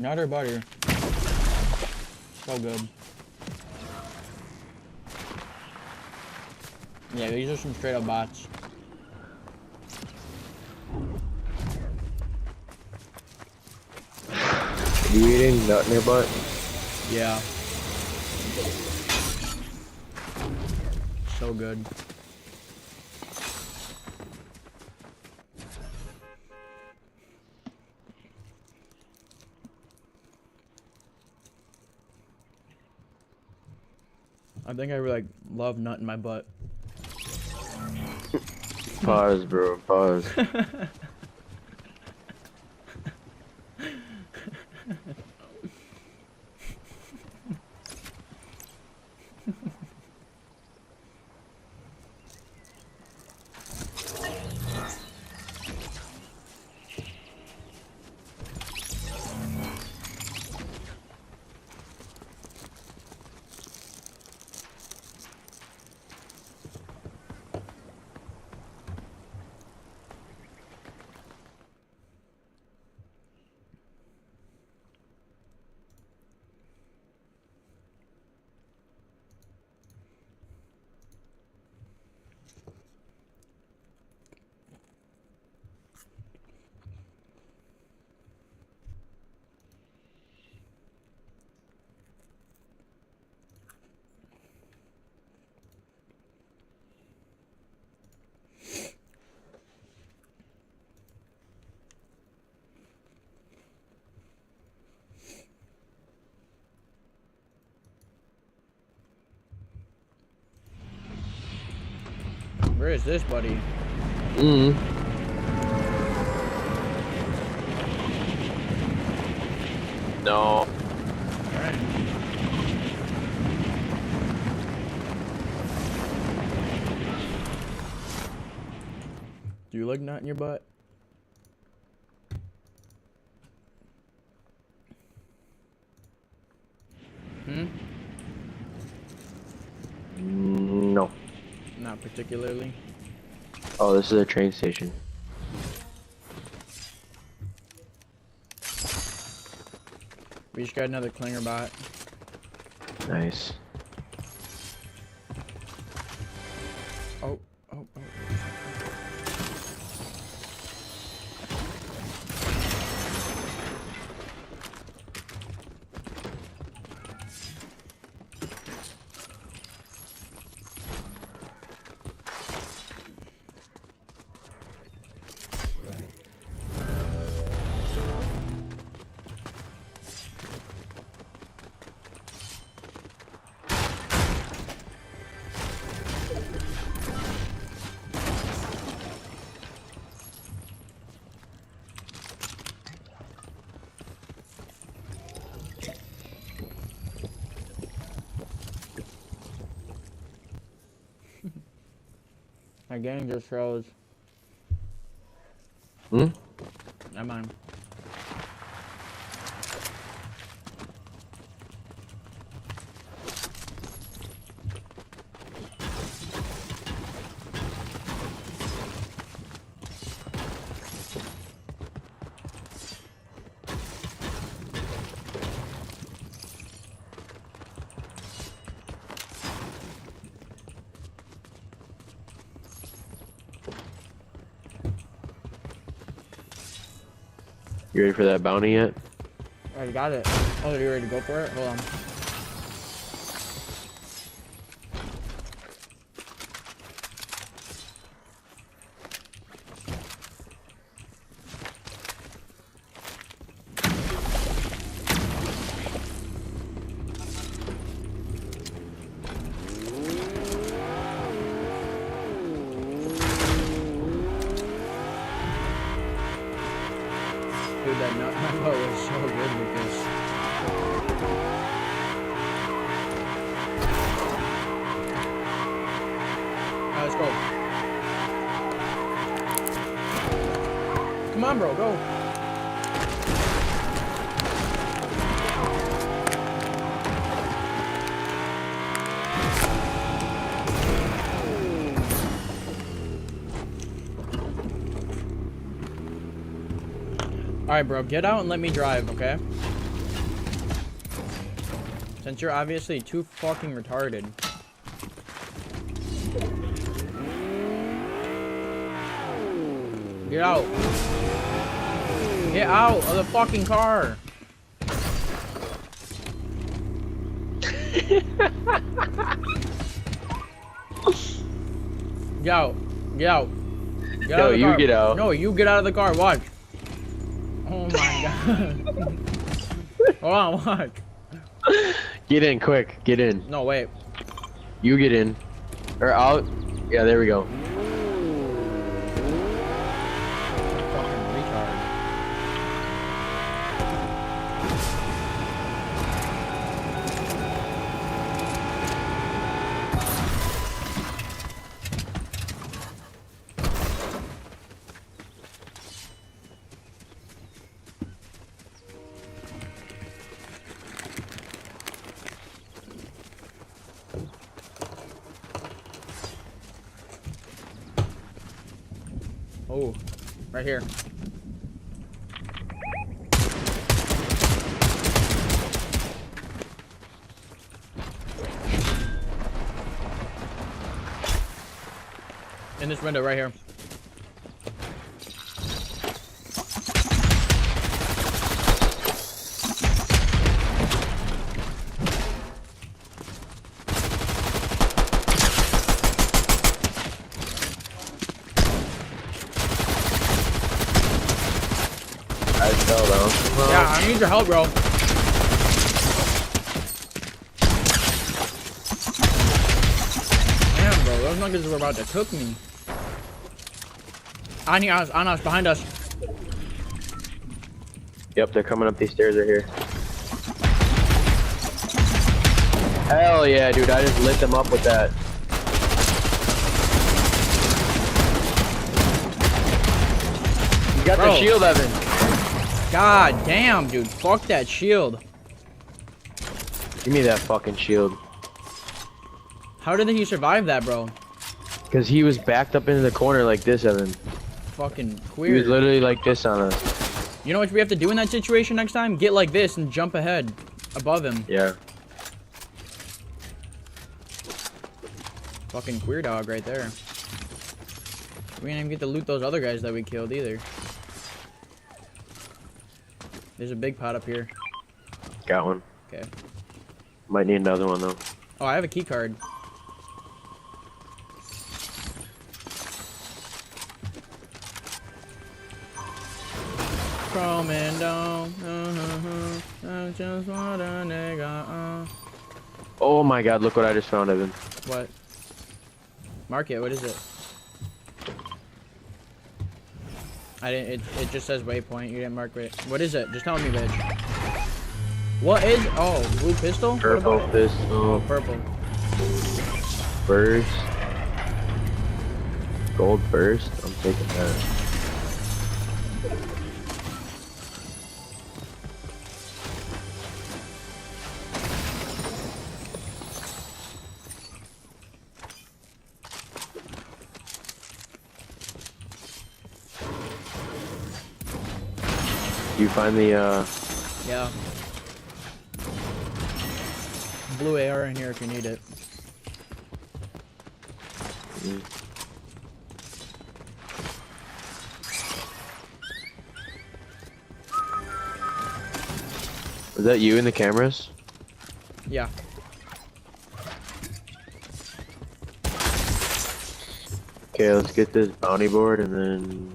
Nutter butter. So good. Yeah, these are some straight up bots. You eating nut in your butt? Yeah. So good. I think I like love nut in my butt. Pause, bro. Pause. Where is this, buddy? No. Alright. Do you like nut in your butt? No. Not particularly. Oh, this is a train station. We just got another clinger bot. Nice. Oh. My game just froze. Never mind. You ready for that bounty yet? Already got it. Oh, are you ready to go for it? Hold on. Dude, that nut in my butt was so good with this. Alright, let's go. Come on, bro, go. Alright, bro, get out and let me drive, okay? Since you're obviously too fucking retarded. Get out. Get out of the fucking car. Get out. Get out. Get out of the you car. get out. No, you get out of the car. Watch. Oh my god. Hold on, watch. Get in, quick. Get in. No, wait. You get in. Or out. Yeah, there we go. Fucking retard. Oh, right here. In this window right here. I fell down. Yeah, I need your help, bro. Damn, bro, those nuggets were about to cook me. On us, behind us. Yep, they're coming up these stairs right here. Hell yeah, dude. I just lit them up with that. You got Bro. the shield, Evan. God damn, dude, fuck that shield. Give me that fucking shield. How did he survive that, bro? Because he was backed up into the corner like this, Evan. Fucking He queer. was literally like this on us. You know what we have to do in that situation next time? Get like this and jump ahead, above him. Yeah. Fucking queer dog right there. We didn't even get to loot those other guys that we killed either. There's a big pot up here. Got one. Okay. Might need another one though. Oh, I have a key card. Coming down. I just want a nigga. Oh my god, look what I just found, Evan. What? Mark it. What is it? I didn't. It just says waypoint. You didn't mark it. What is it? Just tell me, bitch. What is? Oh, blue pistol. What Purple about it? pistol. Oh, purple. Burst. Gold burst. I'm taking that. You find the Yeah. Blue AR in here if you need it. Was that you in the cameras? Yeah. Okay, let's get this bounty board and then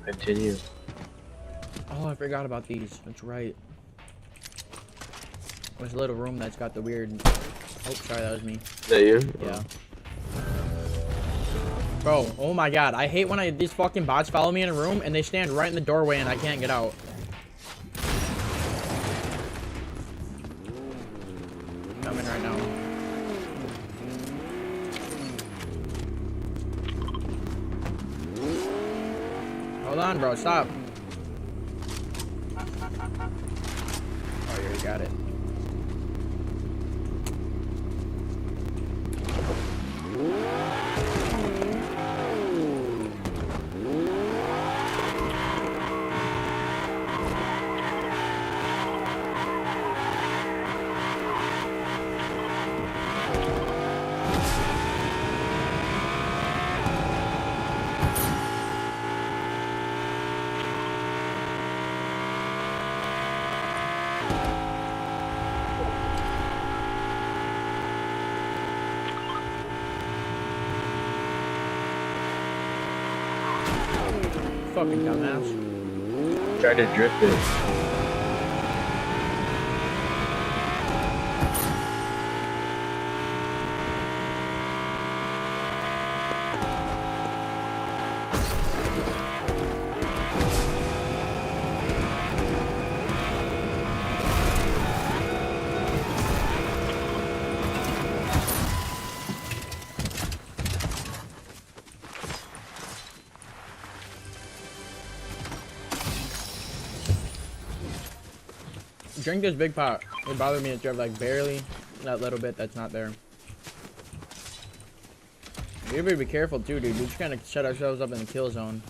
continue. Oh, I forgot about these. That's right. There's a little room that's got the weird. Oh, sorry, that was me. Is that you? Yeah. Bro, oh my god, I hate when these fucking bots follow me in a room and they stand right in the doorway and I can't get out. Coming right now. Hold on, bro, stop. Oh, you already got it. fucking dumbass. Tried to drift it. Drink this big pot. It bothered me to drip like barely that little bit that's not there. You better be careful too, dude. We're just gonna set ourselves up in the kill zone.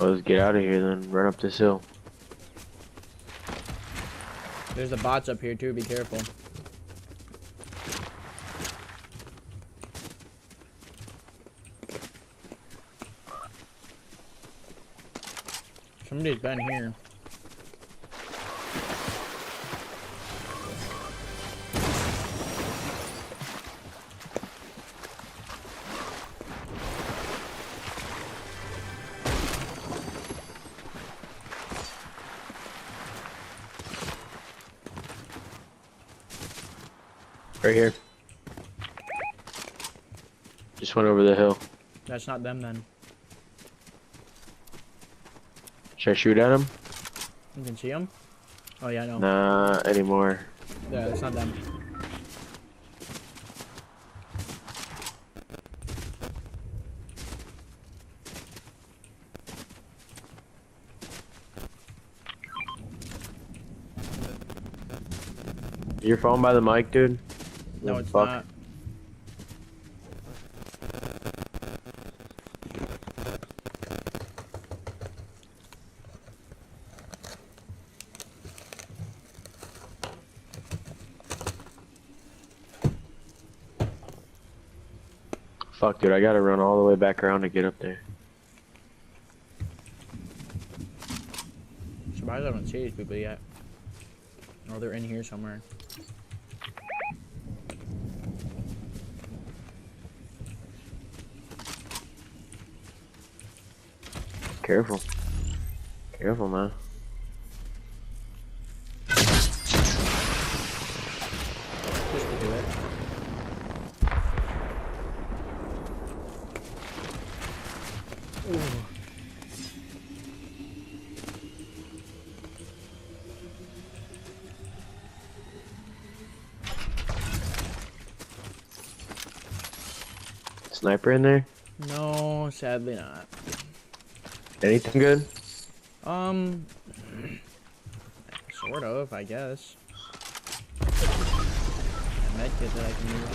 Well, let's get out of here then. Run up this hill. There's the bots up here too. Be careful. Somebody's been here. Right here. Just went over the hill. That's not them then. Should I shoot at him? You can see them? Oh yeah, I know. Nah, anymore. Yeah, it's not them. Your phone by the mic, dude? No, What it's the fuck? not. Fuck, dude, I gotta run all the way back around to get up there. Surprised I don't see these people yet. Oh, they're in here somewhere. Careful. Careful, man. Just to do it. Ooh. Sniper in there? No, sadly not. Anything good? Sort of, I guess. Medkit that I can use.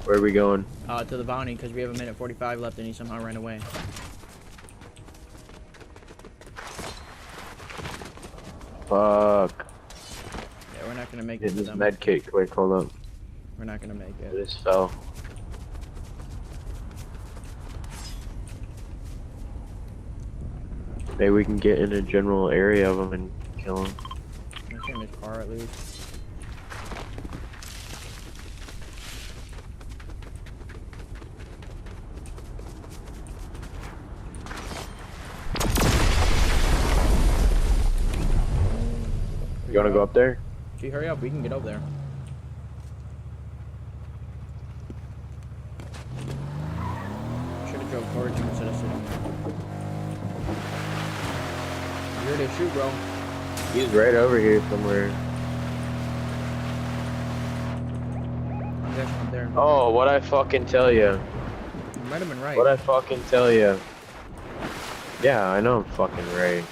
Where are we going? To the bounty, because we have a minute 45 left and he somehow ran away. Fuck. Yeah, we're not gonna make it Get to this them. med kit quick, hold up. We're not gonna make I it. just fell. Maybe we can get in a general area of them and kill them. Let's get in his car at least. You wanna go up there? If you hurry up, we can get over there. Should have drove towards him instead of sitting there. You're ready to shoot, bro. He's right over here somewhere. I'm guessing up there. Oh, what I fucking tell you? You might have been right. What I fucking tell you? Yeah, I know I'm fucking right.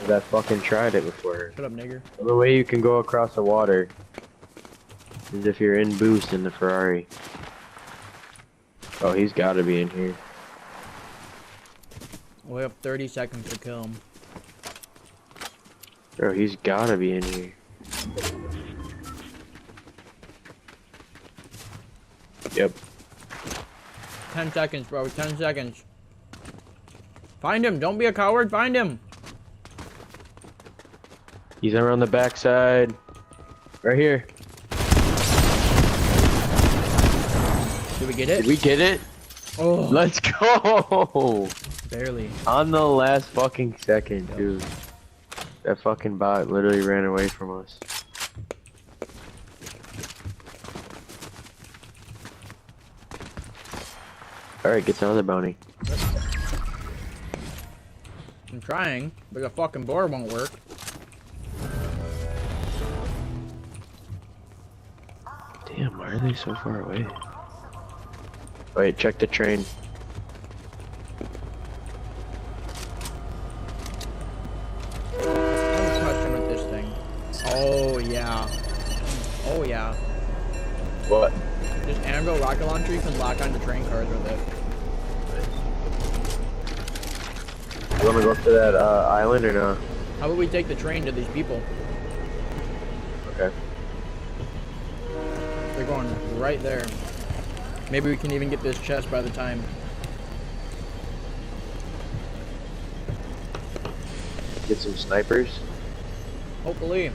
I fucking tried it before. Shut up, nigger. The only way you can go across the water is if you're in boost in the Ferrari. Oh, he's gotta be in here. We have 30 seconds to kill him. Bro, he's gotta be in here. Yep. 10 seconds, bro. 10 seconds. Find him. Don't be a coward. Find him. He's around the backside. Right here. Did we get it? Did we get it? Oh. Let's go! Barely. On the last fucking second, dude. That fucking bot literally ran away from us. Alright, get the other bounty. I'm trying, but the fucking board won't work. Damn, why are they so far away? Wait, check the train. I'm touching with this thing. Oh yeah. Oh yeah. What? This anvil rocket launcher, you can lock onto train cars with it. You wanna go to that island or no? How about we take the train to these people? Okay. They're going right there. Maybe we can even get this chest by the time. Get some snipers. Hopefully.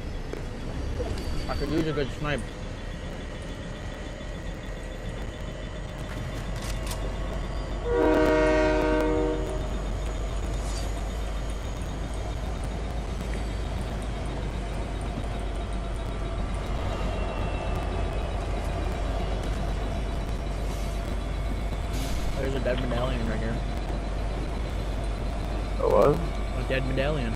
I could use a good snipe. There's a dead medallion right here. Oh, what? A dead medallion.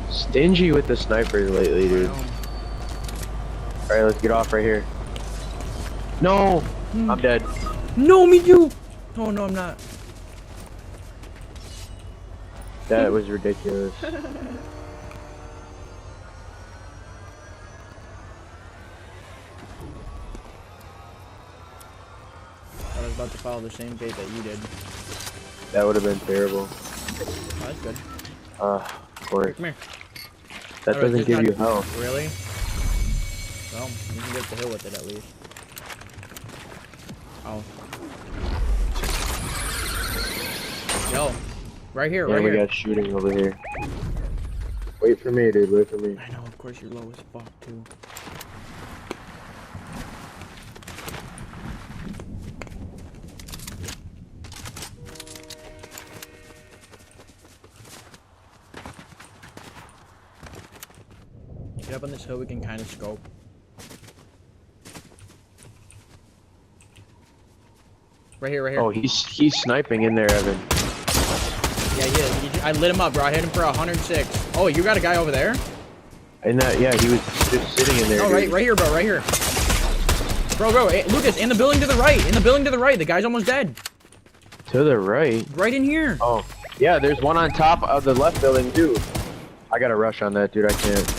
Stingy with the snipers lately, dude. Alright, let's get off right here. No! I'm dead. No, me too! Oh, no, I'm not. That was ridiculous. I was about to follow the same fate that you did. That would have been terrible. Oh, that's good. Of course. Come here. That Alright, doesn't just give not- you health. Really? Well, you can get the hill with it at least. Oh. Yo. Right here, Yeah, right we here. got shooting over here. Wait for me, dude. Wait for me. I know, of course you're low as fuck, too. Get up on this hill, we can kind of scope. Right here, right here. Oh, he's sniping in there, Evan. Yeah, he is. I lit him up, bro. I hit him for 106. Oh, you got a guy over there? And that, yeah, he was just sitting in there. Oh, dude. right here, bro. Right here. Bro, hey, Lucas, in the building to the right. In the building to the right. The guy's almost dead. To the right. Right in here. Oh, yeah. There's one on top of the left building too. I gotta rush on that, dude. I can't.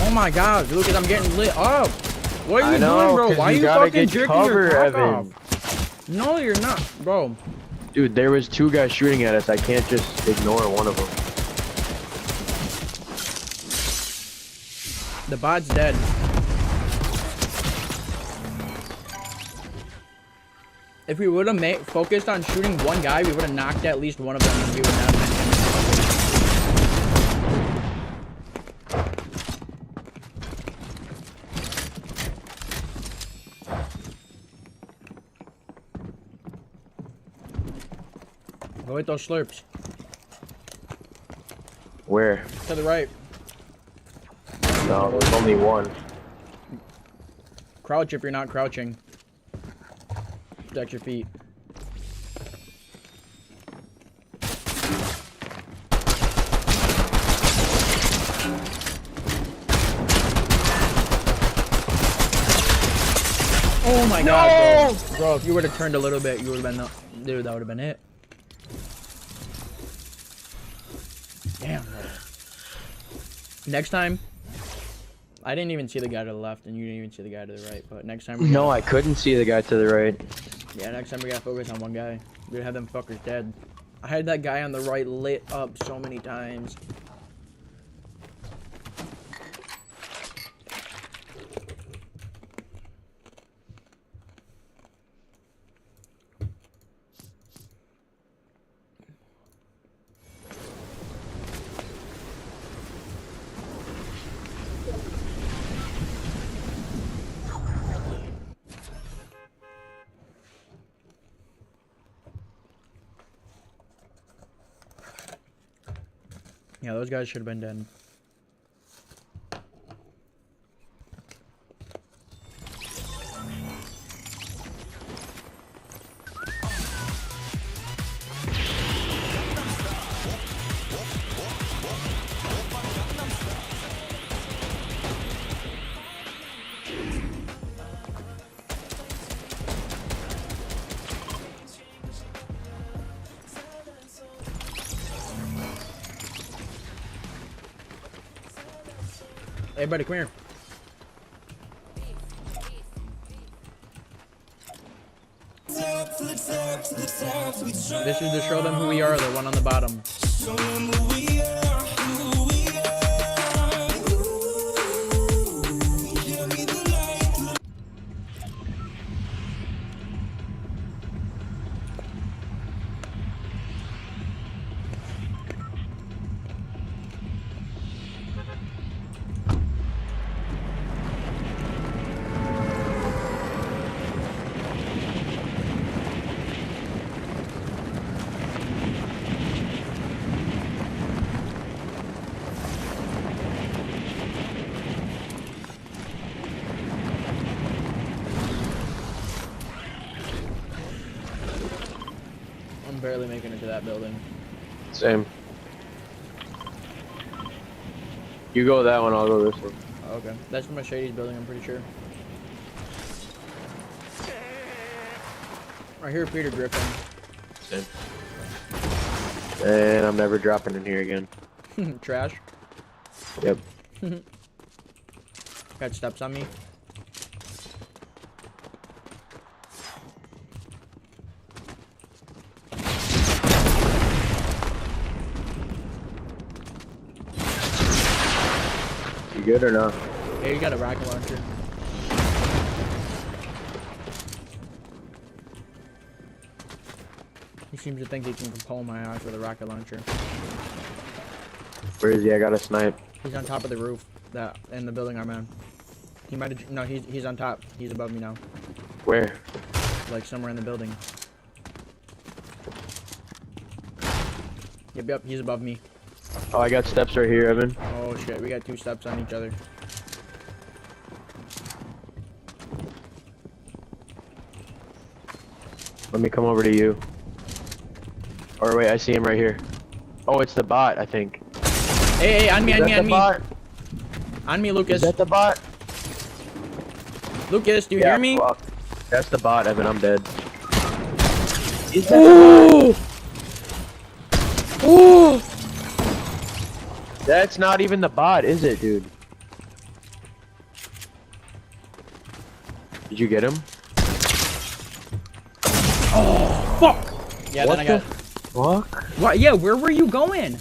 Oh my God, Lucas, I'm getting lit up. What are you doing, bro? 'Cause Why are you gotta fucking get jerking cover, your cock Evan. off? No, you're not, bro. Dude, there was two guys shooting at us. I can't just ignore one of them. The bot's dead. If we would have focused on shooting one guy, we would have knocked at least one of them and we would not have been. Go with those slurps. Where? To the right. No, there's only one. Crouch if you're not crouching. Protect your feet. Oh my God, bro. Bro, if you would have turned a little bit, you would have been, dude, that would have been it. Damn, bro. Next time, I didn't even see the guy to the left, and you didn't even see the guy to the right. But next time, No, I couldn't see the guy to the right. yeah, next time we gotta focus on one guy. We have them fuckers dead. I had that guy on the right lit up so many times. Yeah, those guys should have been dead. Hey, buddy, come here. This is to show them who we are, the one on the bottom. I'm barely making it to that building. Same. You go that one, I'll go this one. Oh, okay. That's from a Shady's building, I'm pretty sure. I hear Peter Griffin. Same. And I'm never dropping in here again. Trash. Yep. Got steps on me. You good or not? Hey, you got a rocket launcher. He seems to think he can compel my eyes with a rocket launcher. Where is he? I got a snipe. He's on top of the roof that in the building I'm in. He might have. No, he's on top. He's above me now. Where? Like somewhere in the building. Yep, he's above me. Oh, I got steps right here, Evan. Oh shit, we got 2 steps on each other. Let me come over to you. Or wait, I see him right here. Oh, it's the bot, I think. Hey, on me, Is on me, that on the me. bot? On me, Lucas. Is that the bot? Lucas, do you hear me? Fuck. That's the bot, Evan. I'm dead. Is that Oh! Oh! That's not even the bot, is it, dude? Did you get him? Oh, fuck! Yeah, What then I got. Fuck? What? Yeah, where were you going?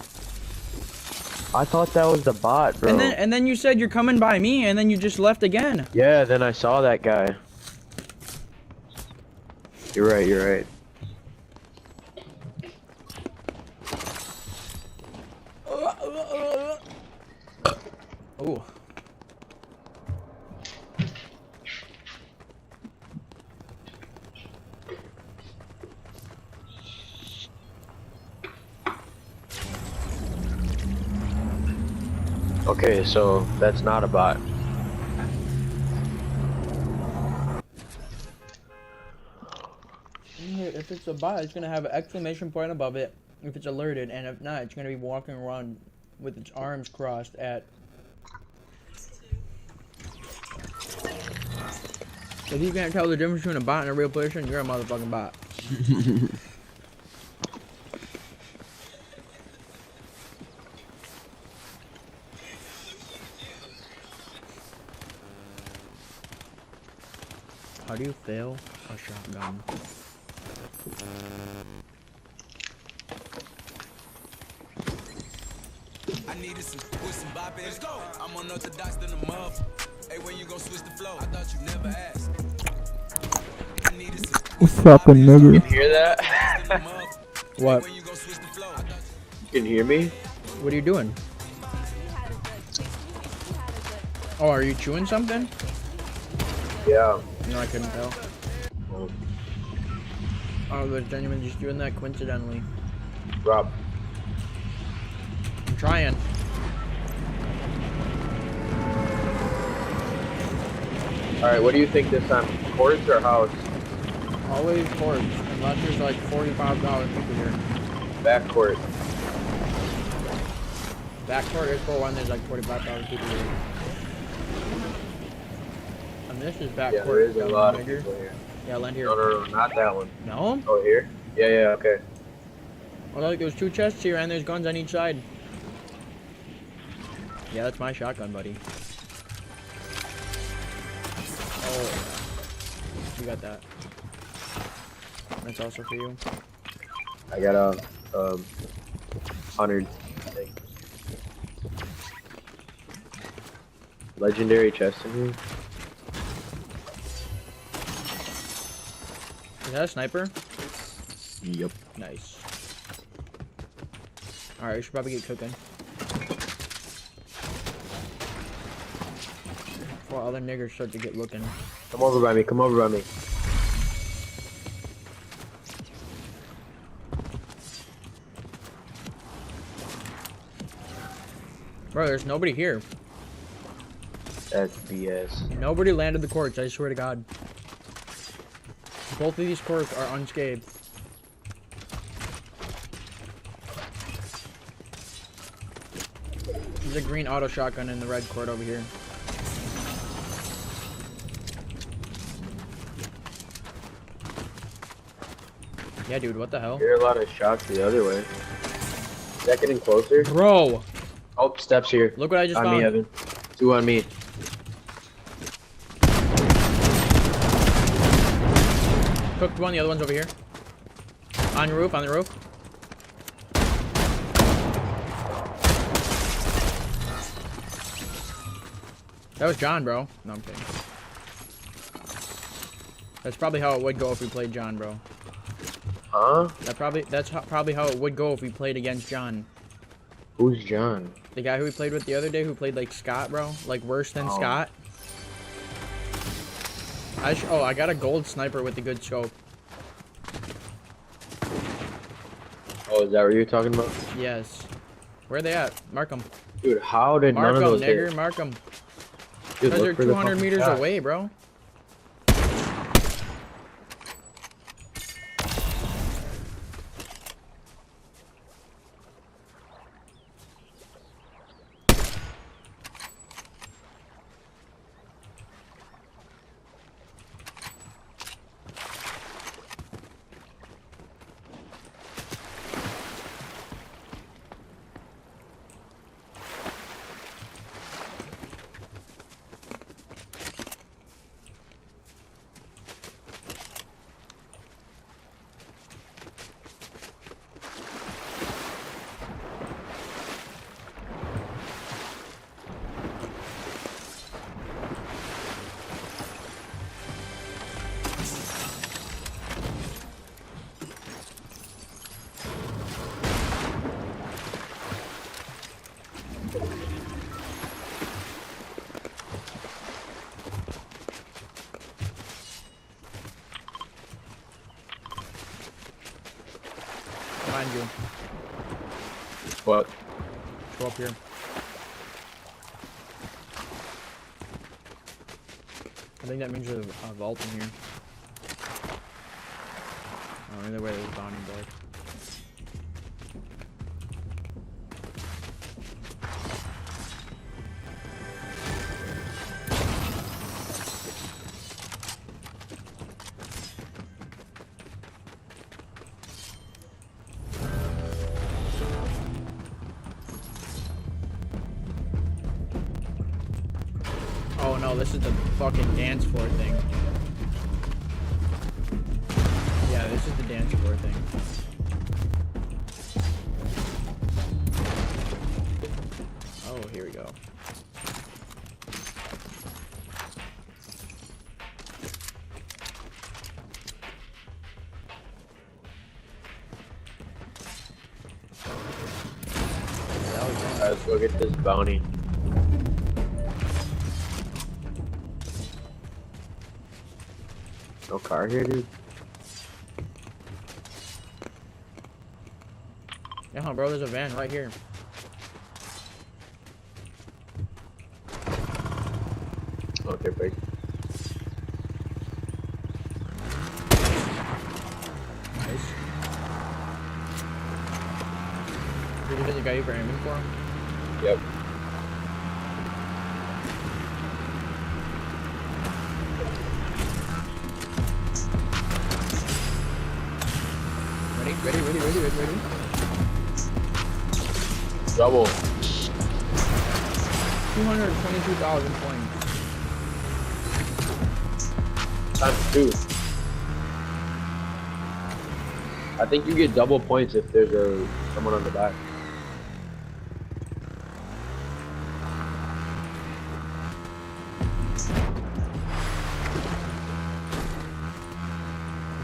I thought that was the bot, bro. And then you said you're coming by me, and then you just left again. Yeah, then I saw that guy. You're right, you're right. Ooh. Okay, so that's not a bot. If it's a bot, it's gonna have an exclamation point above it if it's alerted, and if not, it's gonna be walking around with its arms crossed at. If you can't tell the difference between a bot and a real person, you're a motherfucking bot. How do you fail a shotgun? I needed some with some bop in. Let's go. I'm unorthodox than a muff. Hey, when you gon' switch the flow? I thought you never asked. I needed some. What's up, nigga? You hear that? What? When you gon' switch the flow? You can hear me? What are you doing? Oh, are you chewing something? Yeah. No, I couldn't tell. Oh, Oh, they're genuinely just doing that coincidentally. Rob. I'm trying. Alright, what do you think this time? Courts or house? Always courts, unless there's like $45 people here. Back court. Back court is for when there's like $45 people here. And this is back Yeah, court. there is a lot of people here. Yeah, land here. No, not that one. No? Oh, here? Yeah, okay. Well, look, there's 2 chests here and there's guns on each side. Yeah, that's my shotgun, buddy. Oh, you got that. That's also for you. I got a 100. Legendary chest in here. Is that a sniper? Yep. Nice. Alright, we should probably get cooking. Before other niggers start to get looking. Come over by me, come over by me. Bro, there's nobody here. That's BS. Nobody landed the courts, I swear to God. Both of these courts are unscathed. There's a green auto shotgun in the red court over here. Yeah, dude, what the hell? I hear a lot of shots the other way. Is that getting closer? Bro! Oh, steps here. Look what I just on found. Me, Evan. 2 on me. Cooked one, the other one's over here. On the roof, on the roof. That was John, bro. No, I'm kidding. That's probably how it would go if we played John, bro. Huh? That's probably how it would go if we played against John. Who's John? The guy who we played with the other day, who played like Scott, bro. Like worse than Scott. I got a gold sniper with a good scope. Oh, is that what you're talking about? Yes. Where are they at? Mark them. Dude, how did Mark none of them, those nigger. hit? Mark them. Dude, Because they're look for the 200 fucking meters shot. away, bro. Behind you. What? Go up here. I think that means there's a vault in here. Oh, either way, there's a bounding board. Oh no, this is the fucking dance floor thing. Yeah, this is the dance floor thing. Oh, here we go. Alright, let's go get this bounty. No car here, dude? Yeah, bro, there's a van right here. Okay, break. Nice. Did you hit the guy you were aiming for him? Yep. Ready? Double. 222,000 points. Times 2. I think you get double points if there's someone on the back.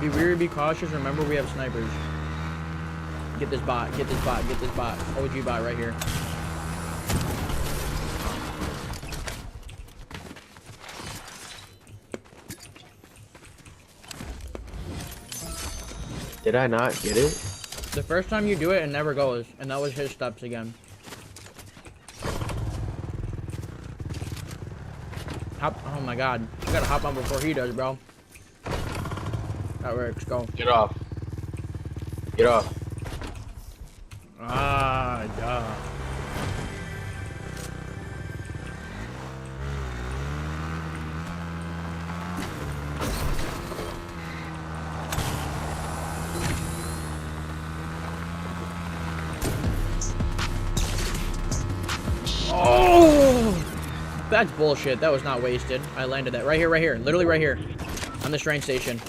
Be weary, be cautious. Remember, we have snipers. Get this bot. OG bot right here. Did I not get it? The first time you do it, it never goes. And that was his steps again. Hop. Oh my god. You gotta hop on before he does, bro. That works. Go. Get off. Get off. Ah, duh. Oh! That's bullshit. That was not wasted. I landed that right here. Literally right here. On this train station.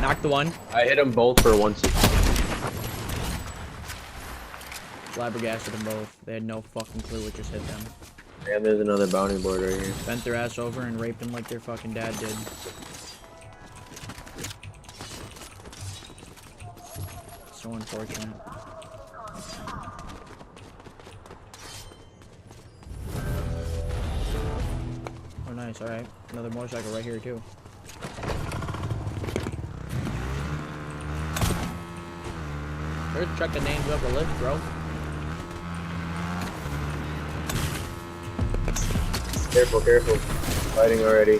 Knocked the one. I hit them both for 160. Flabbergasted them both. They had no fucking clue what just hit them. And there's another bounty board right here. Bent their ass over and raped them like their fucking dad did. So unfortunate. Oh nice, alright. Another motorcycle right here too. First check the names of the list, bro. Careful, careful. Fighting already.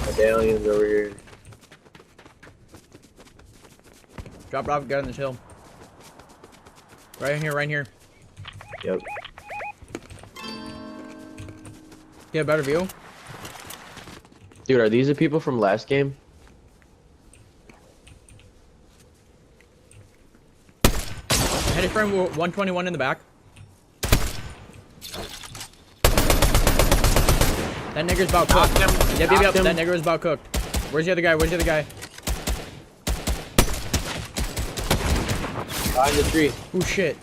Medallions over here. Drop off, get on this hill. Right in here, right here. Yep. Get a better view. Dude, are these the people from last game? I hit his frame 121 in the back. That nigger's about cooked. Yep. That nigger is about cooked. Where's the other guy? Behind the tree. Oh shit.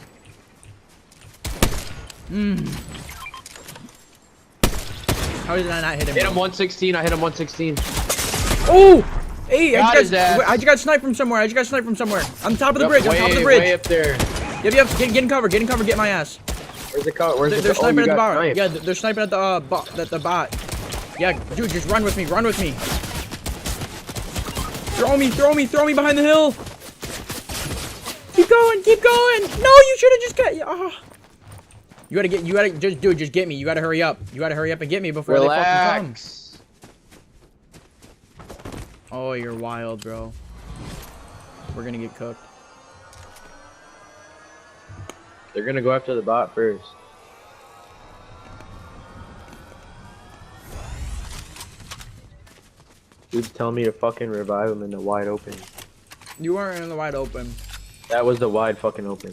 How did I not hit him? Hit him 116. I hit him 116. Oh! Hey, I just got sniped from somewhere. On top of the bridge. Way up there. Yep. Get in cover. Get my ass. Where's the cover? They're sniping at the bar. Yeah, they're sniping at the bot. Yeah, dude, just run with me. Throw me behind the hill. Keep going. No, you should have just got. Just get me. You gotta hurry up. And get me before they fucking come. Oh, you're wild, bro. We're gonna get cooked. They're gonna go after the bot first. Dude's telling me to fucking revive him in the wide open. You weren't in the wide open. That was the wide fucking open.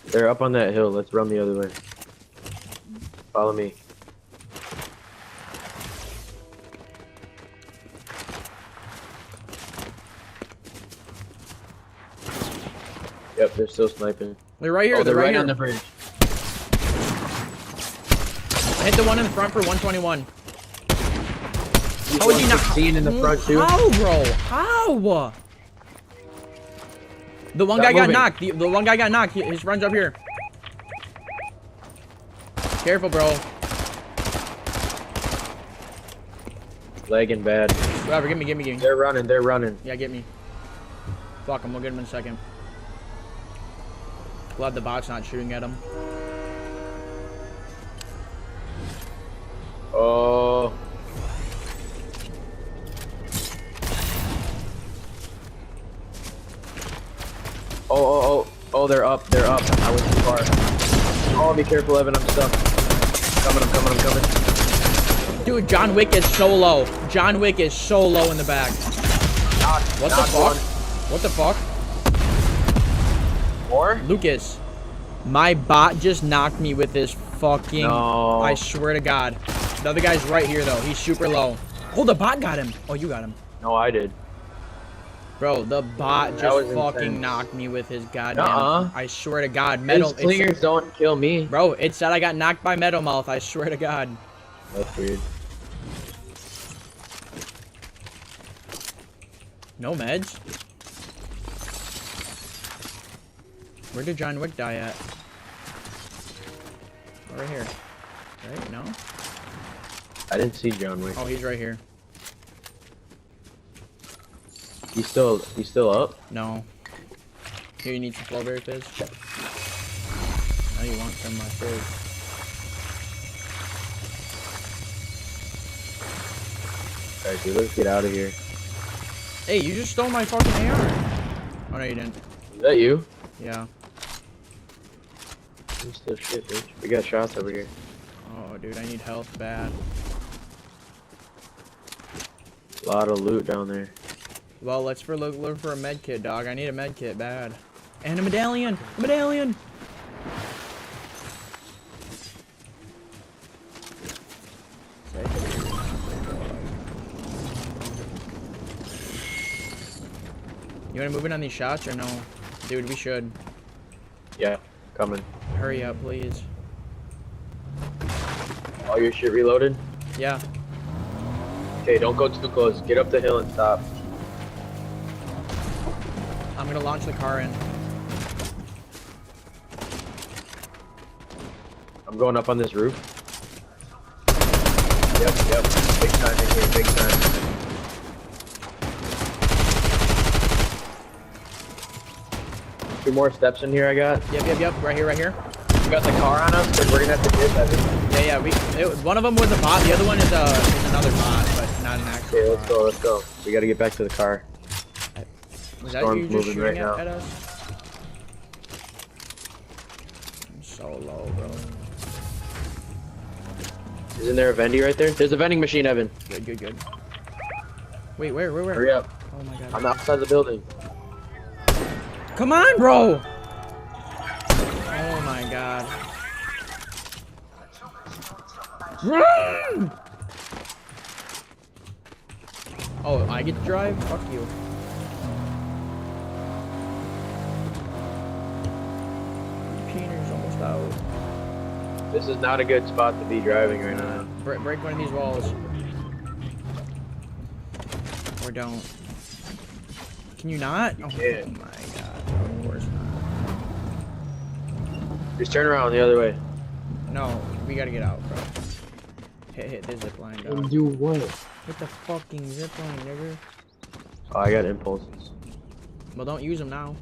They're up on that hill. Let's run the other way. Follow me. Yep, they're still sniping. They're right here. Oh, they're right here on the bridge. I hit the one in the front for 121. How is he not? In the front too? How, bro? How? The one guy got knocked. The one guy got knocked. His friend's up here. Careful, bro. Lagging bad. Whatever, give me. They're running. Yeah, get me. Fuck him. We'll get him in a second. Glad the bot's not shooting at him. Oh. Oh, they're up. I went too far. Oh, be careful, Evan, I'm stuck. I'm coming. Dude, John Wick is so low. John Wick is so low in the back. What the fuck? What the fuck? More? Lucas, my bot just knocked me with his fucking... No. I swear to God. The other guy's right here, though. He's super low. Oh, the bot got him. Oh, you got him. No, I did. Bro, the bot That just was fucking intense. knocked me with his goddamn... I swear to God. Metal. Metal... Slingers don't kill me. Bro, it said I got knocked by Metal Mouth. I swear to God. That's weird. No meds? Where did John Wick die at? Oh, right here. Right? No? I didn't see John Wick. Oh, he's right here. He's still up? No. Here, you need some Flowberry Fizz? Now you want some of my fizz. Alright, dude, let's get out of here. Hey, you just stole my fucking AR. Oh, no, you didn't. Is that you? Yeah. You still shit, bitch. We got shots over here. Oh, dude, I need health bad. A lot of loot down there. Well, let's look for a med kit, dog. I need a med kit bad. And a medallion! A medallion! You wanna move in on these shots or no? Dude, we should. Yeah, coming. Hurry up, please. All your shit reloaded? Yeah. Okay, don't go too close. Get up the hill and stop. I'm gonna launch the car in. I'm going up on this roof. Yep. Big time in here, big time. Two more steps in here I got. Yep. Right here. We got the car on us, but we're gonna have to get that. Yeah. One of them was a bot. The other one is another bot, but not an actual Okay, bot. let's go. We gotta get back to the car. Was that Storm's you just moving shooting right now. at us? I'm so low, bro. Isn't there a vending right there? There's a vending machine, Evan. Good. Wait, where? Hurry up. Oh my God. I'm outside the building. Come on, bro! Oh my God. Run! Oh, I get to drive? Fuck you. Peener's almost out. This is not a good spot to be driving right now. Break one of these walls. Or don't. Can you not? Oh can. my God. Of course not. Just turn around the other way. No, we gotta get out, bro. Hit the zip line, dog. Do what? Hit the fucking zip line, nigga. Oh, I got impulses. Well, don't use them now.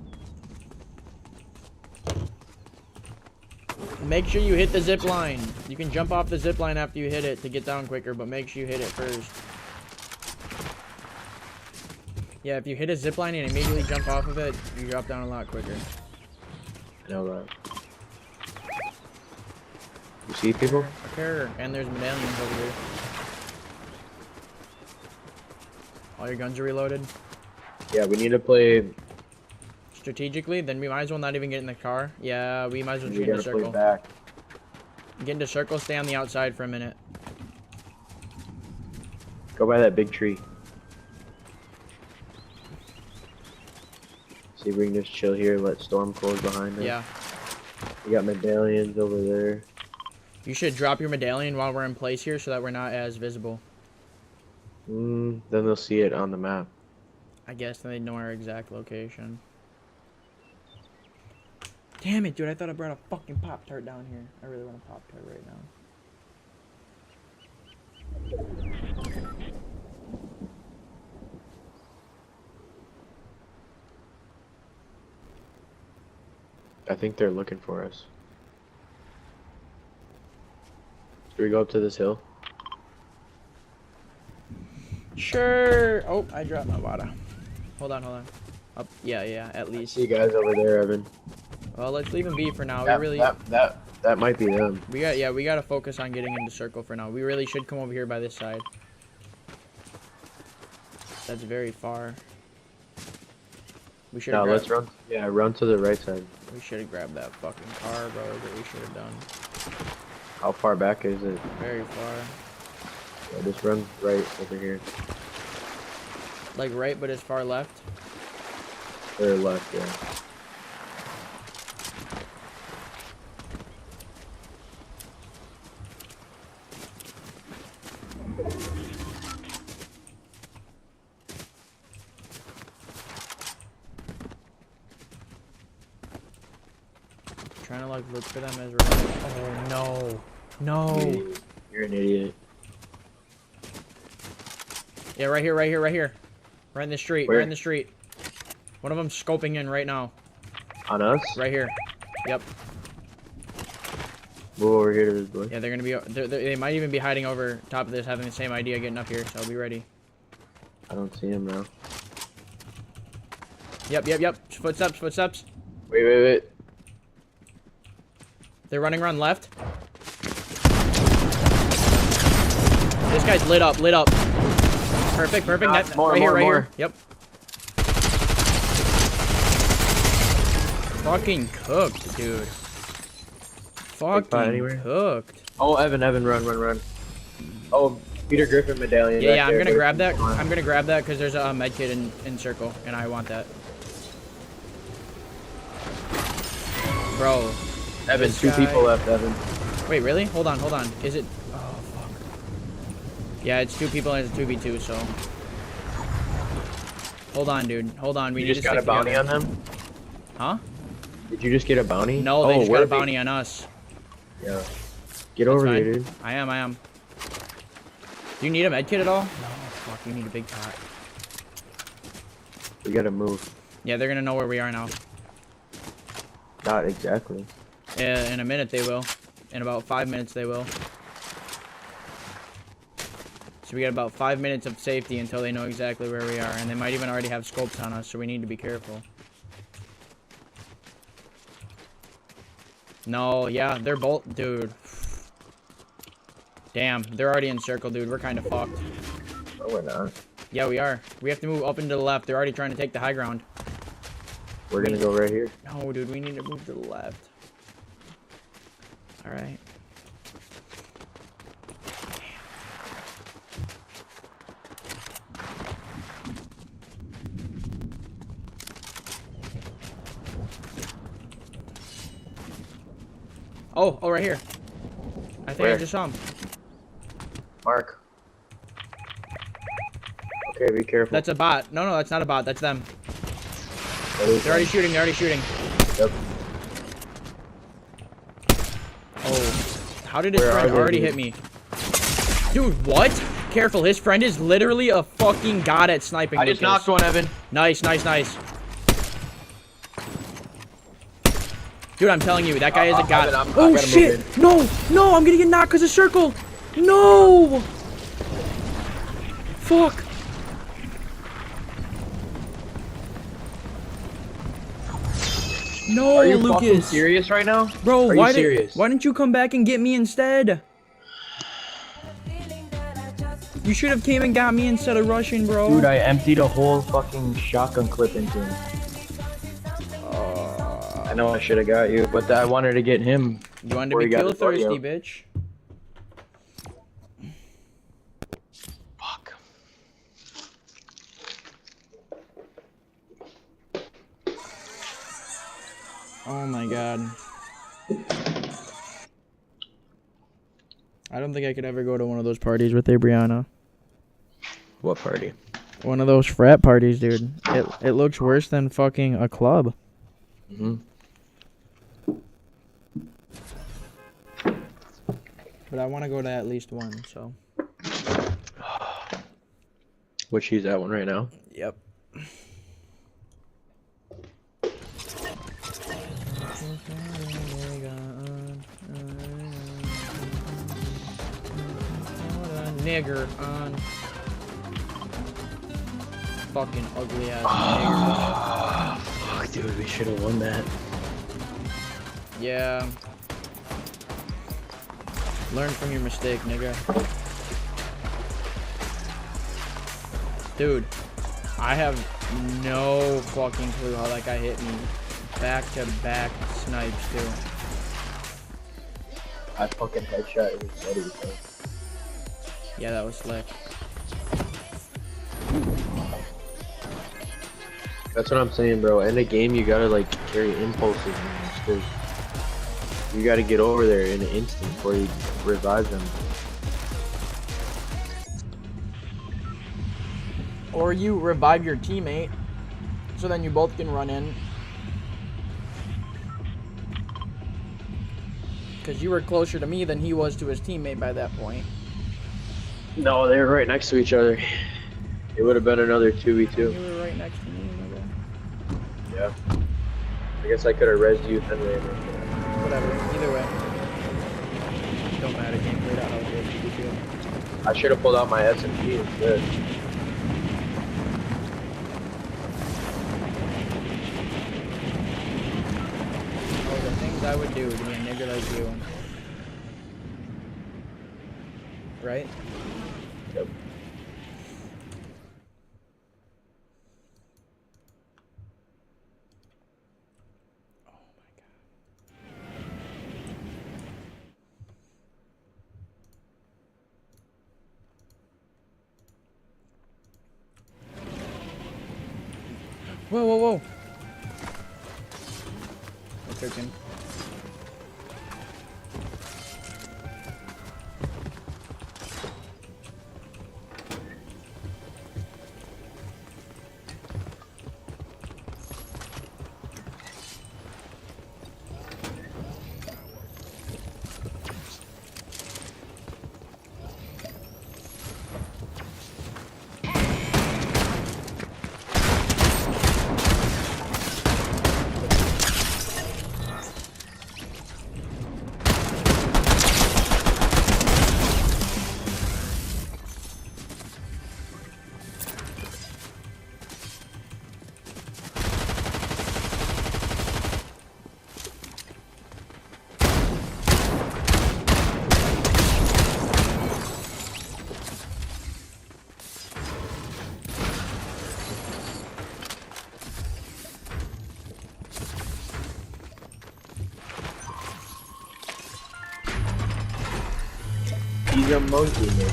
Make sure you hit the zip line. You can jump off the zip line after you hit it to get down quicker, but make sure you hit it first. Yeah, if you hit a zip line and immediately jump off of it, you drop down a lot quicker. I know that. You see people? Okay, and there's medallions over here. All your guns are reloaded. Yeah, we need to play. Strategically, then we might as well not even get in the car. Yeah, we might as well We get in the gotta play circle. back. Get into circle, stay on the outside for a minute. Go by that big tree. See if we can just chill here, let storm close behind us. Yeah. We got medallions over there. You should drop your medallion while we're in place here so that we're not as visible. Then they'll see it on the map. I guess then they know our exact location. Damn it, dude. I thought I brought a fucking Pop-Tart down here. I really want a Pop-Tart right now. I think they're looking for us. Should we go up to this hill? Sure. Oh, I dropped my water. Hold on, hold on. Up. Yeah, yeah. At least. See you guys over there, Evan. Well, let's leave him be for now. That, We really. that might be them. We gotta focus on getting into circle for now. We really should come over here by this side. That's very far. We should. No, let's run. Yeah, run to the right side. We should have grabbed that fucking car, bro. That we should have done. How far back is it? Very far. Yeah, just run right over here. Like right, but as far left. Or left, yeah. Trying to like look for them as we're. Oh no, no. You're an idiot. Yeah, right here, right here, right here. Right in the street. Where? Right in the street. One of them scoping in right now. On us? Right here. Yep. Move over here to this boy. Yeah, they're gonna be. They might even be hiding over top of this, having the same idea, getting up here. So I'll be ready. I don't see him now. Yep, yep, yep. Footsteps, footsteps. Wait. They're running around left. This guy's lit up, lit up. Perfect, perfect. That, more, right here, more, right more. here. Yep. Fucking cooked, dude. Fucking cooked. Oh, Evan, run. Oh, Peter Griffin medallion. Yeah, yeah, I'm gonna grab that. I'm gonna grab that because there's a med kit in circle, and I want that. Bro. Evan, two people left, Evan. Wait, really? Hold on, hold on. Is it? Oh, fuck. Yeah, it's 2 people and it's a 2v2, so. Hold on, dude. Hold on. We You need just to got a stick bounty together. on them? Huh? Did you just get a bounty? No, they just got a bounty on us. Yeah. Get over fine. here, dude. I am. Do you need a med kit at all? No, fuck. You need a big pot. We gotta move. Yeah, they're gonna know where we are now. Not exactly. In a minute they will. In about 5 minutes they will. So we got about 5 minutes of safety until they know exactly where we are. And they might even already have scopes on us, so we need to be careful. No, yeah, they're both... Dude. Damn, they're already in circle, dude. We're kind of fucked. No, we're not. Yeah, we are. We have to move up and to the left. They're already trying to take the high ground. We're gonna go right here. No, dude, we need to move to the left. Alright. Oh, right here. I think I Where? just saw him. Mark. Okay, be careful. That's a bot. No, that's not a bot. That's them. They're already shooting. Yep. Oh. How did his Where friend are they, already dude? hit me? Dude, what? Careful. His friend is literally a fucking god at sniping. I just Lucas. knocked one, Evan. Nice. Dude, I'm telling you, that guy is a god. Evan, I Oh, gotta shit. move No, I'm gonna get knocked because of circle. No. Fuck. No, Are you Lucas. fucking serious right now? Bro, Are why you serious? why didn't you come back and get me instead? You should have came and got me instead of rushing, bro. Dude, I emptied a whole fucking shotgun clip into him. I know I should have got you, but I wanted to get him. You wanted to before be he got kill his buddy thirsty, out. bitch. Fuck. Oh my god. I don't think I could ever go to one of those parties with Brianna. What party? One of those frat parties, dude. It looks worse than fucking a club. Mm-hmm. But I want to go to at least one, so. Which he's at one right now? Yep. Nigger on. Fucking ugly ass nigger. Fuck, dude, we should have won that. Yeah. Learn from your mistake, nigga. Dude, I have no fucking clue how that guy hit me. Back-to-back snipes, too. I fucking headshot it was ready, bro. Yeah, that was slick. That's what I'm saying, bro. In a game, you gotta like carry impulses, man. Because you gotta get over there in an instant before you revive them. Or you revive your teammate, so then you both can run in. Because you were closer to me than he was to his teammate by that point. No, they were right next to each other. It would have been another 2v2. You were right next to me, nigga. Yeah. I guess I could have rezzed you then later. Whatever, either way. Don't matter, game played out how it is, you feel. I should have pulled out my S&P instead. Oh, the things I would do to be a nigger like you. Right? Yep. Whoa, whoa, whoa. I took him. He's a monkey, man.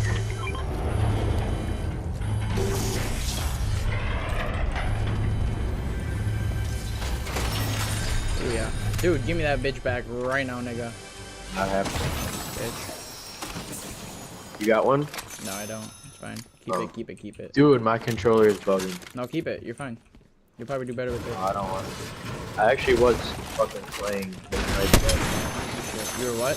Oh yeah. Dude, give me that bitch back right now, nigga. I have to. Bitch. You got one? No, I don't. It's fine. Keep Oh. it, keep it, keep it. Dude, my controller is bugging. No, keep it. You're fine. You'll probably do better with it. No, I don't want to. I actually was fucking playing Fortnite. You were what?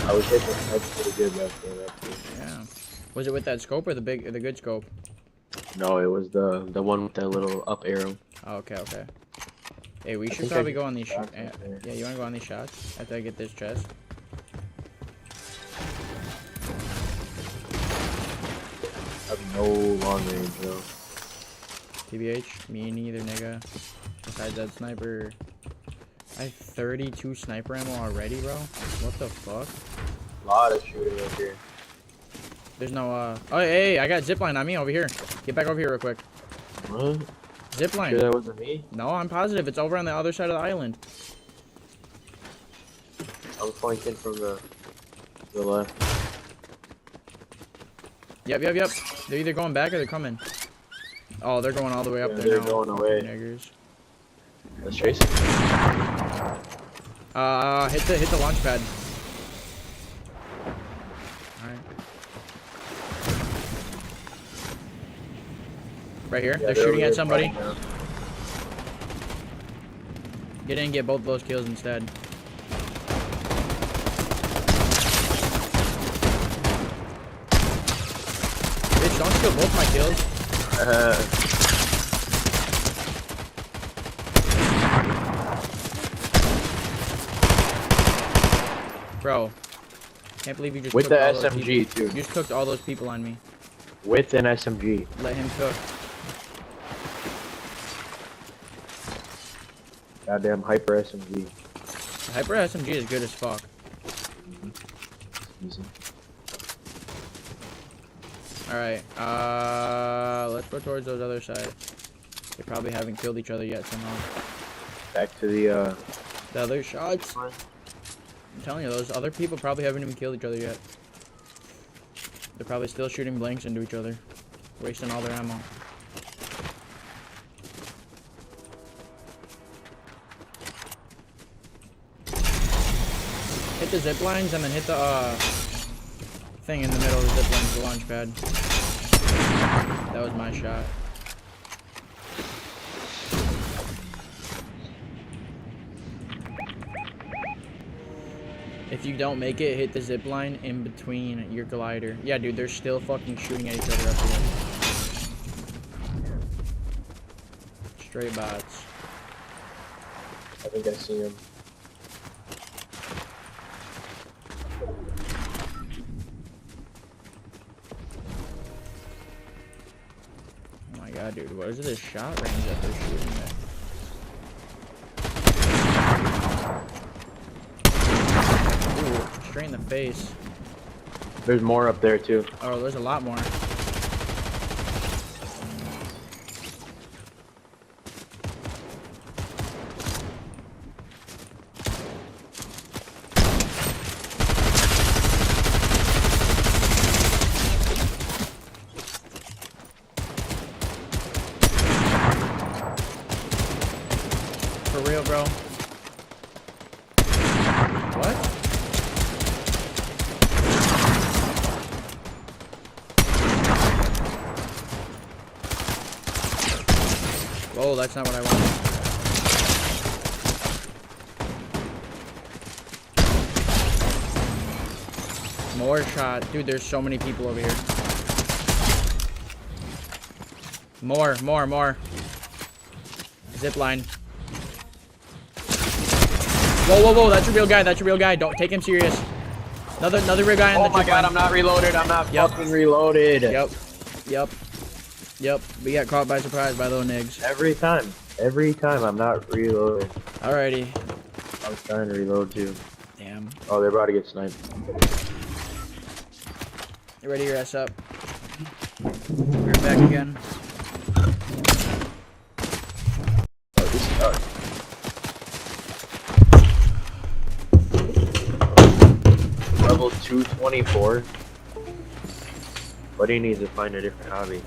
I was hitting the pretty good last game, actually. Yeah. Was it with that scope or the good scope? No, it was the one with that little up arrow. Oh, okay, okay. Hey, we should think probably I go on these shot shots. right there. Yeah, you wanna go on these shots after I get this chest? I have no long range, though. TBH? Me neither, nigga. Besides that sniper. I have 32 sniper ammo already, bro. What the fuck? A lot of shooting up here. There's no, Oh, hey, I got zipline on me over here. Get back over here real quick. What? Zipline. Sure that wasn't me? No, I'm positive. It's over on the other side of the island. I'm flanking from the left. Yep, yep, yep. They're either going back or they're coming. Oh, they're going all the way up Yeah, there they're now. going away. Niggers. Let's chase it. Hit the launch pad. Alright. Right here. Yeah, they're shooting over at there somebody. fighting now. Get in and get both those kills instead. Bitch, don't steal both my kills. Bro. Can't believe you just With cooked the all those SMG people. too. You just cooked all those people on me. With an SMG. Let him cook. Goddamn hyper SMG. The Hyper SMG is good as fuck. Easy. Alright, let's go towards those other sides. They probably haven't killed each other yet somehow. Back to the other shots. I'm telling you, those other people probably haven't even killed each other yet. They're probably still shooting blanks into each other. Wasting all their ammo. Hit the zip lines and then hit the thing in the middle of the zip lines, the launch pad. That was my shot. If you don't make it, hit the zip line in between your glider. Yeah, dude, they're still fucking shooting at each other up here. Straight bots. I think I see him. Oh my god, dude, what is this shot range that they're shooting at? Ooh, straight in the face. There's more up there too. Oh, there's a lot more. For real, bro. What? Whoa, that's not what I wanted. More shot. Dude, there's so many people over here. More. Zip line. Whoa, that's your real guy, Don't take him serious. Another real guy on the Oh my god, I'm not reloaded, I'm not fucking reloaded. Yep. We got caught by surprise by little niggas. Every time I'm not reloaded. Alrighty. I was trying to reload too. Damn. Oh, they're about to get sniped. You ready your ass up. We're back again. Oh, this sucks. Level 224. Buddy needs to find a different hobby.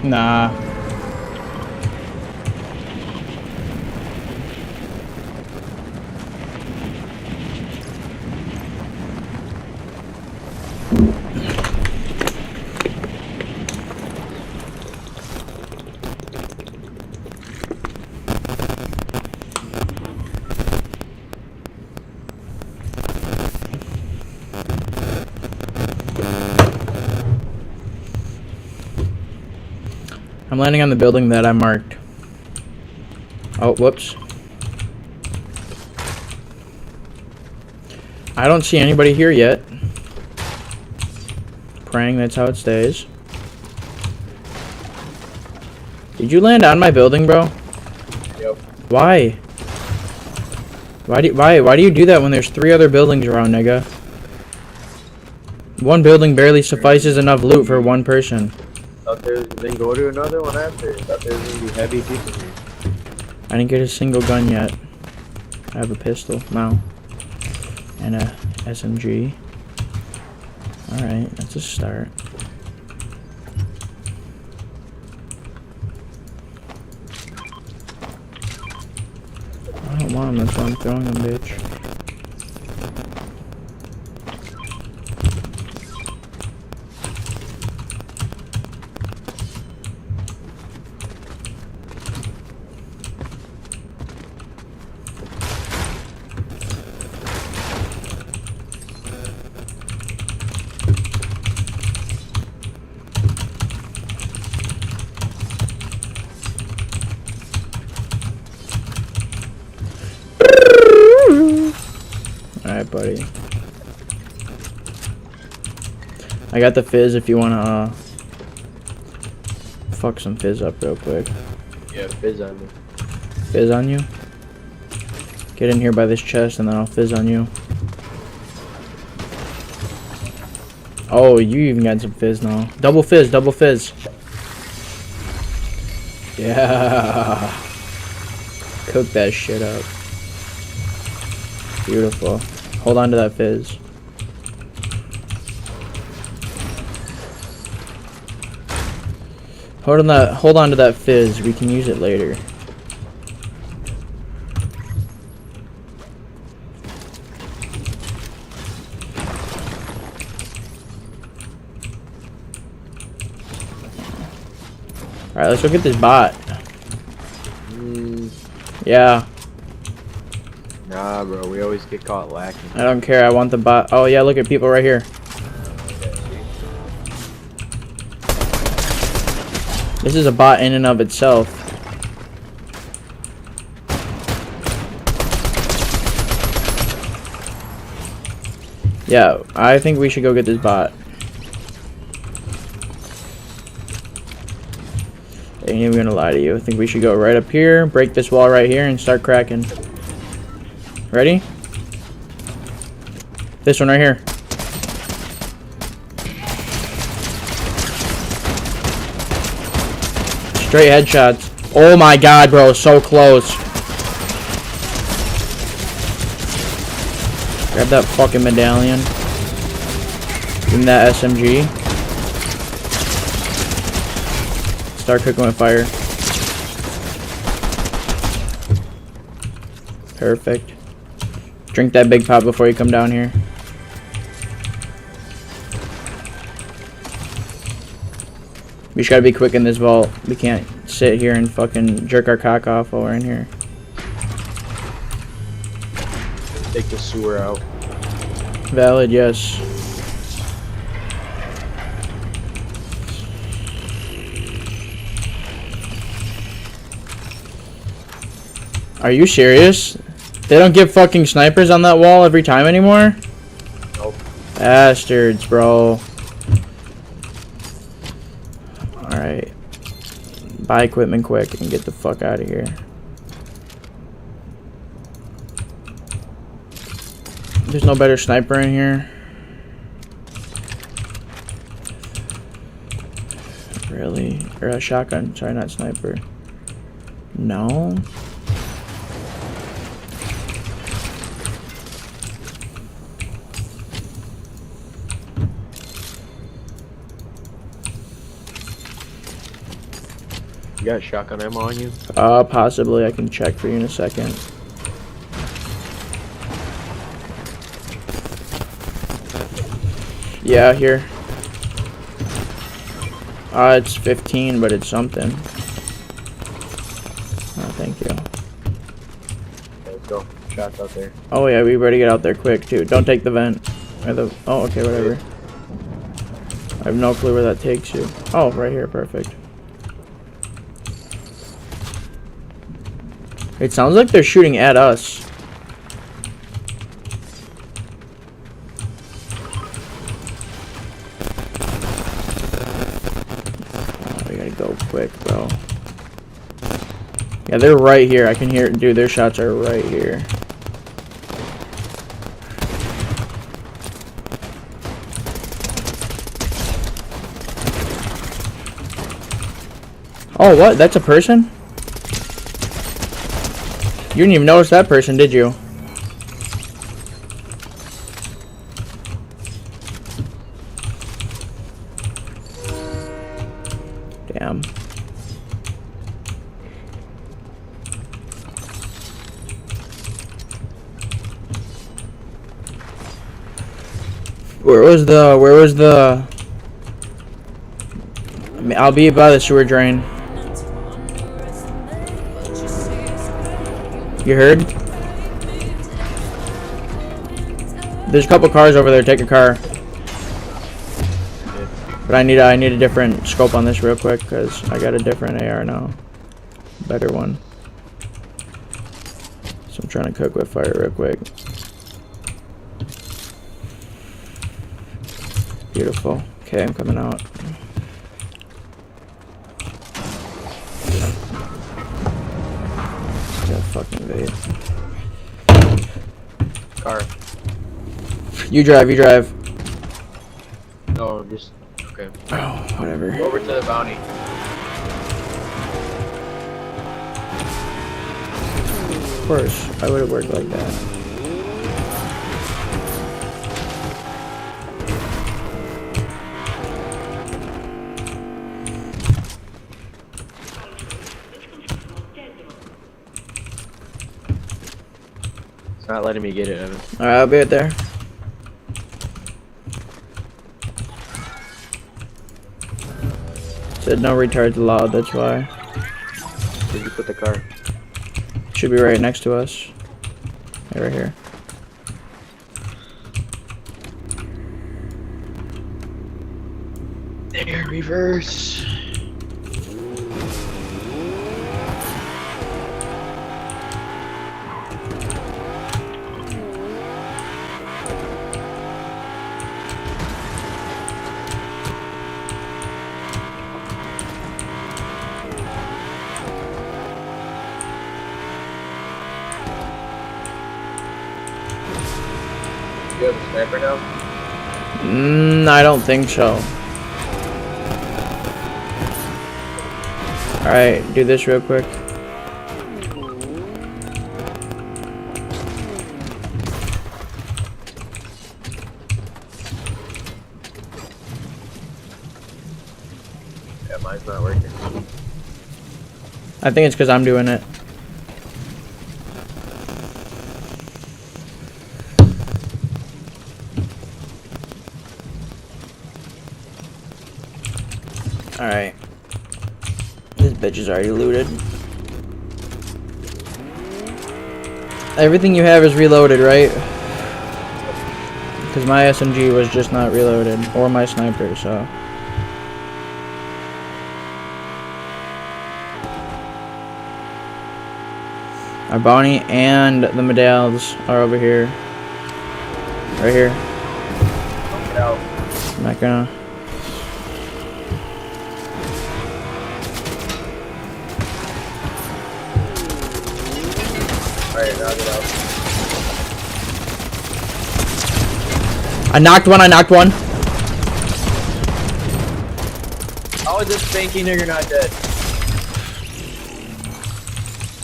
Nah. I'm landing on the building that I marked. Oh, whoops. I don't see anybody here yet. Praying that's how it stays. Did you land on my building, bro? Yep. Why? Why do you do that when there's 3 other buildings around, nigga? One building barely suffices enough loot for one person. Then go to another one after. Thought there was gonna be heavy people here. I didn't get a single gun yet. I have a pistol now. And a SMG. Alright, that's a start. I don't want them, that's why I'm throwing them, bitch. Alright, buddy. I got the fizz if you wanna fuck some fizz up real quick. Yeah, fizz on me. Fizz on you? Get in here by this chest and then I'll fizz on you. Oh, you even got some fizz now. Double fizz, double fizz. Yeah. Cook that shit up. Beautiful. Hold on to that fizz. Hold on to that fizz. We can use it later. Alright, let's go get this bot. Yeah. Nah, bro, we always get caught lacking. I don't care, I want the bot. Oh yeah, look at people right here. This is a bot in and of itself. Yeah, I think we should go get this bot. I ain't even gonna lie to you. I think we should go right up here, break this wall right here, and start cracking. Ready? This one right here. Straight headshots. Oh my god, bro, so close. Grab that fucking medallion. Give me that SMG. Start cooking with fire. Perfect. Drink that big pop before you come down here. We just gotta be quick in this vault. We can't sit here and fucking jerk our cock off while we're in here. Take the sewer out. Valid, yes. Are you serious? They don't give fucking snipers on that wall every time anymore? Nope. Bastards, bro. Alright. Buy equipment quick and get the fuck out of here. There's no better sniper in here. Really? Or a shotgun. Sorry, not sniper. No? You got shotgun ammo on you? Possibly. I can check for you in a second. Yeah, here. It's 15, but it's something. Oh, thank you. Let's go. Shots out there. Oh yeah, we better get out there quick too. Don't take the vent. Or the. Oh, okay, whatever. I have no clue where that takes you. Oh, right here, perfect. It sounds like they're shooting at us. Oh, we gotta go quick, bro. Yeah, they're right here. I can hear it. Dude, their shots are right here. Oh, what? That's a person? You didn't even notice that person, did you? Damn. Where was the I mean, I'll be by the sewer drain. You heard? There's a couple cars over there. Take a car. But I need a different scope on this real quick because I got a different AR now. Better one. So I'm trying to cook with fire real quick. Beautiful. Okay, I'm coming out. Got a fucking vape. Car. You drive. No, just okay. Oh, whatever. Go over to the bounty. Of course, I would have worked like that. It's not letting me get it, Evan. Alright, I'll be right there. Said no retards allowed, that's why. Where'd you put the car? Should be right next to us. Yeah, right here. There, reverse. You have a sniper now? I don't think so. Alright, do this real quick. Yeah, mine's not working. I think it's because I'm doing it. Alright. This bitch is already looted. Everything you have is reloaded, right? Because my SMG was just not reloaded. Or my sniper, so. Our bounty and the medallions are over here. Right here. Get out. I'm not gonna. Alright, now get out. I knocked one. How is this spanky nigger not dead?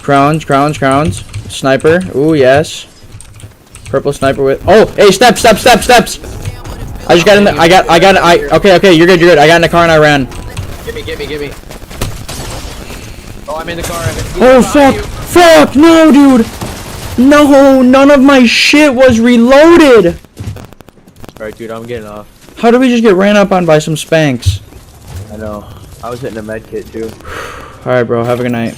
Crowns. Sniper. Ooh, yes. Purple sniper with. Oh, hey, steps. I just got in the. Okay, you're good. I got in the car and I ran. Give me. Oh, I'm in the car, Evan. Oh, fuck, no, dude. No, none of my shit was reloaded. Alright, dude, I'm getting off. How did we just get ran up on by some spanks? I know. I was hitting a med kit, too. Alright, bro, have a good night.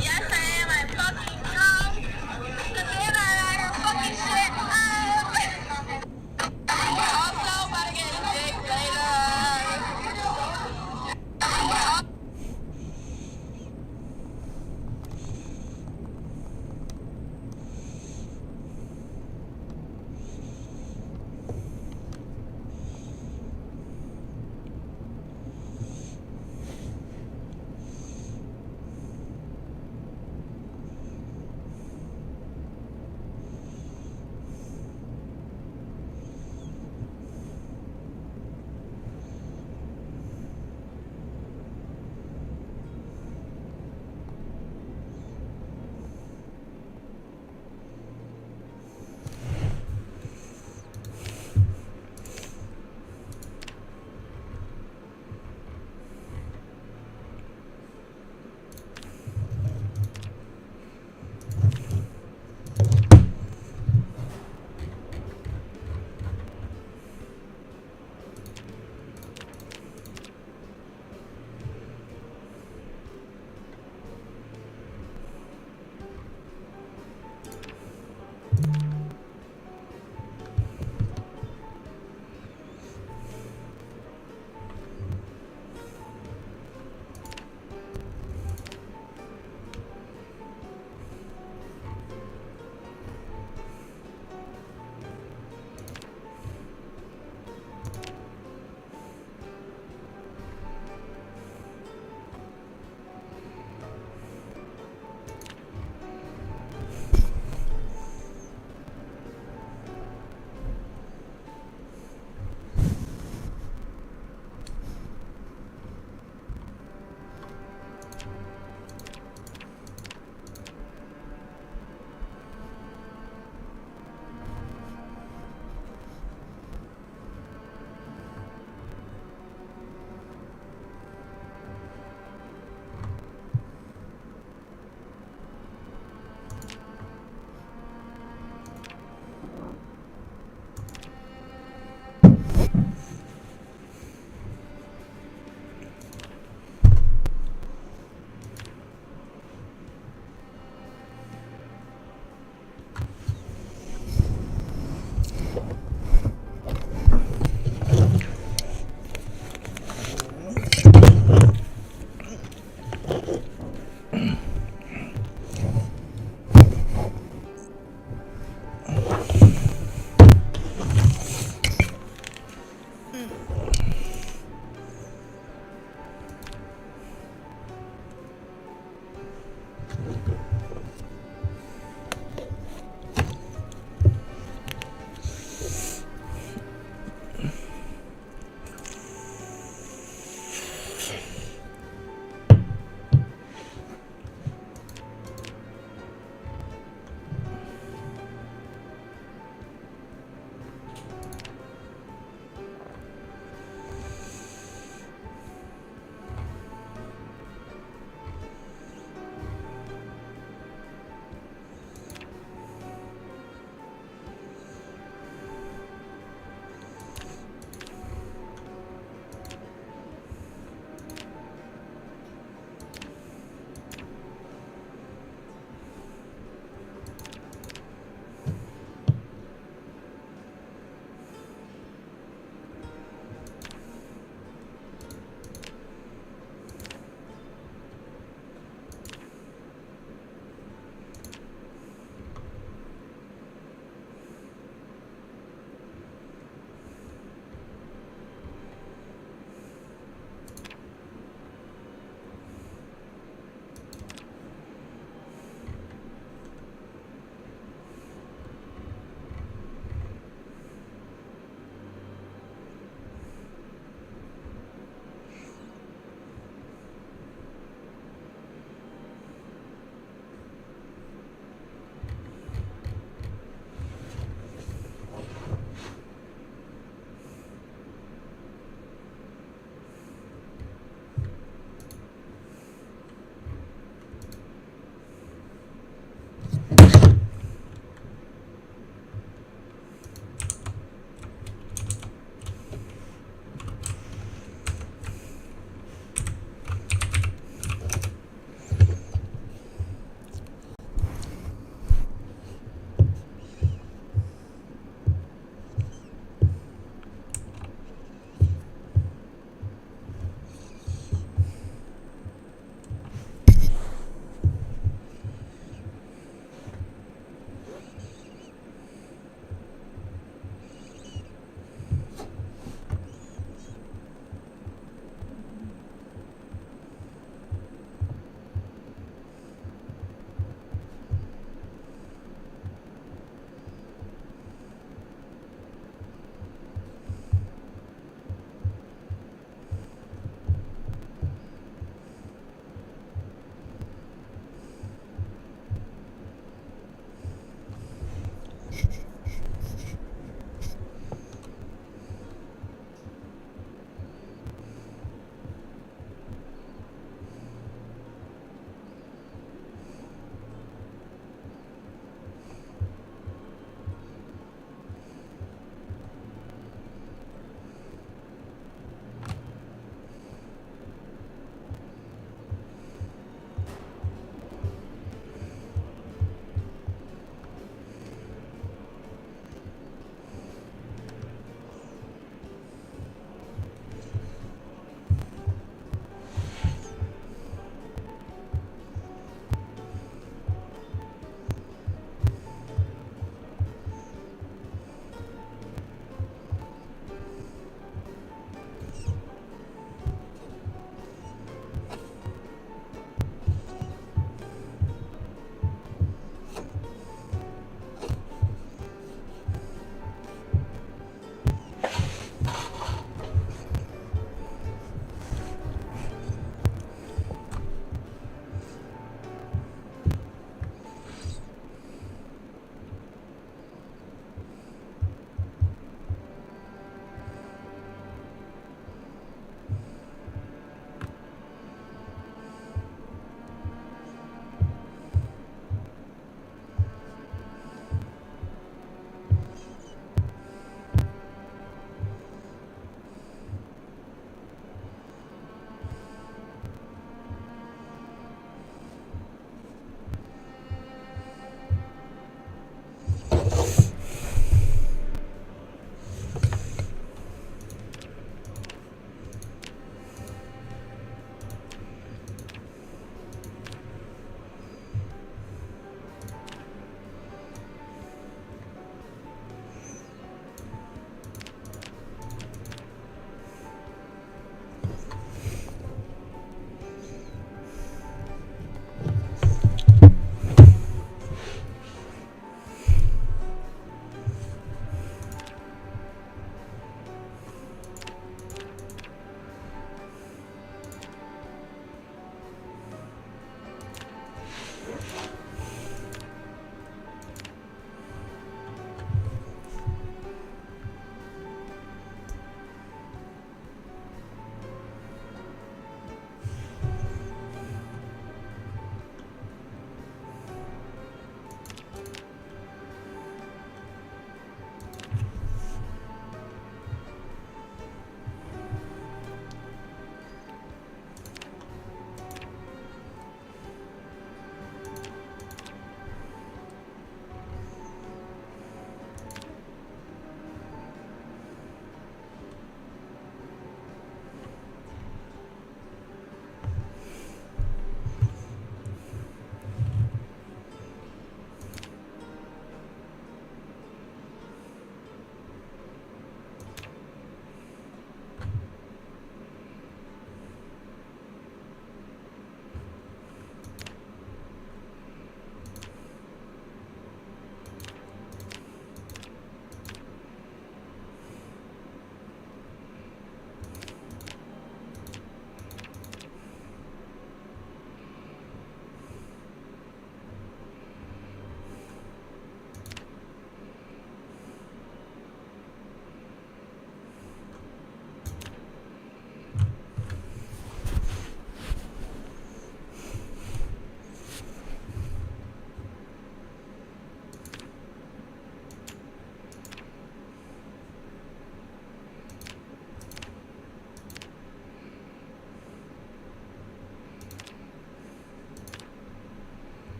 Yes, I am. I fucking drunk. Savannah and I are fucking shit up. Also, about to get a dick later.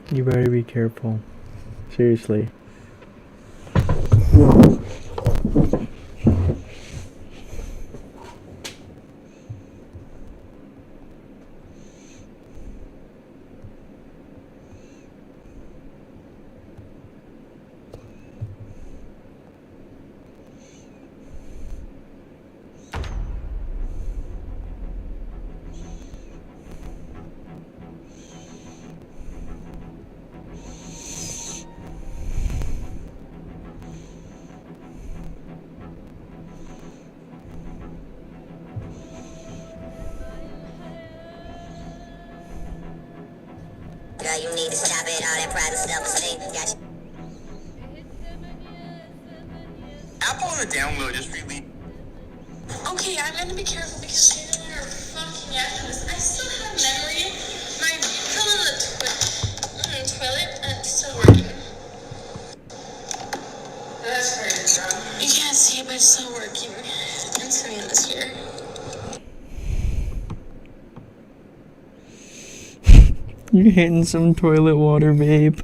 You better be careful. Seriously. Girl, you need to stop it, all that private stuff is thing. Apple on the download just released. Okay, I'm gonna be careful because you're fucking assholes. I still have memory. My fell in the toilet and it's still working. That's crazy, bro. You can't see it, but it's still working. I'm sitting in this here. You're hitting some toilet water, babe.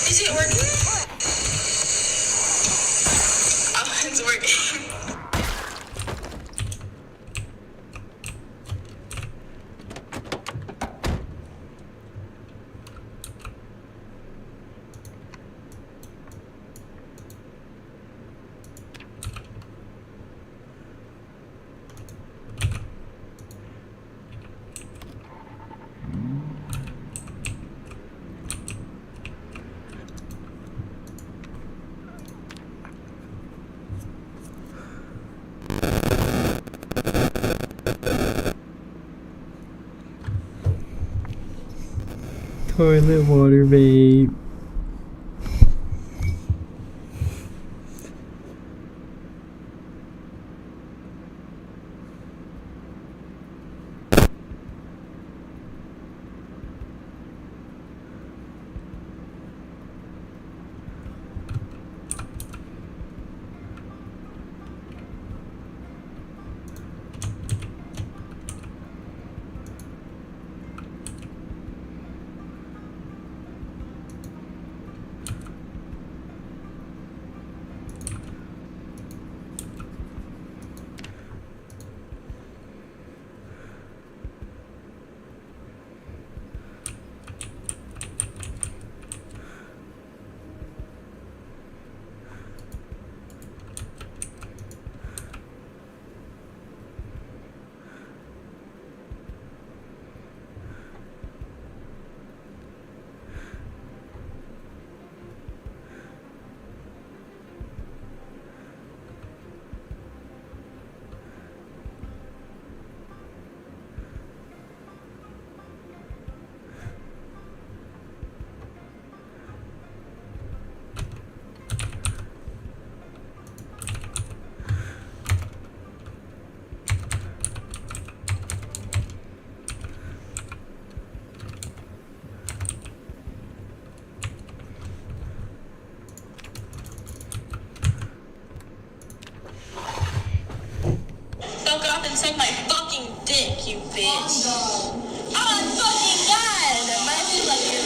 Is it working? Oh, it's working. Toilet water, babe. Suck my fucking dick, you bitch. Oh, fucking God. My feel like you.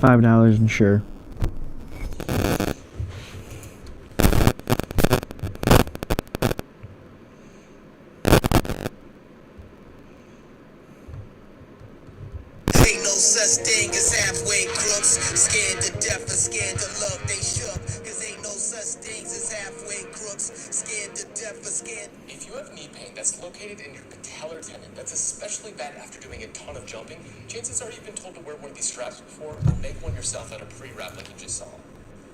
$5 and sure. Ain't no such thing as halfway crooks. Scared to death or scared to love, they shook. Cause ain't no such things as halfway crooks. Scared to death or scared. If you have knee pain that's located in your patellar tendon, that's especially bad after doing a ton of jumping, chances are you've been told to wear one of these straps before or make one yourself out of pre-wrap like you just saw.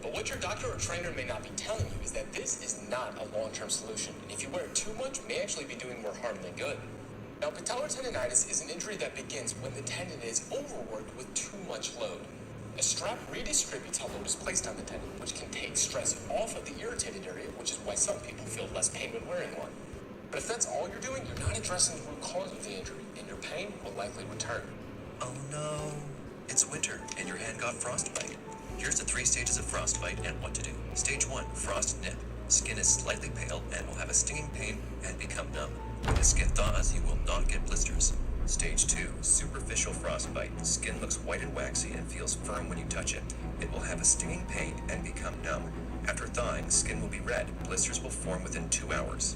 But what your doctor or trainer may not be telling you is that this is not a long-term solution. And if you wear it too much, it may actually be doing more harm than good. Now, patellar tendonitis is an injury that begins when the tendon is overworked with too much load. A strap redistributes how load is placed on the tendon, which can take stress off of the irritated area, which is why some people feel less pain when wearing one. But if that's all you're doing, you're not addressing the root cause of the injury, and your pain will likely return. Oh no, it's winter and your hand got frostbite. Here's the 3 stages of frostbite and what to do. Stage 1, frost nip. Skin is slightly pale and will have a stinging pain and become numb. When the skin thaws, you will not get blisters. Stage 2, superficial frostbite. Skin looks white and waxy and feels firm when you touch it. It will have a stinging pain and become numb. After thawing, skin will be red. Blisters will form within 2 hours.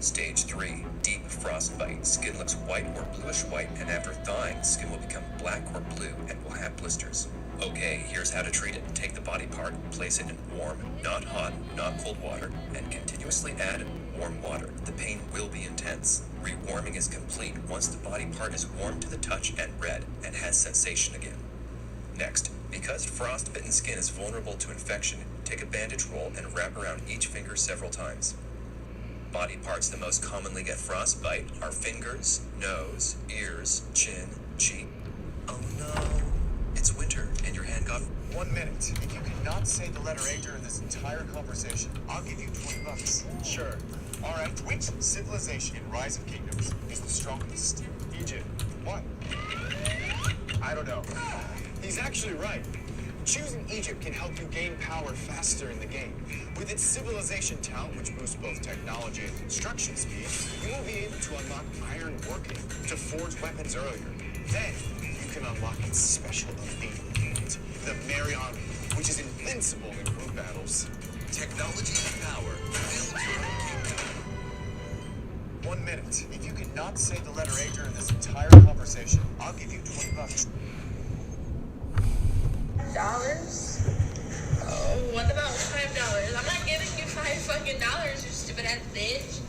Stage 3, deep frostbite. Skin looks white or bluish white, and after thawing, skin will become black or blue and will have blisters. Okay, here's how to treat it. Take the body part, place it in warm, not hot, not cold water, and continuously add warm water. The pain will be intense. Rewarming is complete once the body part is warm to the touch and red and has sensation again. Next, because frostbitten skin is vulnerable to infection, take a bandage roll and wrap around each finger several times. Body parts that most commonly get frostbite are fingers, nose, ears, chin, cheek. Oh no, it's winter and your hand got... 1 minute. If you cannot say the letter A during this entire conversation, I'll give you $20. Sure. Alright, which civilization in Rise of Kingdoms is the strongest? Egypt. What? I don't know. He's actually right. Choosing Egypt can help you gain power faster in the game. With its civilization talent, which boosts both technology and construction speed, you will be able to unlock iron working to forge weapons earlier. Then, you can unlock its special elite unit, the Marion, which is invincible in group battles. Technology and power build your own kingdom. 1 minute. If you cannot say the letter A during this entire conversation, I'll give you $20. Dollars? Oh, what about $5? I'm not giving you $5 you stupid ass bitch.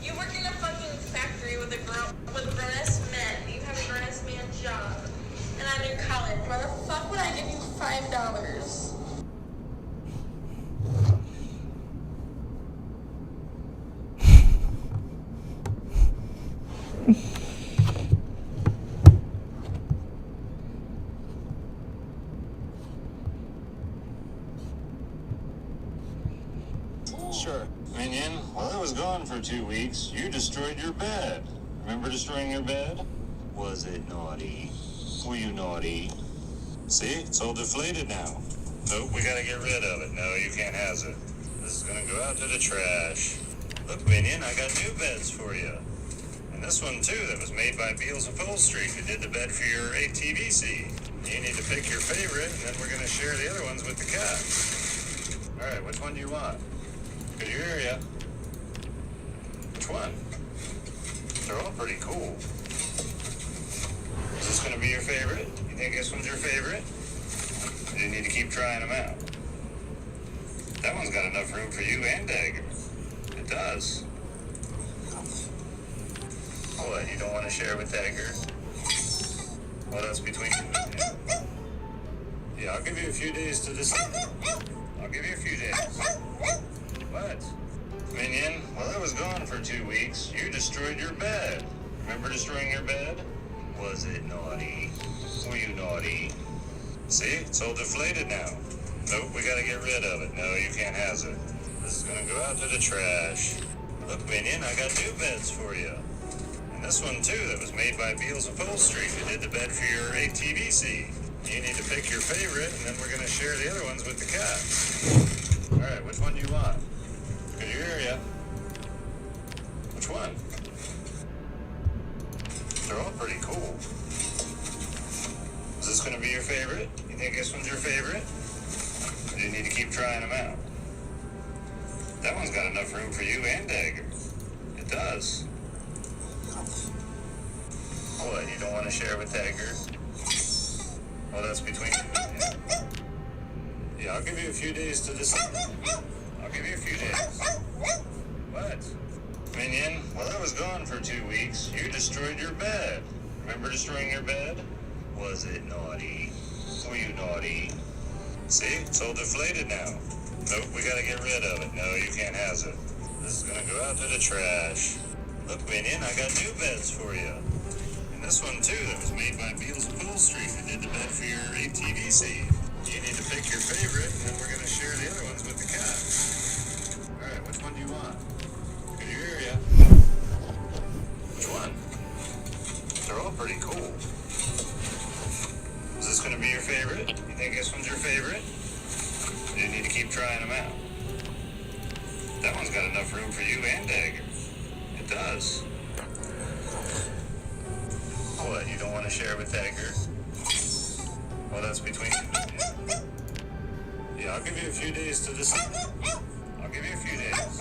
You work in a fucking factory with a grown ass man. You have a grown ass man job, and I'm in college. Why the fuck would I give you $5? Sure. Minion, while I was gone for 2 weeks, you destroyed your bed. Remember destroying your bed? Was it naughty? Were you naughty? See, it's all deflated now. Nope, we gotta get rid of it. No, you can't have it. This is gonna go out to the trash. Look, Minion, I got new beds for you. And this one, too, that was made by Beals Upholstery, who did the bed for your ATVC. You need to pick your favorite, and then we're gonna share the other ones with the cat. All right, which one do you want? Good to hear ya. Which one? They're all pretty cool. Is this gonna be your favorite? You think this one's your favorite? Or do you need to keep trying them out? That one's got enough room for you and Dagger. It does. What, you don't want to share with Dagger? Well, that's between you and him. Yeah, I'll give you a few days to decide. I'll give you a few days. What? Minion, while I was gone for 2 weeks, you destroyed your bed. Remember destroying your bed? Was it naughty? Were you naughty? See, it's all deflated now. Nope, we gotta get rid of it. No, you can't have it. This is gonna go out to the trash. Look, Minion, I got new beds for you. And this one, too, that was made by Beals Upholstery, who did the bed for your ATVC. You need to pick your favorite, and then we're gonna share the other ones with the cat. Alright, which one do you want? Good area. Which one? They're all pretty cool. Is this gonna be your favorite? You think this one's your favorite? Or do you need to keep trying them out? That one's got enough room for you and Dagger. It does. What, you don't want to share with Dagger? Well, that's between you. Yeah, I'll give you a few days to decide. I'll give you a few days. What? Minion, while I was gone for 2 weeks, you destroyed your bed. Remember destroying your bed? Was it naughty? Were you naughty? See, it's all deflated now. Nope, we gotta get rid of it. No, you can't have it. This is gonna go out to the trash. Look, Minion, I got new beds for you. And this one too, that was made by Beals Upholstery, who did the bed for your ATVC. You need to pick your favorite, and then we're gonna share the other ones with the cat. Alright, which one do you want? Good area. Which one? They're all pretty cool. Is this gonna be your favorite? You think this one's your favorite? Or do you need to keep trying them out? That one's got enough room for you and Dagger. It does. What, you don't want to share with Dagger? Well, that's between you. Yeah, I'll give you a few days to decide. I'll give you a few days.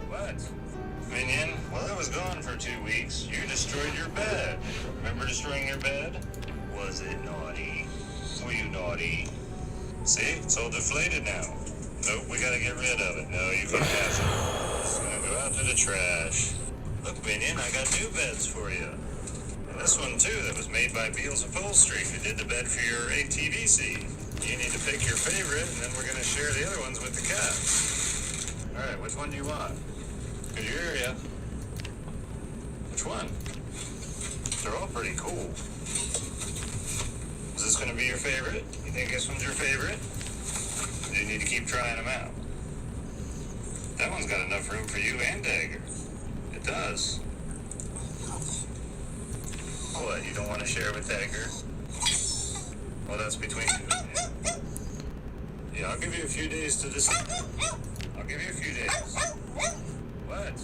What? Minion, while I was gone for 2 weeks, you destroyed your bed. Remember destroying your bed? Was it naughty? Were you naughty? See, it's all deflated now. Nope, we gotta get rid of it. No, you can't have it. It's gonna go out to the trash. Look, Minion, I got new beds for you. And this one too, that was made by Beals Upholstery, who did the bed for your ATVC. You need to pick your favorite, and then we're gonna share the other ones with the cat. Alright, which one do you want? Good area. Which one? They're all pretty cool. Is this gonna be your favorite? You think this one's your favorite? Or do you need to keep trying them out? That one's got enough room for you and Dagger. It does. What, you don't want to share with Dagger? Well, that's between you. Yeah, I'll give you a few days to decide. I'll give you a few days. What?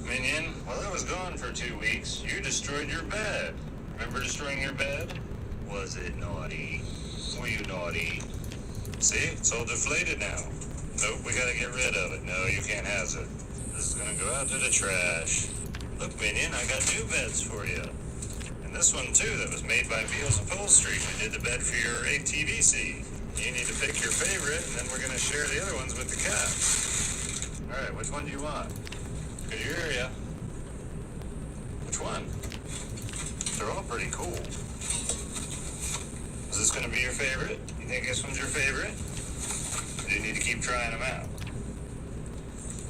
Minion, while I was gone for 2 weeks, you destroyed your bed. Remember destroying your bed? Was it naughty? Were you naughty? See, it's all deflated now. Nope, we gotta get rid of it. No, you can't have it. This is gonna go out to the trash. Look, Minion, I got new beds for you. And this one too, that was made by Beals Upholstery, who did the bed for your ATVC. You need to pick your favorite, and then we're gonna share the other ones with the cat. Alright, which one do you want? Good area. Which one? They're all pretty cool. Is this gonna be your favorite? You think this one's your favorite? Or do you need to keep trying them out?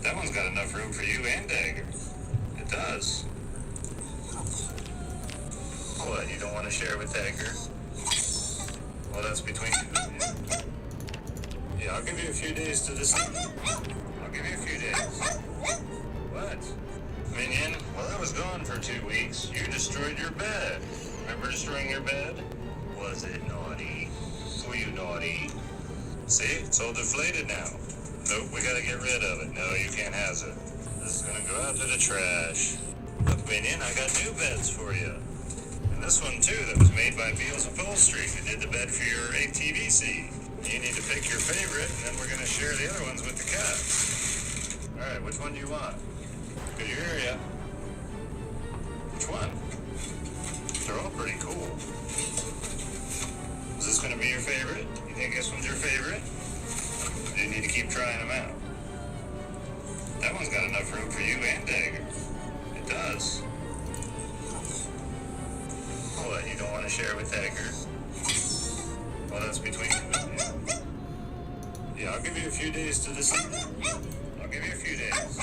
That one's got enough room for you and Dagger. It does. What, you don't want to share with Dagger? Well, that's between you. Yeah, I'll give you a few days to decide. I'll give you a few days. What? Minion, while I was gone for 2 weeks, you destroyed your bed. Remember destroying your bed? Was it naughty? Were you naughty? See, it's all deflated now. Nope, we gotta get rid of it. No, you can't have it. This is gonna go out to the trash. Look, Minion, I got new beds for you. And this one too, that was made by Beals Upholstery, who did the bed for your ATVC. You need to pick your favorite, and then we're gonna share the other ones with the cat. Alright, which one do you want? Good area. Which one? They're all pretty cool. Is this gonna be your favorite? You think this one's your favorite? Or do you need to keep trying them out? That one's got enough room for you and Dagger. It does. What, you don't want to share with Dagger? Well, that's between you. Yeah, I'll give you a few days to decide. I'll give you a few days.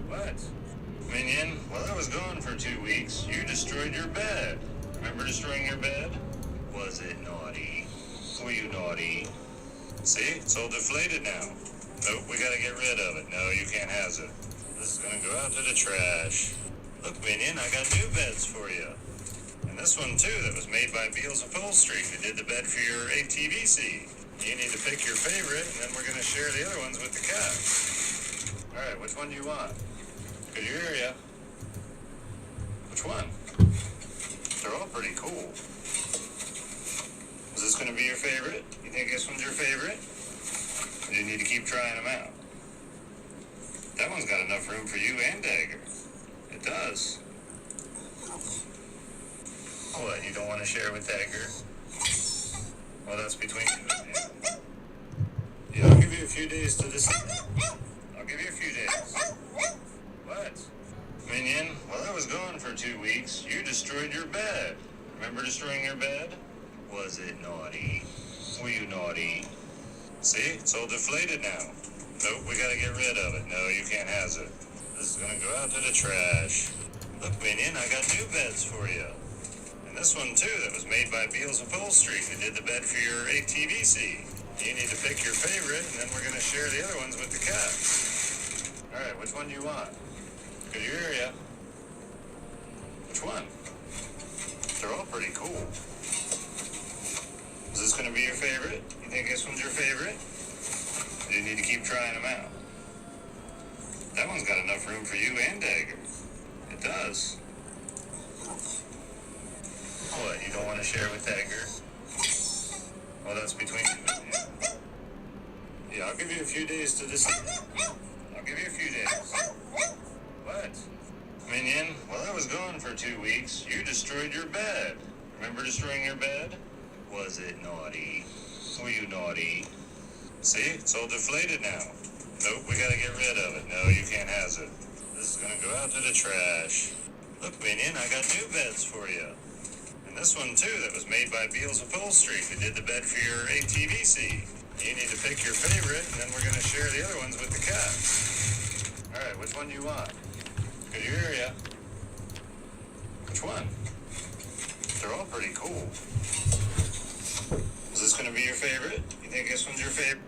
What? Minion, while I was gone for 2 weeks, you destroyed your bed. Remember destroying your bed? Was it naughty? Were you naughty? See, it's all deflated now. Nope, we gotta get rid of it. No, you can't have it. This is gonna go out to the trash. Look, Minion, I got new beds for you. And this one too, that was made by Beals Upholstery, who did the bed for your ATVC. You need to pick your favorite, and then we're gonna share the other ones with the cats. Alright, which one do you want? Could you hear ya? Which one? They're all pretty cool. Is this gonna be your favorite? You think this one's your favorite? Or do you need to keep trying them out? That one's got enough room for you and Dagger. It does. What, you don't want to share with Dagger? Well, that's between you and me. Yeah, I'll give you a few days to decide. I'll give you a few days. What? Minion, while I was gone for 2 weeks, you destroyed your bed. Remember destroying your bed? Was it naughty? Were you naughty? See, it's all deflated now. Nope, we gotta get rid of it. No, you can't have it. This is gonna go out to the trash. Look, Minion, I got new beds for you. And this one, too, that was made by Beals Upholstery, who did the bed for your ATVC. You need to pick your favorite, and then we're gonna share the other ones with the cats. Alright, which one do you want? Could you hear ya? Which one? They're all pretty cool. Is this gonna be your favorite? You think this one's your favorite? Or do you need to keep trying them out? That one's got enough room for you and Dagger. It does. What, you don't want to share with Dagger? Well, that's between you and me. Yeah, I'll give you a few days to decide. I'll give you a few days. What? Minion, while I was gone for 2 weeks, you destroyed your bed. Remember destroying your bed? Was it naughty? Were you naughty? See, it's all deflated now. Nope, we gotta get rid of it. No, you can't have it. This is gonna go out to the trash. Look, Minion, I got new beds for you. And this one, too, that was made by Beals Upholstery, who did the bed for your ATVC. You need to pick your favorite, and then we're gonna share the other ones with the cats. Alright, which one do you want? Could you hear ya? Which one? They're all pretty cool. Is this gonna be your favorite? You think this one's your favorite?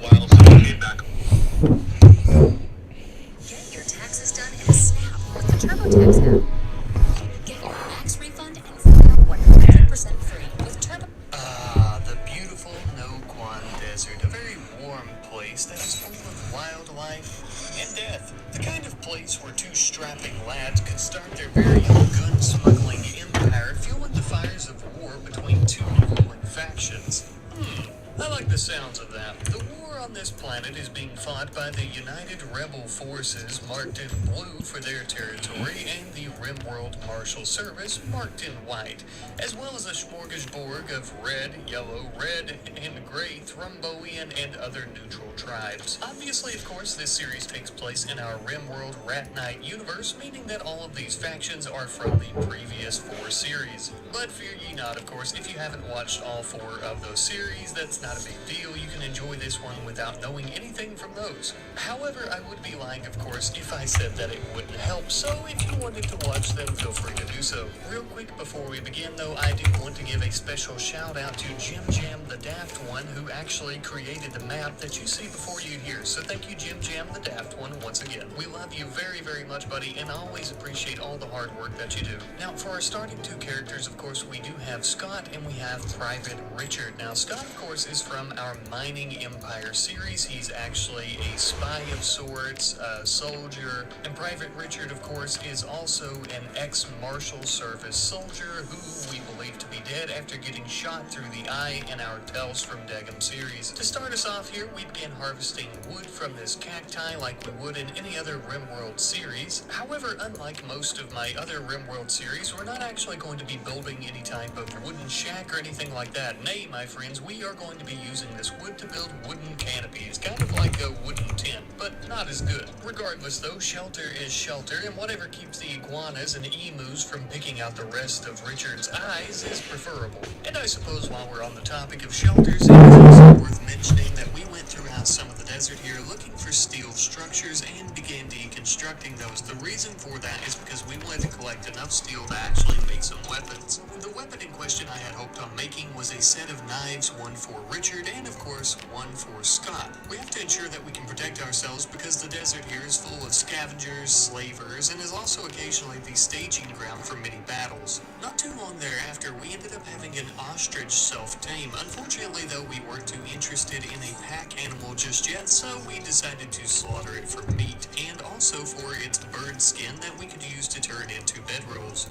While someone get back. Get your taxes done in a snap with the TurboTax app. Get your max refund and file 100% free with Turbo. The beautiful No-Quan Desert, a very warm place that is full of wildlife and death. The kind of place where two strapping lads could start their very own gun-smuggling empire, fueling the fires of war between two ruling factions. I like the sounds of that. The war on this planet is being fought by the United Rebel Forces, marked in blue for their territory, and the RimWorld Marshal Service, marked in white, as well as a smorgasbord of red, yellow, red, and gray Thromboian and other neutral tribes. Obviously, of course, this series takes place in our RimWorld Rat Knight universe, meaning that all of these factions are from the previous 4 series. But fear ye not, of course, if you haven't watched all 4 of those series, that's not a big deal. You can enjoy this one without knowing anything from those. However, I would be lying, of course, if I said that it wouldn't help, so if you wanted to watch them, feel free to do so. Real quick before we begin, though, I do want to give a special shout out to Jim Jam the Daft One, who actually created the map that you see before you here. So thank you, Jim Jam the Daft One, once again. We love you very, very much, buddy, and always appreciate all the hard work that you do. Now, for our starting 2 characters, of course, we do have Scott and we have Private Richard. Now, Scott, of course, is from our Mining Empire series. He's actually a spy of sorts, a soldier, and Private Richard, of course, is also an ex-Marshal Service soldier who we believe to be dead after getting shot through the eye in our Tales from Degum series. To start us off here, we began harvesting wood from this cacti like we would in any other RimWorld series. However, unlike most of my other RimWorld series, we're not actually going to be building any type of wooden shack or anything like that. Nay, my friends, we are going to be using this wood to build wooden canopies, kind of like a wooden tent, but not as good. Regardless, though, shelter is shelter, and whatever keeps the iguanas and emus from picking out the rest of Richard's eyes is preferable. And I suppose while we're on the topic of shelters, it is also worth mentioning that we went throughout some of the desert here looking for steel structures and began deconstructing those. The reason for that is because we wanted to collect enough steel to actually make some weapons. The weapon in question I had hoped on making was a set of knives, one for Richard and, of course, one for Scott. We have to ensure that we can protect protect ourselves because the desert here is full of scavengers, slavers, and is also occasionally the staging ground for many battles. Not too long thereafter, we ended up having an ostrich self-tame. Unfortunately, though, we weren't too interested in a pack animal just yet, so we decided to slaughter it for meat, and also for its bird skin that we could use to turn into bedrolls.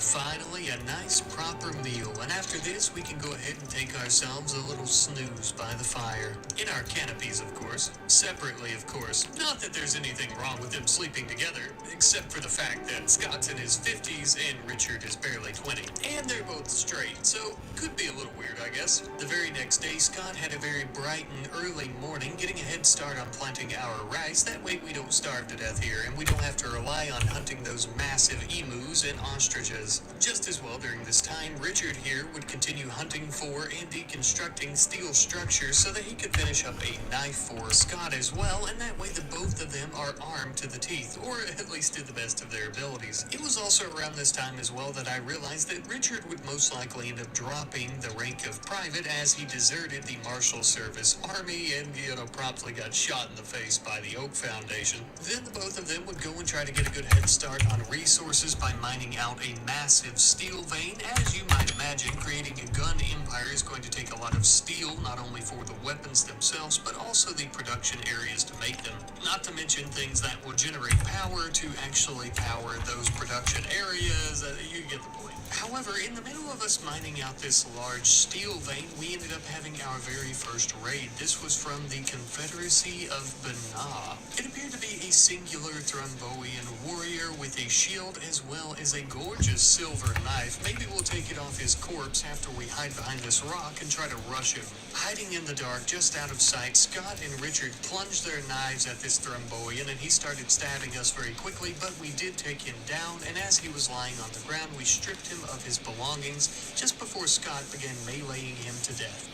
Finally, a nice proper meal, and after this, we can go ahead and take ourselves a little snooze by the fire. In our canopies, of course. Separately, of course. Not that there's anything wrong with them sleeping together, except for the fact that Scott's in his 50s and Richard is barely 20. And they're both straight, so could be a little weird, I guess. The very next day, Scott had a very bright and early morning, getting a head start on planting our rice. That way we don't starve to death here, and we don't have to rely on hunting those massive emus and ostriches. Just as well, during this time, Richard here would continue hunting for and deconstructing steel structures so that he could finish up a knife for Scott as well, and that way the both of them are armed to the teeth, or at least to the best of their abilities. It was also around this time as well that I realized that Richard would most likely end up dropping the rank of private as he deserted the Marshal Service Army and, promptly got shot in the face by the Oak Foundation. Then the both of them would go and try to get a good head start on resources by mining out a massive steel vein. As you might imagine, creating a gun empire is going to take a lot of steel, not only for the weapons themselves, but also the production areas to make them. Not to mention things that will generate power to actually power those production areas. You get the point. However, in the middle of us mining out this large steel vein, we ended up having our very first raid. This was from the Confederacy of Banah. It appeared to be a singular Thromboian warrior with a shield as well as a gorgeous silver knife. Maybe we'll take it off his corpse after we hide behind this rock and try to rush him. Hiding in the dark, just out of sight, Scott and Richard plunged their knives at this Thromboian, and he started stabbing us very quickly, but we did take him down, and as he was lying on the ground, we stripped him of his belongings just before Scott began meleeing him to death.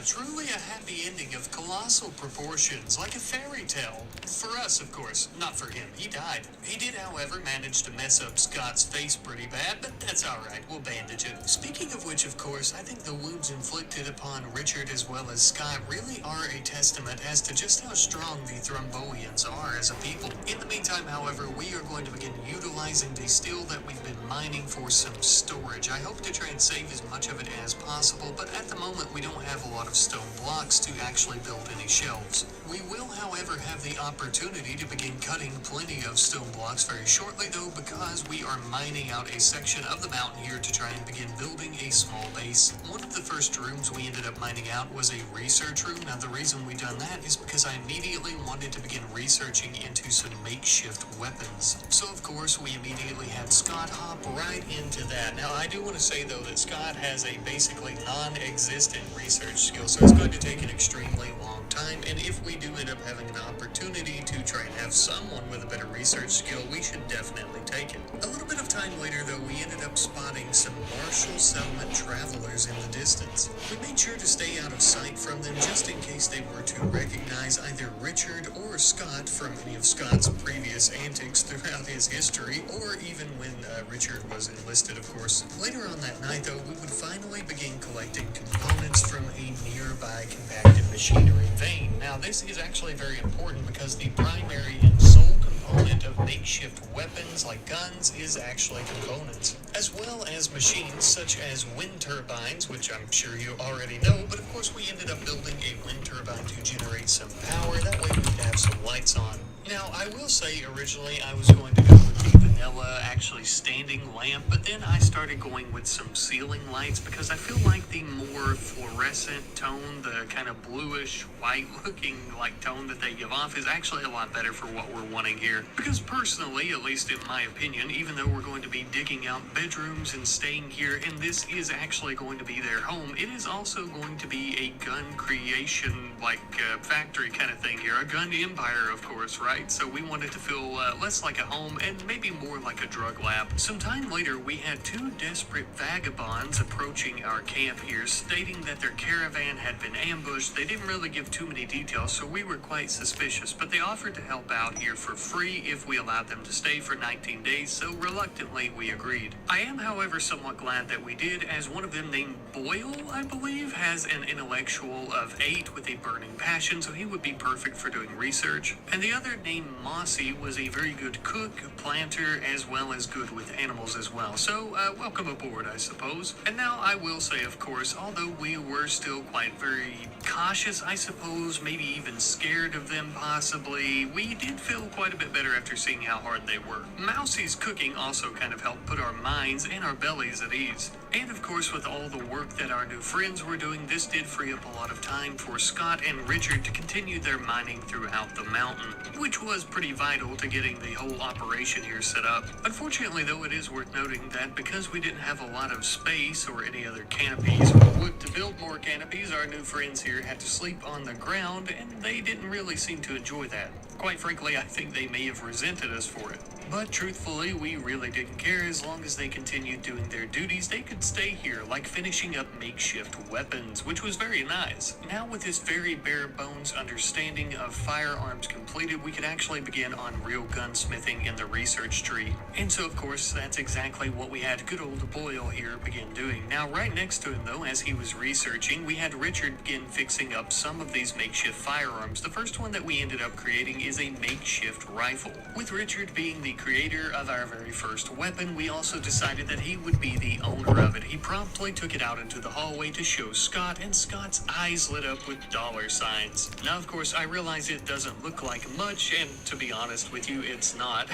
Truly a happy ending of colossal proportions, like a fairy tale. For us, of course, not for him. He died. He did, however, manage to mess up Scott's face pretty bad, but that's alright, we'll bandage it. Speaking of which, of course, I think the wounds inflicted upon Richard as well as Scott really are a testament as to just how strong the Thromboians are as a people. In the meantime, however, we are going to begin utilizing the steel that we've been mining for some storage. I hope to try and save as much of it as possible, but at the moment we don't have a lot of stone blocks to actually build any shelves. We will, however, have the opportunity to begin cutting plenty of stone blocks very shortly, though, because we are mining out a section of the mountain here to try and begin building a small base. One of the first rooms we ended up mining out was a research room. Now, the reason we done that is because I immediately wanted to begin researching into some makeshift weapons. So, of course, we immediately had Scott hop right into that. Now, I do want to say, though, that Scott has a basically non-existent research skill, so it's going to take an extremely long time, and if we do end up having an opportunity to try and have someone with a better research skill, we should definitely take it. A little bit of time later, though, we ended up spotting some Marshall settlement travelers in the distance. We made sure to stay out of sight from them just in case they were to recognize either Richard or Scott from any of Scott's previous antics throughout his history, or even when Richard was enlisted, of course. Later on that night, though, we would finally begin collecting components from a nearby compacted machinery vein. Now, this is actually very important because the primary and sole component of makeshift weapons like guns is actually components, as well as machines such as wind turbines, which I'm sure you already know, but of course we ended up building a wind turbine to generate some power. That way we could have some lights on. Now, I will say originally I was going to go with the vanilla, actually standing lamp, but then I started going with some ceiling lights because I feel like the more fluorescent tone, the kind of bluish, white-looking like tone that they give off is actually a lot better for what we're wanting here. Because personally, at least in my opinion, even though we're going to be digging out bedrooms and staying here, and this is actually going to be their home, it is also going to be a gun creation, like factory kind of thing here. A gun empire, of course, right? So we want it to feel less like a home and maybe more more like a drug lab. Some time later, we had two desperate vagabonds approaching our camp here, stating that their caravan had been ambushed. They didn't really give too many details, so we were quite suspicious, but they offered to help out here for free if we allowed them to stay for 19 days, so reluctantly we agreed. I am, however, somewhat glad that we did, as one of them named Boyle, I believe, has an intellectual of 8 with a burning passion, so he would be perfect for doing research. And the other, named Mossy, was a very good cook, planter, as well as good with animals as well. So, welcome aboard, I suppose. And now I will say, of course, although we were still quite very cautious, I suppose, maybe even scared of them possibly, we did feel quite a bit better after seeing how hard they were. Mousy's cooking also kind of helped put our minds and our bellies at ease. And of course, with all the work that our new friends were doing, this did free up a lot of time for Scott and Richard to continue their mining throughout the mountain, which was pretty vital to getting the whole operation here set up. Unfortunately, though, it is worth noting that because we didn't have a lot of space or any other canopies or wood to build more canopies, our new friends here had to sleep on the ground, and they didn't really seem to enjoy that. Quite frankly, I think they may have resented us for it. But truthfully, we really didn't care. As long as they continued doing their duties, they could stay here, like finishing up makeshift weapons, which was very nice. Now, with this very bare bones understanding of firearms completed, we could actually begin on real gunsmithing in the research tree. And so, of course, that's exactly what we had good old Boyle here begin doing. Now, right next to him, though, as he was researching, we had Richard begin fixing up some of these makeshift firearms. The first one that we ended up creating is a makeshift rifle. With Richard being the creator of our very first weapon, we also decided that he would be the owner of it. He promptly took it out into the hallway to show Scott, and Scott's eyes lit up with dollar signs. Now, of course, I realize it doesn't look like much, and to be honest with you, it's not.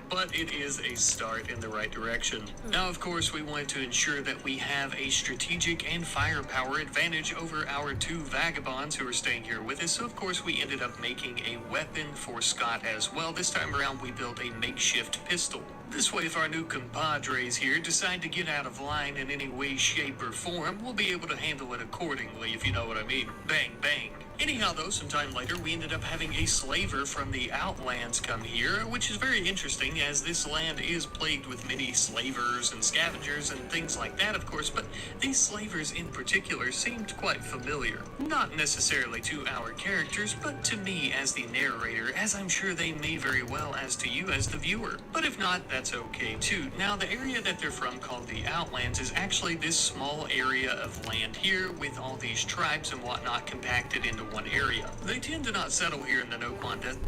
But it is a start in the right direction. Now, of course, we wanted to ensure that we have a strategic and firepower advantage over our two vagabonds who are staying here with us, so of course we ended up making a weapon for Scott as well. This time around, we built a makeshift pistol. This way, if our new compadres here decide to get out of line in any way, shape, or form, we'll be able to handle it accordingly, if you know what I mean. Bang, bang. Anyhow, though, sometime later, we ended up having a slaver from the Outlands come here, which is very interesting, as this land is plagued with many slavers and scavengers and things like that, of course, but these slavers in particular seemed quite familiar. Not necessarily to our characters, but to me as the narrator, as I'm sure they may very well as to you as the viewer. But if not, that's okay too. Now, the area that they're from, called the Outlands, is actually this small area of land here with all these tribes and whatnot compacted into one area. They tend to not settle here in the Noquan Desert.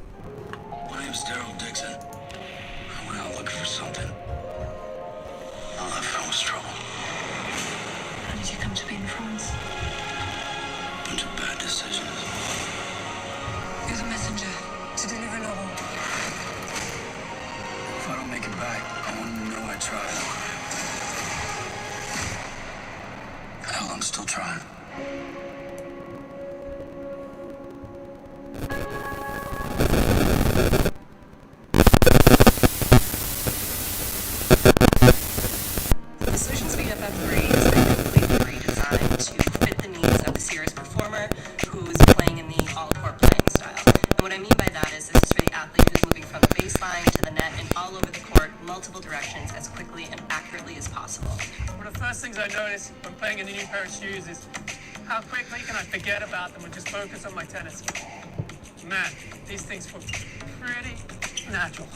My name's Daryl Dixon. I went out looking for something. All I found was trouble. How did you come to be in France? Bunch of bad decisions. You're the messenger to deliver Laurel. If I don't make it back, I want them to know I tried. Hell, I'm still trying. The solution's VFF3 is a completely redesigned to fit the needs of the series performer who's playing in the all-court playing style. And what I mean by that is this is for the athlete who's moving from the baseline to the net and all over the court, multiple directions, as quickly and accurately as possible. One of the first things I notice when playing in a new pair of shoes is how quickly can I forget about them and just focus on my tennis. Man, these things feel pretty natural.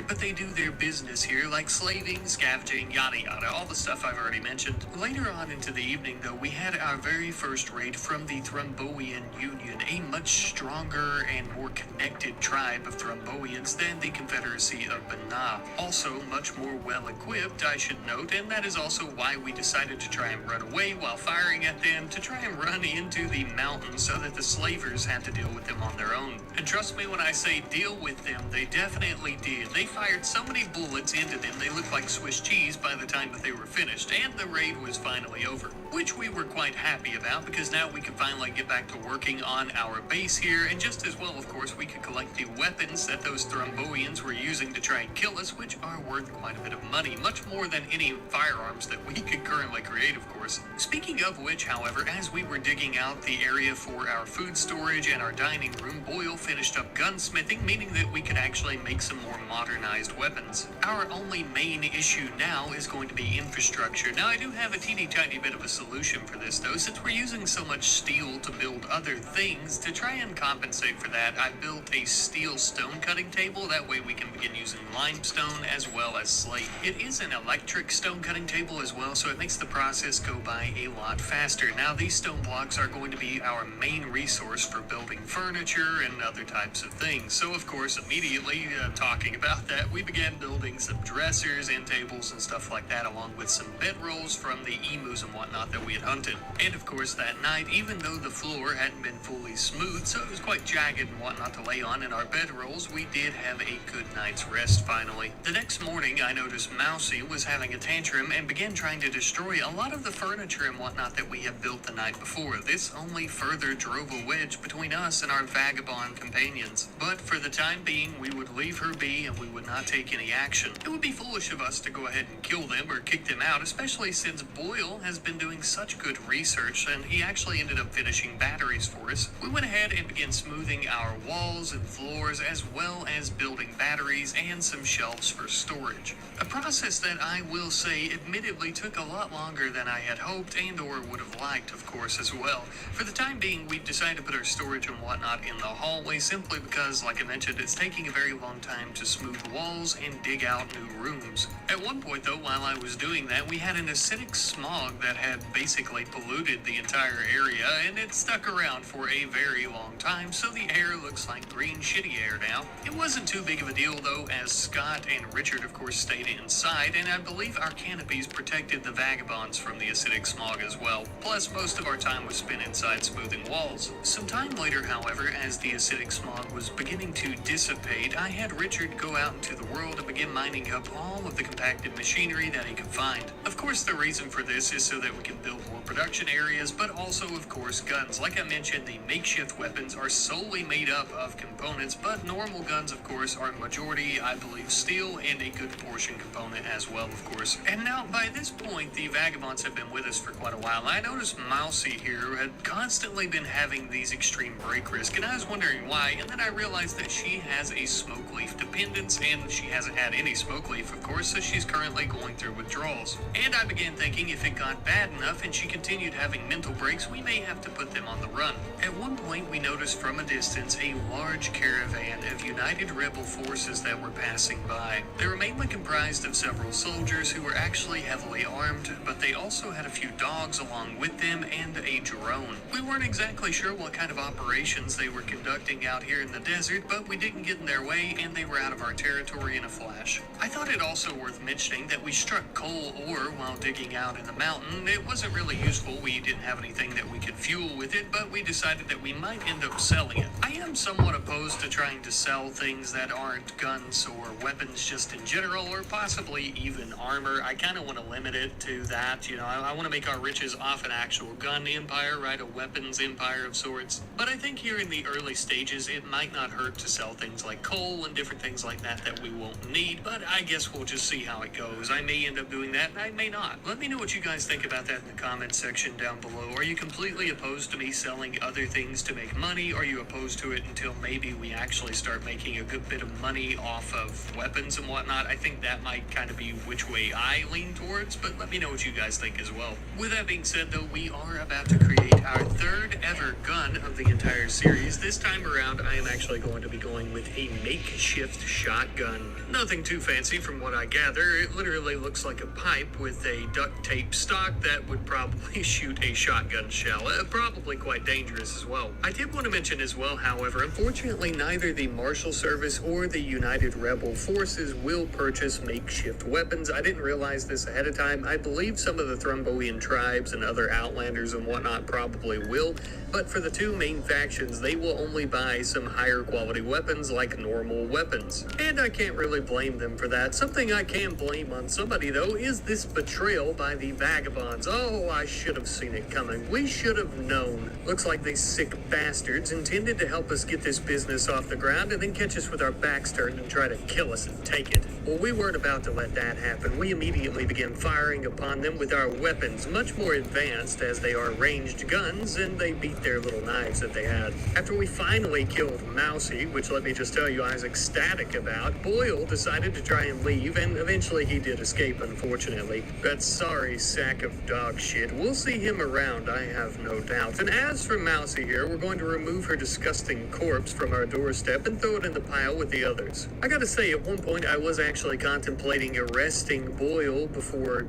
But they do their business here, like slaving, scavenging, yada yada, all the stuff I've already mentioned. Later on into the evening, though, we had our very first raid from the Thromboian Union, a much stronger and more connected tribe of Thromboians than the Confederacy of Banah. Also, much more well-equipped, I should note, and that is also why we decided to try and run away while firing at them, to try and run into the mountains so that the slavers had to deal with them on their own. And trust me when I say deal with them, they definitely did. They fired so many bullets into them they looked like Swiss cheese by the time that they were finished, and the raid was finally over, which we were quite happy about because now we could finally get back to working on our base here, and just as well, of course, we could collect the weapons that those Thromboians were using to try and kill us, which are worth quite a bit of money, much more than any firearms that we could currently create, of course. Speaking of which, however, as we were digging out the area for our food storage and our dining room, Boyle finished up gunsmithing, meaning that we could actually make some more modernized weapons. Our only main issue now is going to be infrastructure. Now, I do have a teeny tiny bit of a solution for this, though, since we're using so much steel to build other things. To try and compensate for that, I built a steel stone cutting table. That way we can begin using limestone as well as slate. It is an electric stone cutting table as well, so it makes the process go by a lot faster. Now, these stone blocks are going to be our main resource for building furniture and other types of things. So, of course, immediately talking about that, we began building some dressers and tables and stuff like that, along with some bedrolls from the emus and whatnot that we had hunted. And, of course, that night, even though the floor hadn't been fully smooth, so it was quite jagged and whatnot to lay on in our bedrolls, we did have a good night's rest finally. The next morning, I noticed Mousy was having a tantrum and began trying to destroy a lot of the furniture and whatnot that we had built the night before. This only further drove a wedge between us and our vagabond companions. But for the time being, we would leave her be and we would not take any action. It would be foolish of us to go ahead and kill them or kick them out, especially since Boyle has been doing such good research and he actually ended up finishing batteries for us. We went ahead and began smoothing our walls and floors as well as building batteries and some shelves for storage. A process that I will say admittedly took a lot longer than I had hoped and or would have liked, of course, as well. For the time being, we decided to put our storage and whatnot in the hallway simply because, like I mentioned, it's taking a very long time to smooth walls and dig out new rooms. At one point, though, while I was doing that, we had an acidic smog that had basically polluted the entire area, and it stuck around for a very long time, so the air looks like green shitty air now. It wasn't too big of a deal, though, as Scott and Richard, of course, stayed inside, and I believe our canopies protected the vagabonds from the acidic smog as well. Plus, most of our time was spent inside smoothing walls. Some time later, however, as the acidic smog was beginning to dissipate, I had Richard go out into the world and begin mining up all of the compacted machinery that he could find. Of course, the reason for this is so that we can build more production areas, but also, of course, guns. Like I mentioned, the makeshift weapons are solely made up of components, but normal guns, of course, are majority, I believe, steel and a good portion component as well, of course. And now, by this point, the vagabonds have been with us for quite a while. I noticed Mousy here had constantly been having these extreme break risk, and I was wondering why, and then I realized that she has a smoke leaf dependence, and she hasn't had any smoke leaf, of course, so she's currently going through withdrawals. And I began thinking if it got bad enough and she continued having mental breaks, we may have to put them on the run. At one point, we noticed from a distance a large caravan of United Rebel forces that were passing by. They were mainly comprised of several soldiers who were actually heavily armed, but they also had a few dogs along with them and a drone. We weren't exactly sure what kind of operations they were conducting out here in the desert, but we didn't get in their way and they were out of our territory in a flash. I thought it also worth mentioning that we struck coal ore while digging out in the mountain. It wasn't really useful, we didn't have anything that we could fuel with it, but we decided that we might end up selling it. I am somewhat opposed to trying to sell things that aren't guns or weapons just in general, or possibly even armor. I kind of want to limit it to that, you know, I want to make our riches off an actual gun empire, right, a weapons empire of sorts. But I think here in the early stages, it might not hurt to sell things like coal and different things like that that we won't need, but I guess we'll just see how it goes. I may end up doing that, and I may not. Let me know what you guys think about that in the comments section down below. Are you completely opposed to me selling other things to make money? Are you opposed to it until maybe we actually start making a good bit of money off of weapons and whatnot? I think that might kind of be which way I lean towards, but let me know what you guys think as well. With that being said, though, we are about to create our third ever gun of the entire series. This time around, I am actually going to be going with a makeshift shotgun. Nothing too fancy from what I gather. It literally looks like a pipe with a duct tape stock that would probably shoot a shotgun shell. Probably quite dangerous as well. I did want to mention as well, however, unfortunately neither the Marshal Service or the United Rebel Forces will purchase makeshift weapons. I didn't realize this ahead of time. I believe some of the Thromboian tribes and other outlanders and whatnot probably will. But for the two main factions, they will only buy some higher quality weapons like normal weapons. And I can't really blame them for that. Something I can blame on somebody though is this betrayal by the vagabonds. Oh, I should have seen it coming. We should have known. Looks like these sick bastards intended to help us get this business off the ground and then catch us with our backs turned and try to kill us and take it. Well, we weren't about to let that happen. We immediately began firing upon them with our weapons, much more advanced as they are ranged guns, and they beat their little knives that they had. After we finally killed Mousy, which let me just tell you I was ecstatic about, Boyle decided to try and leave, and eventually he did escape, unfortunately. That sorry sack of dog shit. We'll see him around, I have no doubt. And as for Mousy here, we're going to remove her disgusting corpse from our doorstep and throw it in the pile with the others. I gotta say, at one point I was actually contemplating arresting Boyle before,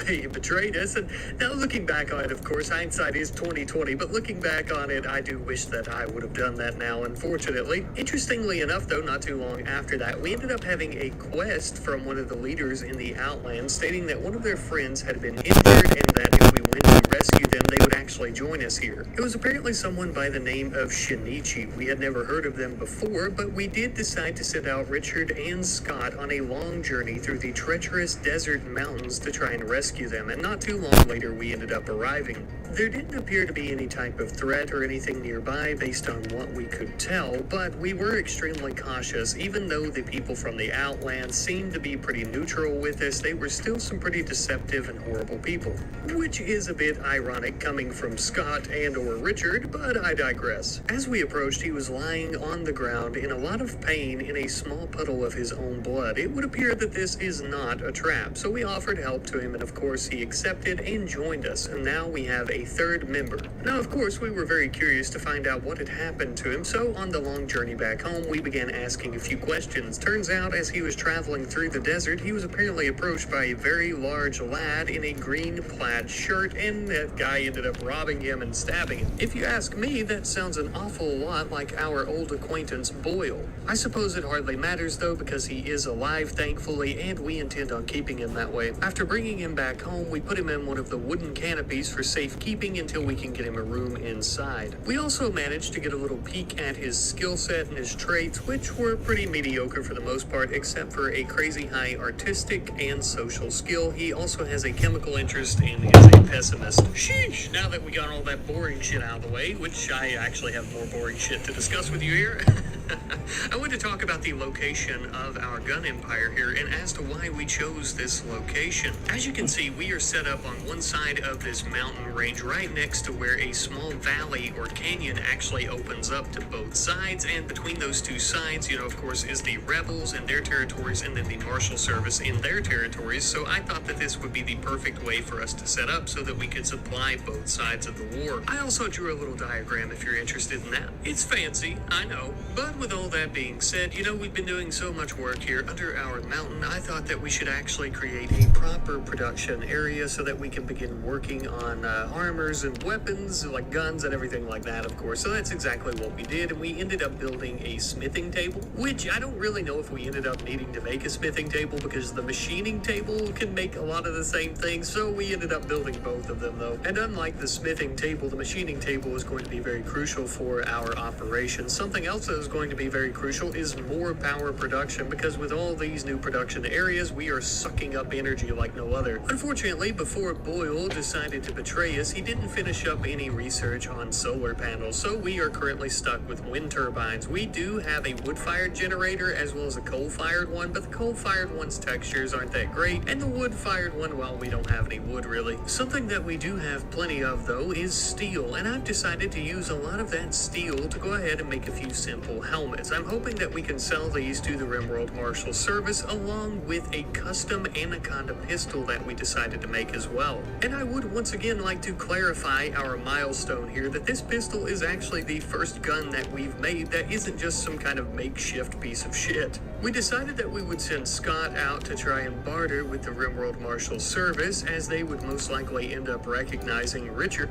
they betrayed us, and now looking back on it, of course, hindsight is 20/20, but looking back on it, I do wish that I would have done that now, unfortunately. Interestingly enough, though, not too long after that, we ended up having a quest from one of the leaders in the Outland stating that one of their friends had been injured and that if we went to rescue them, they would actually join us here. It was apparently someone by the name of Shinichi. We had never heard of them before, but we did decide to send out Richard and Scott on a long journey through the treacherous desert mountains to try and rescue them, and not too long later we ended up arriving. There didn't appear to be any type of threat or anything nearby based on what we could tell, but we were extremely cautious. Even though the people from the Outland seemed to be pretty neutral with us, they were still some pretty deceptive and horrible people. Which is a bit ironic coming from Scott and or Richard, but I digress. As we approached, he was lying on the ground in a lot of pain in a small puddle of his own blood. It would appear that this is not a trap, so we offered help to him, and of course he accepted and joined us, and now we have a third member. Now, of course, we were very curious to find out what had happened to him, so on the long journey back home, we began asking a few questions. Turns out, as he was traveling through the desert, he was apparently approached by a very large lad in a green plaid shirt, and that guy ended up robbing him and stabbing him. If you ask me, that sounds an awful lot like our old acquaintance Boyle. I suppose it hardly matters though, because he is alive, thankfully, and we intend on keeping him that way. After bringing him back home, we put him in one of the wooden canopies for safekeeping until we can get him a room inside. We also managed to get a little peek at his skill set and his traits, which were pretty mediocre for the most part, except for a crazy high artistic and social skill. He also has a chemical interest and is a pessimist. Sheesh! Now that we got all that boring shit out of the way, which I actually have more boring shit to discuss with you here, I want to talk about the location of our gun empire here and as to why we chose this location. As you can see, we are set up on one side of this mountain range right next to where a small valley or canyon actually opens up to both sides, and between those two sides, of course, is the rebels and their territories and then the marshal service in their territories. So I thought that this would be the perfect way for us to set up so that we could supply both sides of the war. I also drew a little diagram if you're interested in that. It's fancy, I know, but with all that being said, we've been doing so much work here under our mountain, I thought that we should actually create a proper production area so that we can begin working on armors and weapons, like guns and everything like that, of course. So that's exactly what we did, and we ended up building a smithing table, which I don't really know if we ended up needing to make a smithing table because the machining table can make a lot of the same things, so we ended up building both of them though. And unlike the smithing table, the machining table is going to be very crucial for our operation. Something else that is going to be very crucial is more power production, because with all these new production areas, we are sucking up energy like no other. Unfortunately, before Boyle decided to betray us, he didn't finish up any research on solar panels, so we are currently stuck with wind turbines. We do have a wood-fired generator as well as a coal-fired one, but the coal-fired one's textures aren't that great, and the wood-fired one, well, we don't have any wood really. Something that we do have plenty of though is steel, and I've decided to use a lot of that steel to go ahead and make a few simple helmets. I'm hoping that we can sell these to the Rimworld Marshal Service along with a custom Anaconda pistol that we decided to make as well. And I would once again like to clarify our milestone here that this pistol is actually the first gun that we've made that isn't just some kind of makeshift piece of shit. We decided that we would send Scott out to try and barter with the Rimworld Marshal Service, as they would most likely end up recognizing Richard.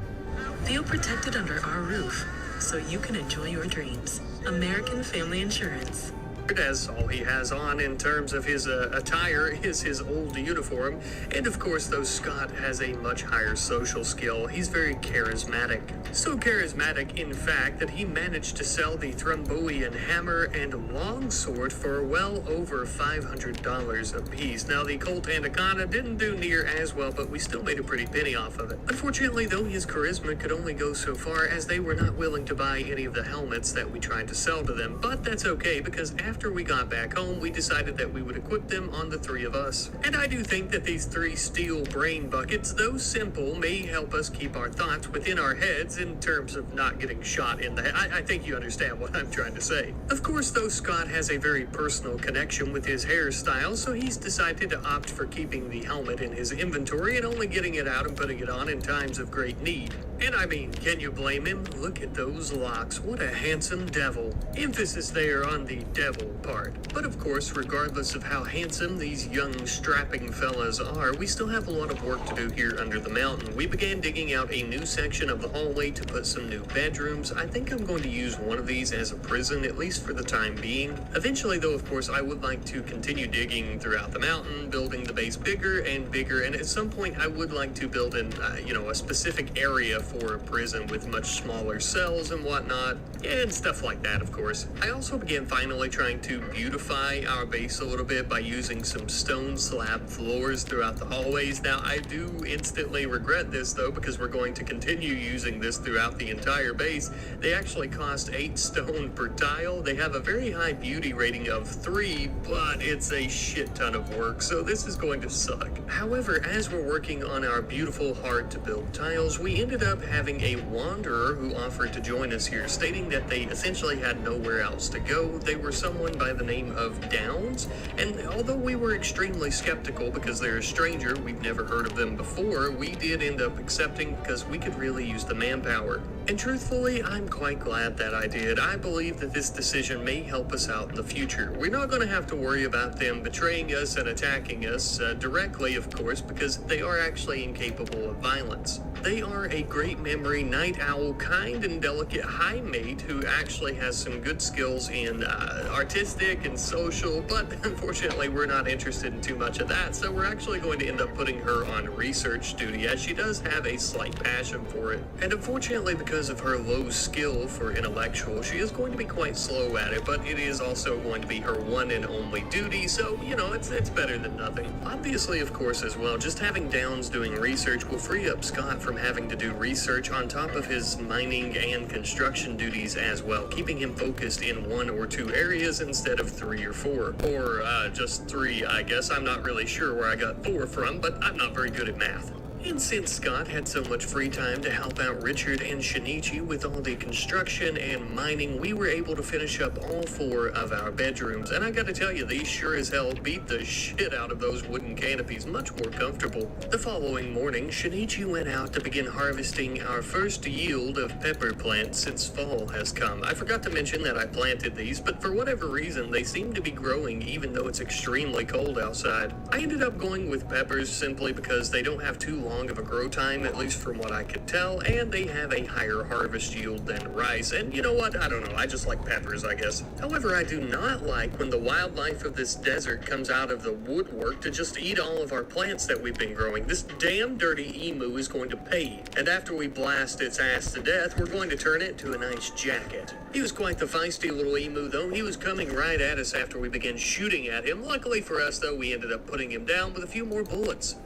Feel protected under our roof so you can enjoy your dreams. American Family Insurance. as all he has on in terms of his attire is his old uniform. And of course, though, Scott has a much higher social skill. He's very charismatic. So charismatic, in fact, that he managed to sell the Thromboian hammer and longsword for well over $500 a piece. Now, the Colt Anaconda didn't do near as well, but we still made a pretty penny off of it. Unfortunately, though, his charisma could only go so far, as they were not willing to buy any of the helmets that we tried to sell to them. But that's okay, because after we got back home, we decided that we would equip them on the three of us. And I do think that these 3 steel brain buckets, though simple, may help us keep our thoughts within our heads in terms of not getting shot in the head. I think you understand what I'm trying to say. Of course, though, Scott has a very personal connection with his hairstyle, so he's decided to opt for keeping the helmet in his inventory and only getting it out and putting it on in times of great need. And I mean, can you blame him? Look at those locks. What a handsome devil. Emphasis there on the devil part. But of course, regardless of how handsome these young strapping fellas are, we still have a lot of work to do here under the mountain. We began digging out a new section of the hallway to put some new bedrooms. I think I'm going to use one of these as a prison, at least for the time being. Eventually, though, of course, I would like to continue digging throughout the mountain, building the base bigger and bigger, and at some point I would like to build in, a specific area for a prison with much smaller cells and whatnot, and stuff like that, of course. I also began finally trying to beautify our base a little bit by using some stone slab floors throughout the hallways. Now, I do instantly regret this, though, because we're going to continue using this throughout the entire base. They actually cost 8 stone per tile. They have a very high beauty rating of 3, but it's a shit ton of work, so this is going to suck. However, as we're working on our beautiful, hard-to-build tiles, we ended up having a wanderer who offered to join us here, stating that they essentially had nowhere else to go. They were someone by the name of Downs, and although we were extremely skeptical because they're a stranger, we've never heard of them before, we did end up accepting because we could really use the manpower. And truthfully, I'm quite glad that I did. I believe that this decision may help us out in the future. We're not going to have to worry about them betraying us and attacking us directly, of course, because they are actually incapable of violence. They are a great memory, night owl, kind and delicate high mate who actually has some good skills in artistic and social, but unfortunately we're not interested in too much of that, so we're actually going to end up putting her on research duty, as she does have a slight passion for it. And unfortunately, because of her low skill for intellectual, she is going to be quite slow at it, but it is also going to be her one and only duty, so, it's better than nothing. Obviously, of course, as well, just having Downs doing research will free up Scott from having to do research on top of his mining and construction duties as well, keeping him focused in 1 or 2 areas instead of 3 or 4. Or just 3, I guess. I'm not really sure where I got 4 from, but I'm not very good at math. And since Scott had so much free time to help out Richard and Shinichi with all the construction and mining, we were able to finish up all 4 of our bedrooms. And I gotta tell you, these sure as hell beat the shit out of those wooden canopies, much more comfortable. The following morning, Shinichi went out to begin harvesting our first yield of pepper plants since fall has come. I forgot to mention that I planted these, but for whatever reason, they seem to be growing even though it's extremely cold outside. I ended up going with peppers simply because they don't have too long of a grow time, at least from what I could tell, and they have a higher harvest yield than rice. And you know what? I don't know. I just like peppers, I guess. However, I do not like when the wildlife of this desert comes out of the woodwork to just eat all of our plants that we've been growing. This damn dirty emu is going to pay. And after we blast its ass to death, we're going to turn it into a nice jacket. He was quite the feisty little emu, though. He was coming right at us after we began shooting at him. Luckily for us, though, we ended up putting him down with a few more bullets.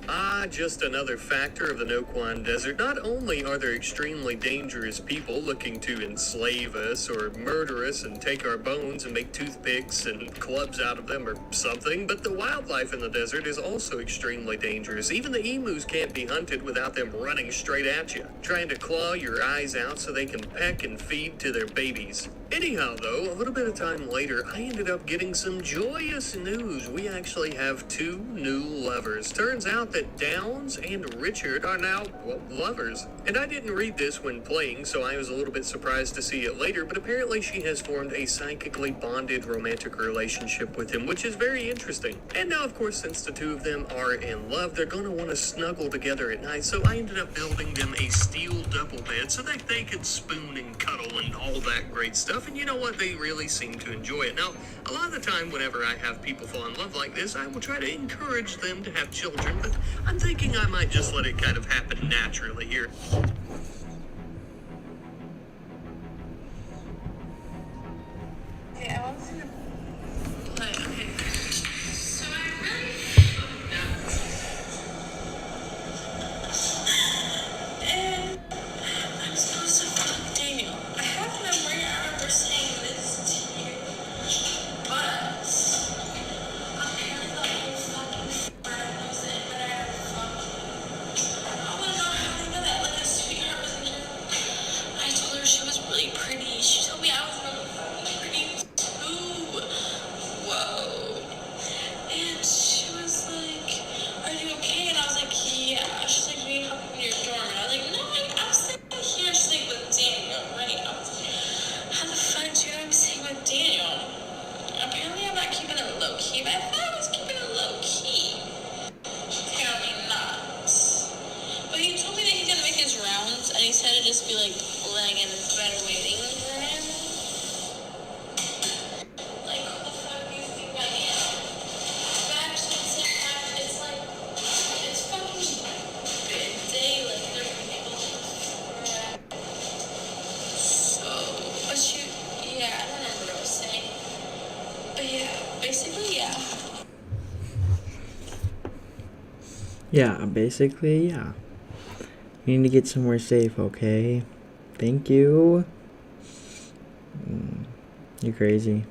Just another factor of the Noquan Desert. Not only are there extremely dangerous people looking to enslave us or murder us and take our bones and make toothpicks and clubs out of them or something, but the wildlife in the desert is also extremely dangerous. Even the emus can't be hunted without them running straight at you, trying to claw your eyes out so they can peck and feed to their babies. Anyhow, though, a little bit of time later, I ended up getting some joyous news. We actually have 2 new lovers. Turns out that Downs and Richard are now, lovers. And I didn't read this when playing, so I was a little bit surprised to see it later, but apparently she has formed a psychically bonded romantic relationship with him, which is very interesting. And now, of course, since the 2 of them are in love, they're going to want to snuggle together at night, so I ended up building them a steel double bed so that they could spoon and cuddle and all that great stuff. stuff, and you know what? They really seem to enjoy it. Now, a lot of the time, whenever I have people fall in love like this, I will try to encourage them to have children, but I'm thinking I might just let it kind of happen naturally here. Okay, I want to play. Okay. So I really fucked up. And I'm supposed to fuck Daniel. I have a memory. I remember saying this to you. But apparently the whole fucking friend knows it, but I haven't fucked. I wanna know how they know that. Like a sweetheart was in here. I told her she was really pretty. She told me I was really fucking pretty too. Whoa. And she was like, "Are you okay?" And I was like, "Yeah." She's like, "We help you in your dorm." And I was like, "No, I'm staying here." She's like, "With Daniel, right?" I was like, "How the fuck do you know I'm staying with Daniel?" Apparently I'm not keeping it low key, but I thought I was keeping it low key. Apparently not. But he told me that he's gonna make his rounds, and he said to just be like laying in his bed waiting for him. Like, who the fuck do you think I am? But actually, at the same time, it's like, it's fucking bid day, like, there's people for it. So, but you, yeah, I don't remember what I was saying. But yeah, basically, yeah. Yeah, basically, yeah. You need to get somewhere safe, okay? Thank you. You're crazy.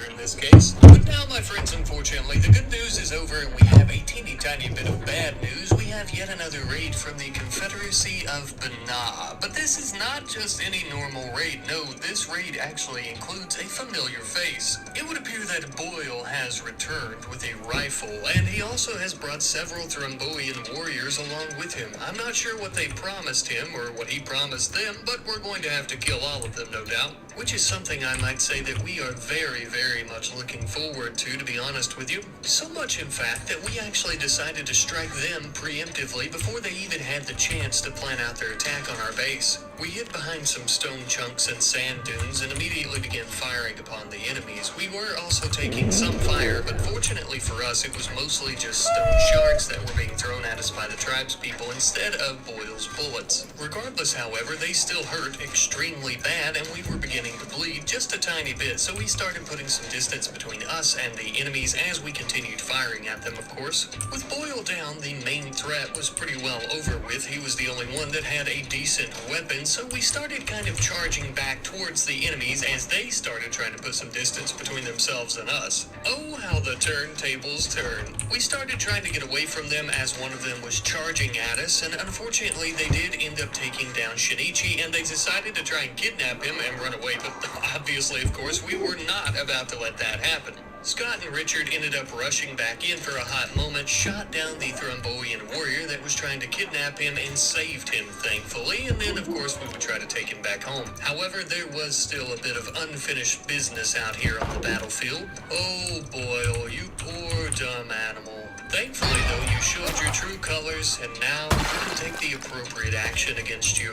In this case. But now, my friends, unfortunately, the good news is over and we have a teeny tiny bit of bad news. We have yet another raid from the Confederacy of Banah. But this is not just any normal raid. No, this raid actually includes a familiar face. It would appear that Boyle has returned with a rifle, and he also has brought several Thromboian warriors along with him. I'm not sure what they promised him or what he promised them, but we're going to have to kill all of them, no doubt. Which is something I might say that we are very, very much looking forward to be honest with you. So much, in fact, that we actually decided to strike them preemptively before they even had the chance to plan out their attack on our base. We hid behind some stone chunks and sand dunes and immediately began firing upon the enemies. We were also taking some fire, but fortunately for us, it was mostly just stone shards that were being thrown at us by the tribespeople instead of Boyle's bullets. Regardless, however, they still hurt extremely bad, and we were beginning to bleed just a tiny bit, so we started putting some distance between us and the enemies as we continued firing at them, of course. With Boyle down, the main threat was pretty well over with. He was the only one that had a decent weapon, so we started kind of charging back towards the enemies as they started trying to put some distance between themselves and us. Oh, how the turntables turn. We started trying to get away from them as one of them was charging at us, and unfortunately they did end up taking down Shinichi, and they decided to try and kidnap him and run away, but obviously, of course, we were not about to let that happen. Scott and Richard ended up rushing back in for a hot moment, shot down the Thromboian warrior that was trying to kidnap him, and saved him, thankfully, and then, of course, we would try to take him back home. However, there was still a bit of unfinished business out here on the battlefield. Oh, Boyle, you poor dumb animal. Thankfully, though, you showed your true colors, and now we can take the appropriate action against you.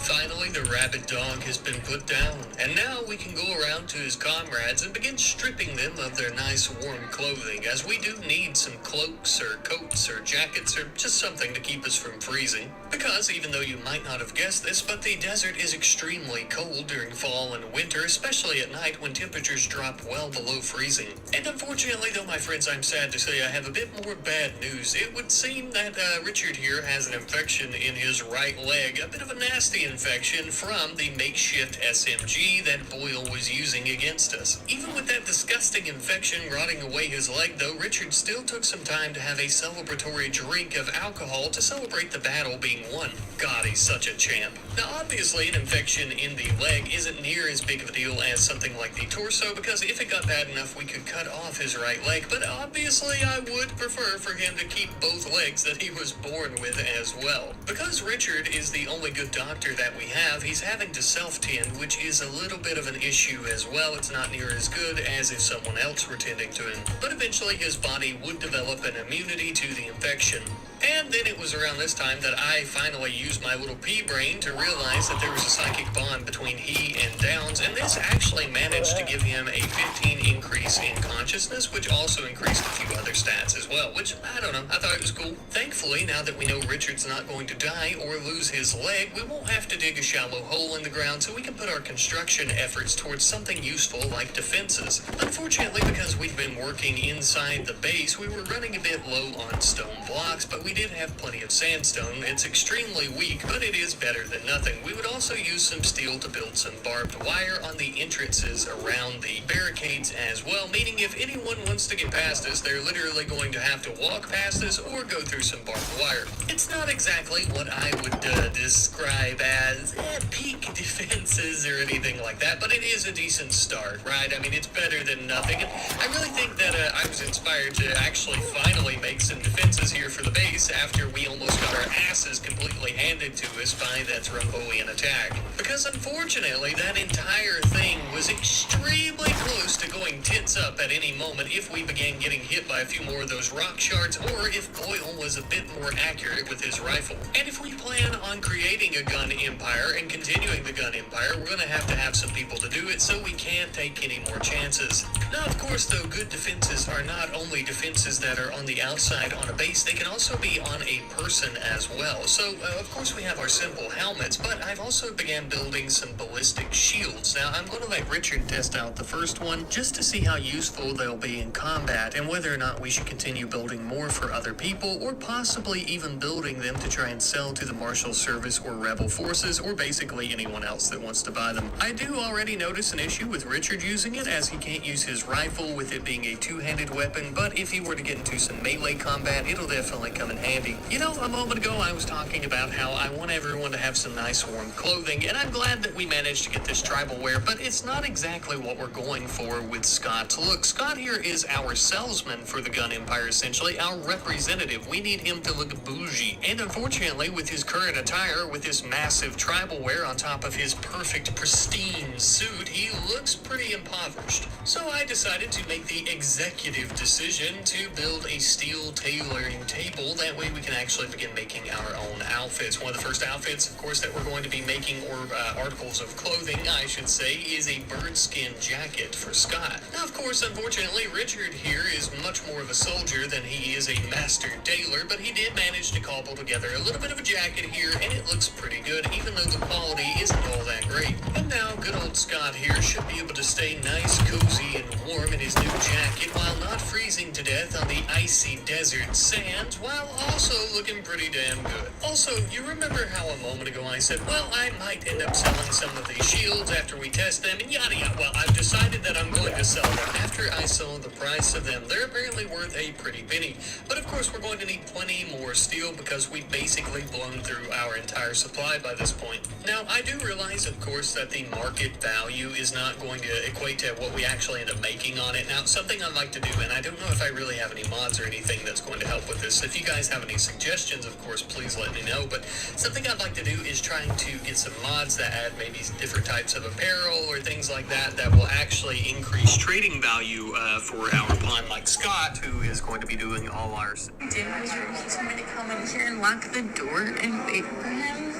Finally, the rabid dog has been put down, and now we can go around to his comrades and begin stripping them of their nice warm clothing, as we do need some cloaks or coats or jackets or just something to keep us from freezing. Because, even though you might not have guessed this, but the desert is extremely cold during fall and winter, especially at night when temperatures drop well below freezing. And unfortunately, though, my friends, I'm sad to say I have a bit more bad news. It would seem that Richard here has an infection in his right leg, a bit of a nasty infection from the makeshift SMG that Boyle was using against us. Even with that disgusting infection rotting away his leg, though, Richard still took some time to have a celebratory drink of alcohol to celebrate the battle being won. God, he's such a champ. Now, obviously, an infection in the leg isn't near as big of a deal as something like the torso, because if it got bad enough, we could cut off his right leg, but obviously I would prefer for him to keep both legs that he was born with as well. Because Richard is the only good doctor that we have, he's having to self-tend, which is a little bit of an issue as well. It's not near as good as if someone else were tending to him, but eventually his body would develop an immunity to the infection. And then it was around this time that I finally used my little pea brain to realize that there was a psychic bond between he and Downs, and this actually managed to give him a 15 increase in consciousness, which also increased a few other stats as well, which, I don't know, I thought it was cool. Thankfully, now that we know Richard's not going to die or lose his leg, we won't have to dig a shallow hole in the ground, so we can put our construction efforts towards something useful like defenses. Unfortunately, because we've been working inside the base, we were running a bit low on stone blocks, but we did have plenty of sandstone. It's extremely weak, but it is better than nothing. We would also use some steel to build some barbed wire on the entrances around the barricades as well, meaning if anyone wants to get past us, they're literally going to have to walk past us or go through some barbed wire. It's not exactly what I would describe as peak defenses or anything like that, but it is a decent start, right? I mean, it's better than nothing. And I really think that I was inspired to actually finally make some defenses here for the base after we almost got our asses completely handed to us by that Thromboian attack. Because unfortunately, that entire thing was extremely close to going tits up at any moment if we began getting hit by a few more of those rock shards, or if Boyle was a bit more accurate with his rifle. And if we plan on creating a gun empire and continuing the gun empire, we're going to have some people to do it, so we can't take any more chances. Now, of course, though, good defenses are not only defenses that are on the outside on a base, they can also be on a person as well. So, of course, we have our simple helmets, but I've also began building some ballistic shields. Now, I'm going to let Richard test out the first one just to see how useful they'll be in combat and whether or not we should continue building more for other people, or possibly even building them to try and sell to the Marshal Service or Rebel Forces, or basically anyone else that wants to buy them. I do already notice an issue with Richard using it, as he can't use his rifle with it being a two-handed weapon, but if he were to get into some melee combat, it'll definitely come in handy. You know, a moment ago I was talking about how I want everyone to have some nice warm clothing, and I'm glad that we managed to get this tribal wear, but it's not exactly what we're going for with Scott. Look, Scott here is our salesman for the gun empire, essentially, our representative. We need him to look bougie, and unfortunately, with his current attire, with this massive tribal wear on top of his perfect, pristine suit, he looks pretty impoverished. So I decided to make the executive decision to build a steel tailoring table. That way we can actually begin making our own outfits. One of the first outfits, of course, that we're going to be making, or articles of clothing, I should say, is a bird skin jacket for Scott. Now, of course, unfortunately, Richard here is much more of a soldier than he is a master tailor, but he did manage to cobble together a little bit of a jacket here, and it looks pretty good, even though the quality isn't all that great. And now, good old Scott here should be able to stay nice, cozy, and warm in his new jacket while not freezing to death on the icy desert sands, while also looking pretty damn good. Also, you remember how a moment ago I said, well, I might end up selling some of these shields after we test them, and yada yada. Well, I've decided that I'm going to sell them after I saw the price of them. They're apparently worth a pretty penny. But of course, we're going to need plenty more steel because we've basically blown through our entire supply by this point. Now, I do realize, of course, that the market value is not going to equate to what we actually end up making on it. Now, something I'd like to do, and I don't know if I really have any mods or anything that's going to help with this. If you guys have any suggestions, of course, please let me know. But something I'd like to do is trying to get some mods that add maybe different types of apparel or things like that that will actually increase trading value for our pawn, like Scott, who is going to be doing all our... Didn't he told me to come in here and lock the door and wait for him?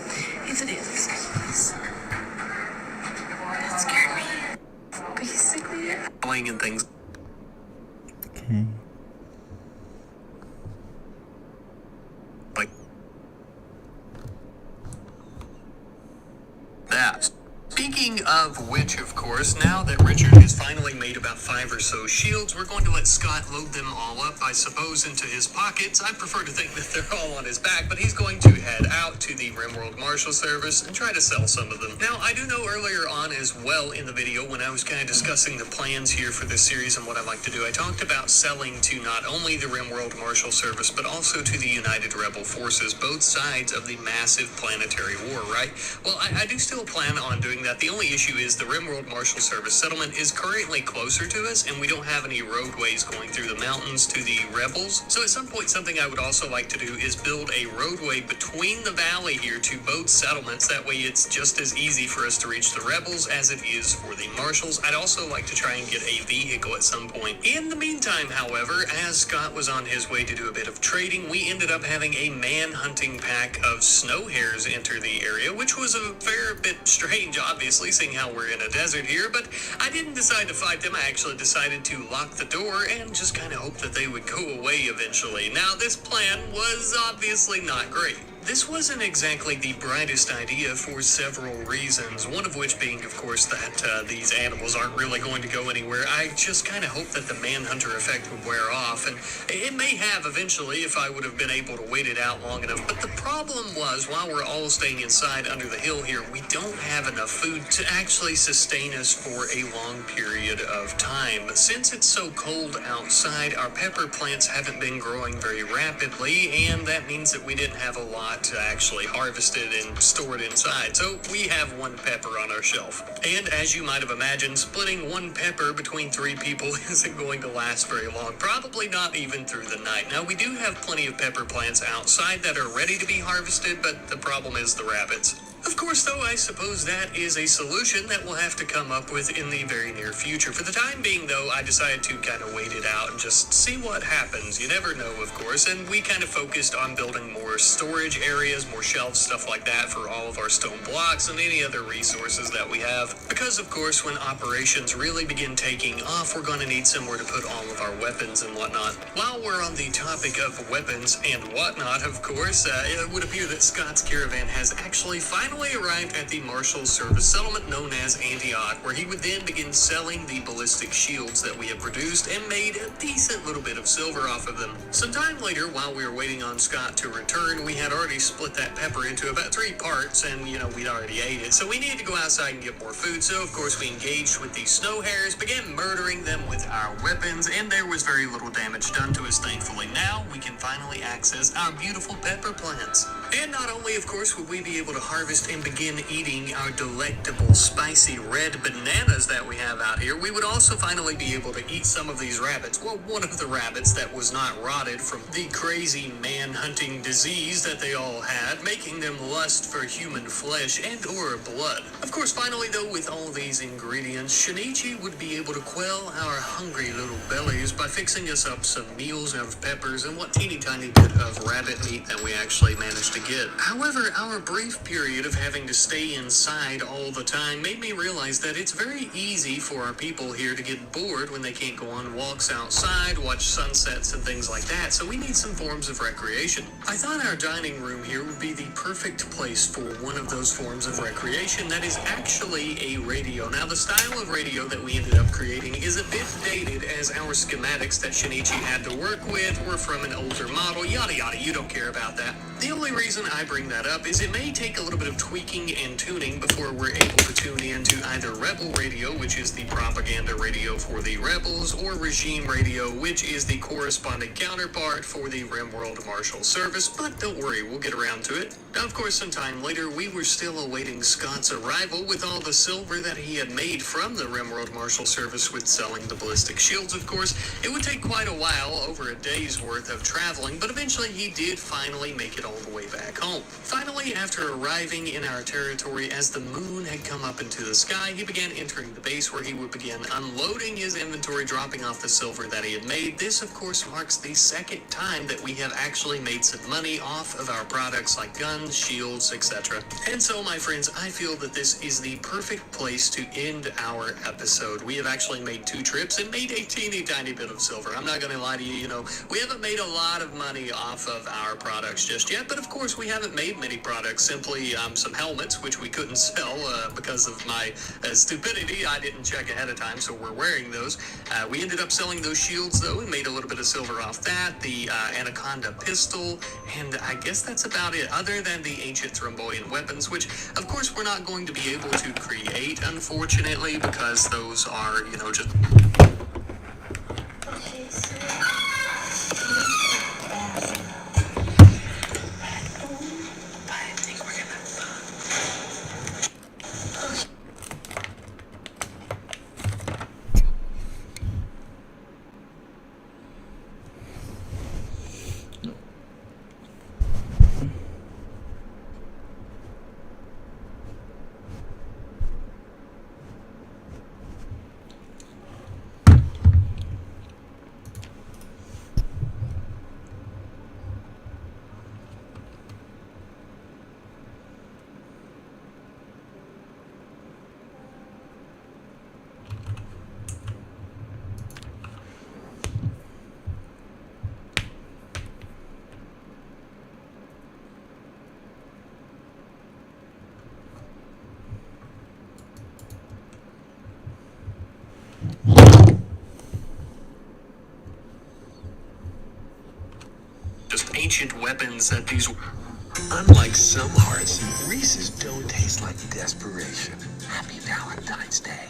He said he has excuses. That scared me. Basically, playing and things. Okay. That. Speaking Speaking of which, of course, now that Richard has finally made about 5 or so shields, we're going to let Scott load them all up, I suppose, into his pockets. I prefer to think that they're all on his back, but he's going to head out to the RimWorld Marshal Service and try to sell some of them. Now, I do know earlier on as well in the video, when I was kind of discussing the plans here for this series and what I like to do, I talked about selling to not only the RimWorld Marshal Service, but also to the United Rebel Forces, both sides of the massive planetary war, right? Well, I do still plan on doing that. The only issue is the RimWorld Marshal Service settlement is currently closer to us, and we don't have any roadways going through the mountains to the rebels. So at some point, something I would also like to do is build a roadway between the valley here to both settlements. That way it's just as easy for us to reach the rebels as it is for the marshals. I'd also like to try and get a vehicle at some point. In the meantime, however, as Scott was on his way to do a bit of trading, we ended up having a man-hunting pack of snow hares enter the area, which was a fair bit strange, obviously, seeing how we're in a desert here, but I didn't decide to fight them. I actually decided to lock the door and just kind of hope that they would go away eventually. Now, this plan was obviously not great. This wasn't exactly the brightest idea for several reasons, one of which being, of course, that these animals aren't really going to go anywhere. I just kind of hope that the manhunter effect would wear off, and it may have eventually if I would have been able to wait it out long enough. But the problem was, while we're all staying inside under the hill here, we don't have enough food to actually sustain us for a long period of time. Since it's so cold outside, our pepper plants haven't been growing very rapidly, and that means that we didn't have a lot to actually harvest it and store it inside. So we have 1 pepper on our shelf. And as you might have imagined, splitting 1 pepper between 3 people isn't going to last very long. Probably not even through the night. Now, we do have plenty of pepper plants outside that are ready to be harvested, but the problem is the rabbits. Of course, though, I suppose that is a solution that we'll have to come up with in the very near future. For the time being, though, I decided to kind of wait it out and just see what happens. You never know, of course, and we kind of focused on building more storage areas, more shelves, stuff like that for all of our stone blocks and any other resources that we have. Because, of course, when operations really begin taking off, we're going to need somewhere to put all of our weapons and whatnot. While we're on the topic of weapons and whatnot, of course, it would appear that Scott's caravan has actually finally arrived at the Marshal Service settlement known as Antioch, where he would then begin selling the ballistic shields that we have produced and made a decent little bit of silver off of them. Sometime later, while we were waiting on Scott to return, we had already split that pepper into about 3 parts, and we'd already ate it, so we needed to go outside and get more food. So of course we engaged with the snow hares, began murdering them with our weapons, and there was very little damage done to us, thankfully. Now we can finally access our beautiful pepper plants. And not only, of course, would we be able to harvest and begin eating our delectable spicy red bananas that we have out here, we would also finally be able to eat some of these rabbits. Well, one of the rabbits that was not rotted from the crazy man-hunting disease that they all had, making them lust for human flesh and or blood. Of course, finally though, with all these ingredients, Shinichi would be able to quell our hungry little bellies by fixing us up some meals of peppers and what teeny tiny bit of rabbit meat that we actually managed to get. However, our brief period of having to stay inside all the time made me realize that it's very easy for our people here to get bored when they can't go on walks outside, watch sunsets and things like that, so we need some forms of recreation. I thought our dining room here would be the perfect place for one of those forms of recreation that is actually a radio. Now, the style of radio that we ended up creating is a bit dated, as our schematics that Shinichi had to work with were from an older model, yada yada, you don't care about that. The only reason I bring that up is it may take a little bit of tweaking and tuning before we're able to tune into either Rebel Radio, which is the propaganda radio for the rebels, or Regime Radio, which is the corresponding counterpart for the RimWorld Marshal Service, but don't worry, we'll get around to it. Now, of course, sometime later, we were still awaiting Scott's arrival with all the silver that he had made from the RimWorld Marshal Service with selling the ballistic shields, of course. It would take quite a while, over a day's worth of traveling, but eventually he did finally make it all the way back home. Finally, after arriving in our territory, as the moon had come up into the sky, he began entering the base where he would begin unloading his inventory, dropping off the silver that he had made. This, of course, marks the second time that we have actually made some money off of our products like guns, shields, etc. And so, my friends, I feel that this is the perfect place to end our episode. We have actually made 2 trips and made a teeny tiny bit of silver. I'm not going to lie to you, we haven't made a lot of money off of our products just yet, but of course, course, we haven't made many products, simply some helmets, which we couldn't sell because of my stupidity. I didn't check ahead of time, so we're wearing those. We ended up selling those shields, though. We made a little bit of silver off that, the Anaconda pistol, and I guess that's about it, other than the ancient thromboid weapons, which, of course, we're not going to be able to create, unfortunately, because those are, you know, just... ancient weapons that these... Unlike some hearts, Reese's don't taste like desperation. Happy Valentine's Day.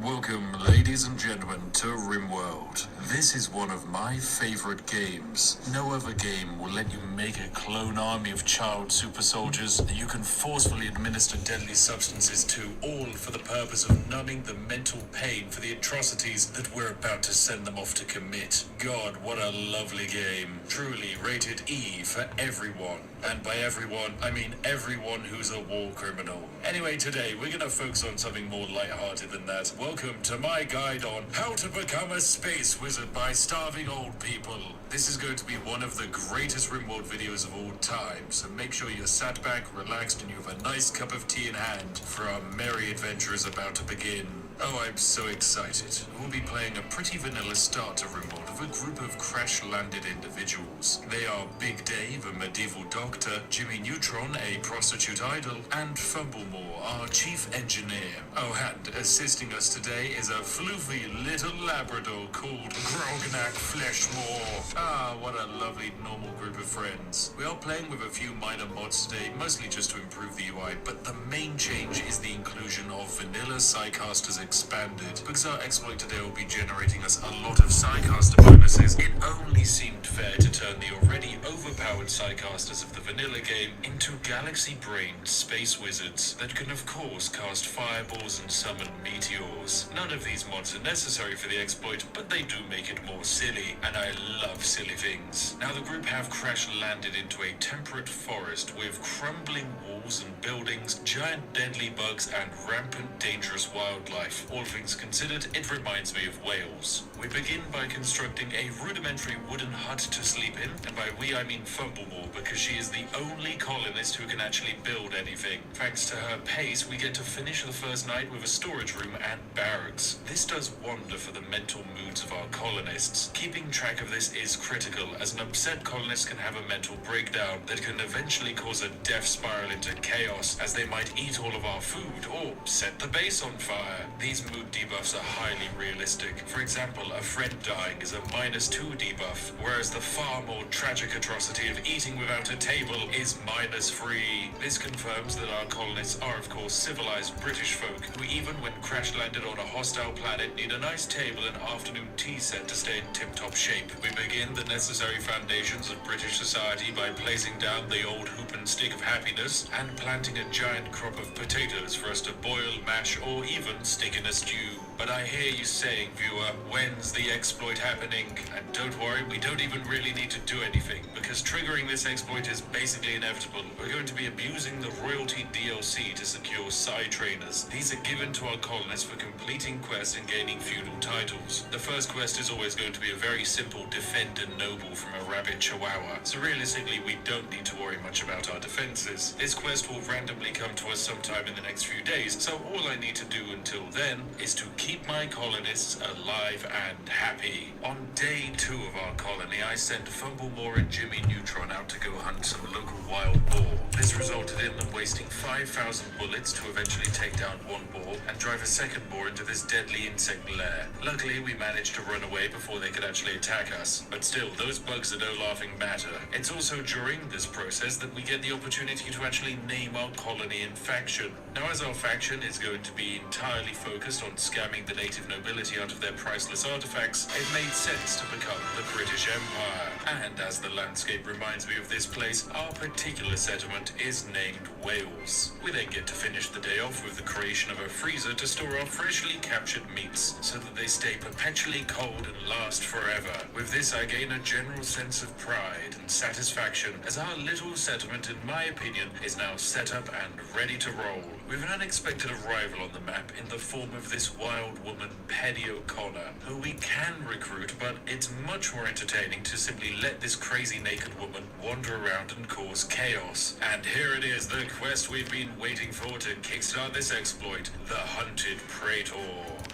Welcome, ladies and gentlemen, to RimWorld. This is one of my favorite games. No other game will let you make a clone army of child super soldiers that you can forcefully administer deadly substances to, all for the purpose of numbing the mental pain for the atrocities that we're about to send them off to commit. God, what a lovely game. Truly rated E for everyone. And by everyone, I mean everyone who's a war criminal. Anyway, today we're gonna focus on something more lighthearted than that. Welcome to my guide on how to become a space wizard by starving old people. This is going to be one of the greatest RimWorld videos of all time, so make sure you're sat back, relaxed, and you have a nice cup of tea in hand, for our merry adventure is about to begin. Oh, I'm so excited. We'll be playing a pretty vanilla start to RimWorld of a group of crash-landed individuals. They are Big Dave, a medieval doctor, Jimmy Neutron, a prostitute idol, and Fumblemore, our chief engineer. Oh, and assisting us today is a floofy little Labrador called Grognak Fleshmore. Ah, what a lovely normal group of friends. We are playing with a few minor mods today, mostly just to improve the UI, but the main change is the inclusion of vanilla Psycasters Expanded. Because our exploit today will be generating us a lot of Psycaster bonuses, it only seemed fair to turn the already overpowered Psycasters of the vanilla game into galaxy-brained space wizards that can of course cast fireballs and summon meteors. None of these mods are necessary for the exploit, but they do make it more silly, and I love silly things. Now the group have crash-landed into a temperate forest with crumbling walls and buildings, giant deadly bugs, and rampant dangerous wildlife. All things considered, it reminds me of Wales. We begin by constructing a rudimentary wooden hut to sleep in, and by we I mean Fumblemore, because she is the only colonist who can actually build anything. Thanks to her pace, we get to finish the first night with a storage room and barracks. This does wonder for the mental moods of our colonists. Keeping track of this is critical, as an upset colonist can have a mental breakdown that can eventually cause a death spiral into chaos, as they might eat all of our food or set the base on fire. These mood debuffs are highly realistic. For example, a friend dying is a -2 debuff, whereas the far more tragic atrocity of eating without a table is -3. This confirms that our colonists are of course civilized British folk, who even when crash-landed on a hostile planet need a nice table and afternoon tea set to stay in tip-top shape. We begin the necessary foundations of British society by placing down the old hoop and stick of happiness and planting a giant crop of potatoes for us to boil, mash, or even stick in a stew. But I hear you saying, viewer, when's the exploit happening? And don't worry, we don't even really need to do anything, because triggering this exploit is basically inevitable. We're going to be abusing the royalty DLC to secure Psy trainers. These are given to our colonists for completing quests and gaining feudal titles. The first quest is always going to be a very simple defend a noble from a rabid chihuahua, so realistically we don't need to worry much about our defenses. This quest will randomly come to us sometime in the next few days, so all I need to do until then is to keep my colonists alive and happy. On day 2 of our colony, I sent Fumblemore and Jimmy Neutron out to go hunt some local wild boar. This resulted in them wasting 5,000 bullets to eventually take down one boar and drive a second boar into this deadly insect lair. Luckily, we managed to run away before they could actually attack us. But still, those bugs are no laughing matter. It's also during this process that we get the opportunity to actually name our colony and faction. Now, as our faction is going to be entirely focused on scamming the native nobility out of their priceless artifacts, it made sense to become the British Empire. And as the landscape reminds me of this place, our particular settlement is named Wales. We then get to finish the day off with the creation of a freezer to store our freshly captured meats so that they stay perpetually cold and last forever. With this, I gain a general sense of pride and satisfaction as our little settlement, in my opinion, is now set up and ready to roll. With an unexpected arrival on the map in the form of this wild woman, Paddy O'Connor, who we can recruit, but it's much more entertaining to simply let this crazy naked woman wander around and cause chaos. And here it is, the quest we've been waiting for to kickstart this exploit, the Hunted Praetor.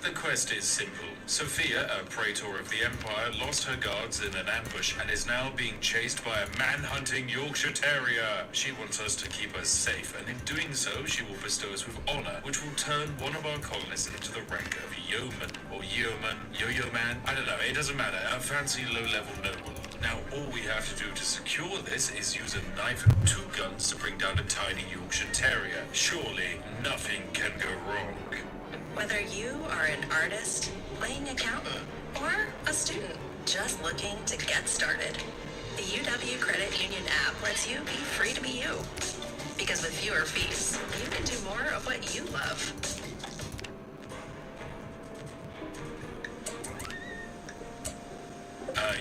The quest is simple. Sophia, a praetor of the Empire, lost her guards in an ambush and is now being chased by a man-hunting Yorkshire Terrier. She wants us to keep us safe, and in doing so, she will bestow us with honor, which will turn one of our colonists into the rank of yeoman, or yeoman, yo-yo man, I don't know, it doesn't matter, a fancy low-level noble. Now, all we have to do to secure this is use a knife and 2 guns to bring down a tiny Yorkshire Terrier. Surely, nothing can go wrong. Whether you are an artist, playing accountant, or a student just looking to get started, the UW Credit Union app lets you be free to be you. Because with fewer fees, you can do more of what you love.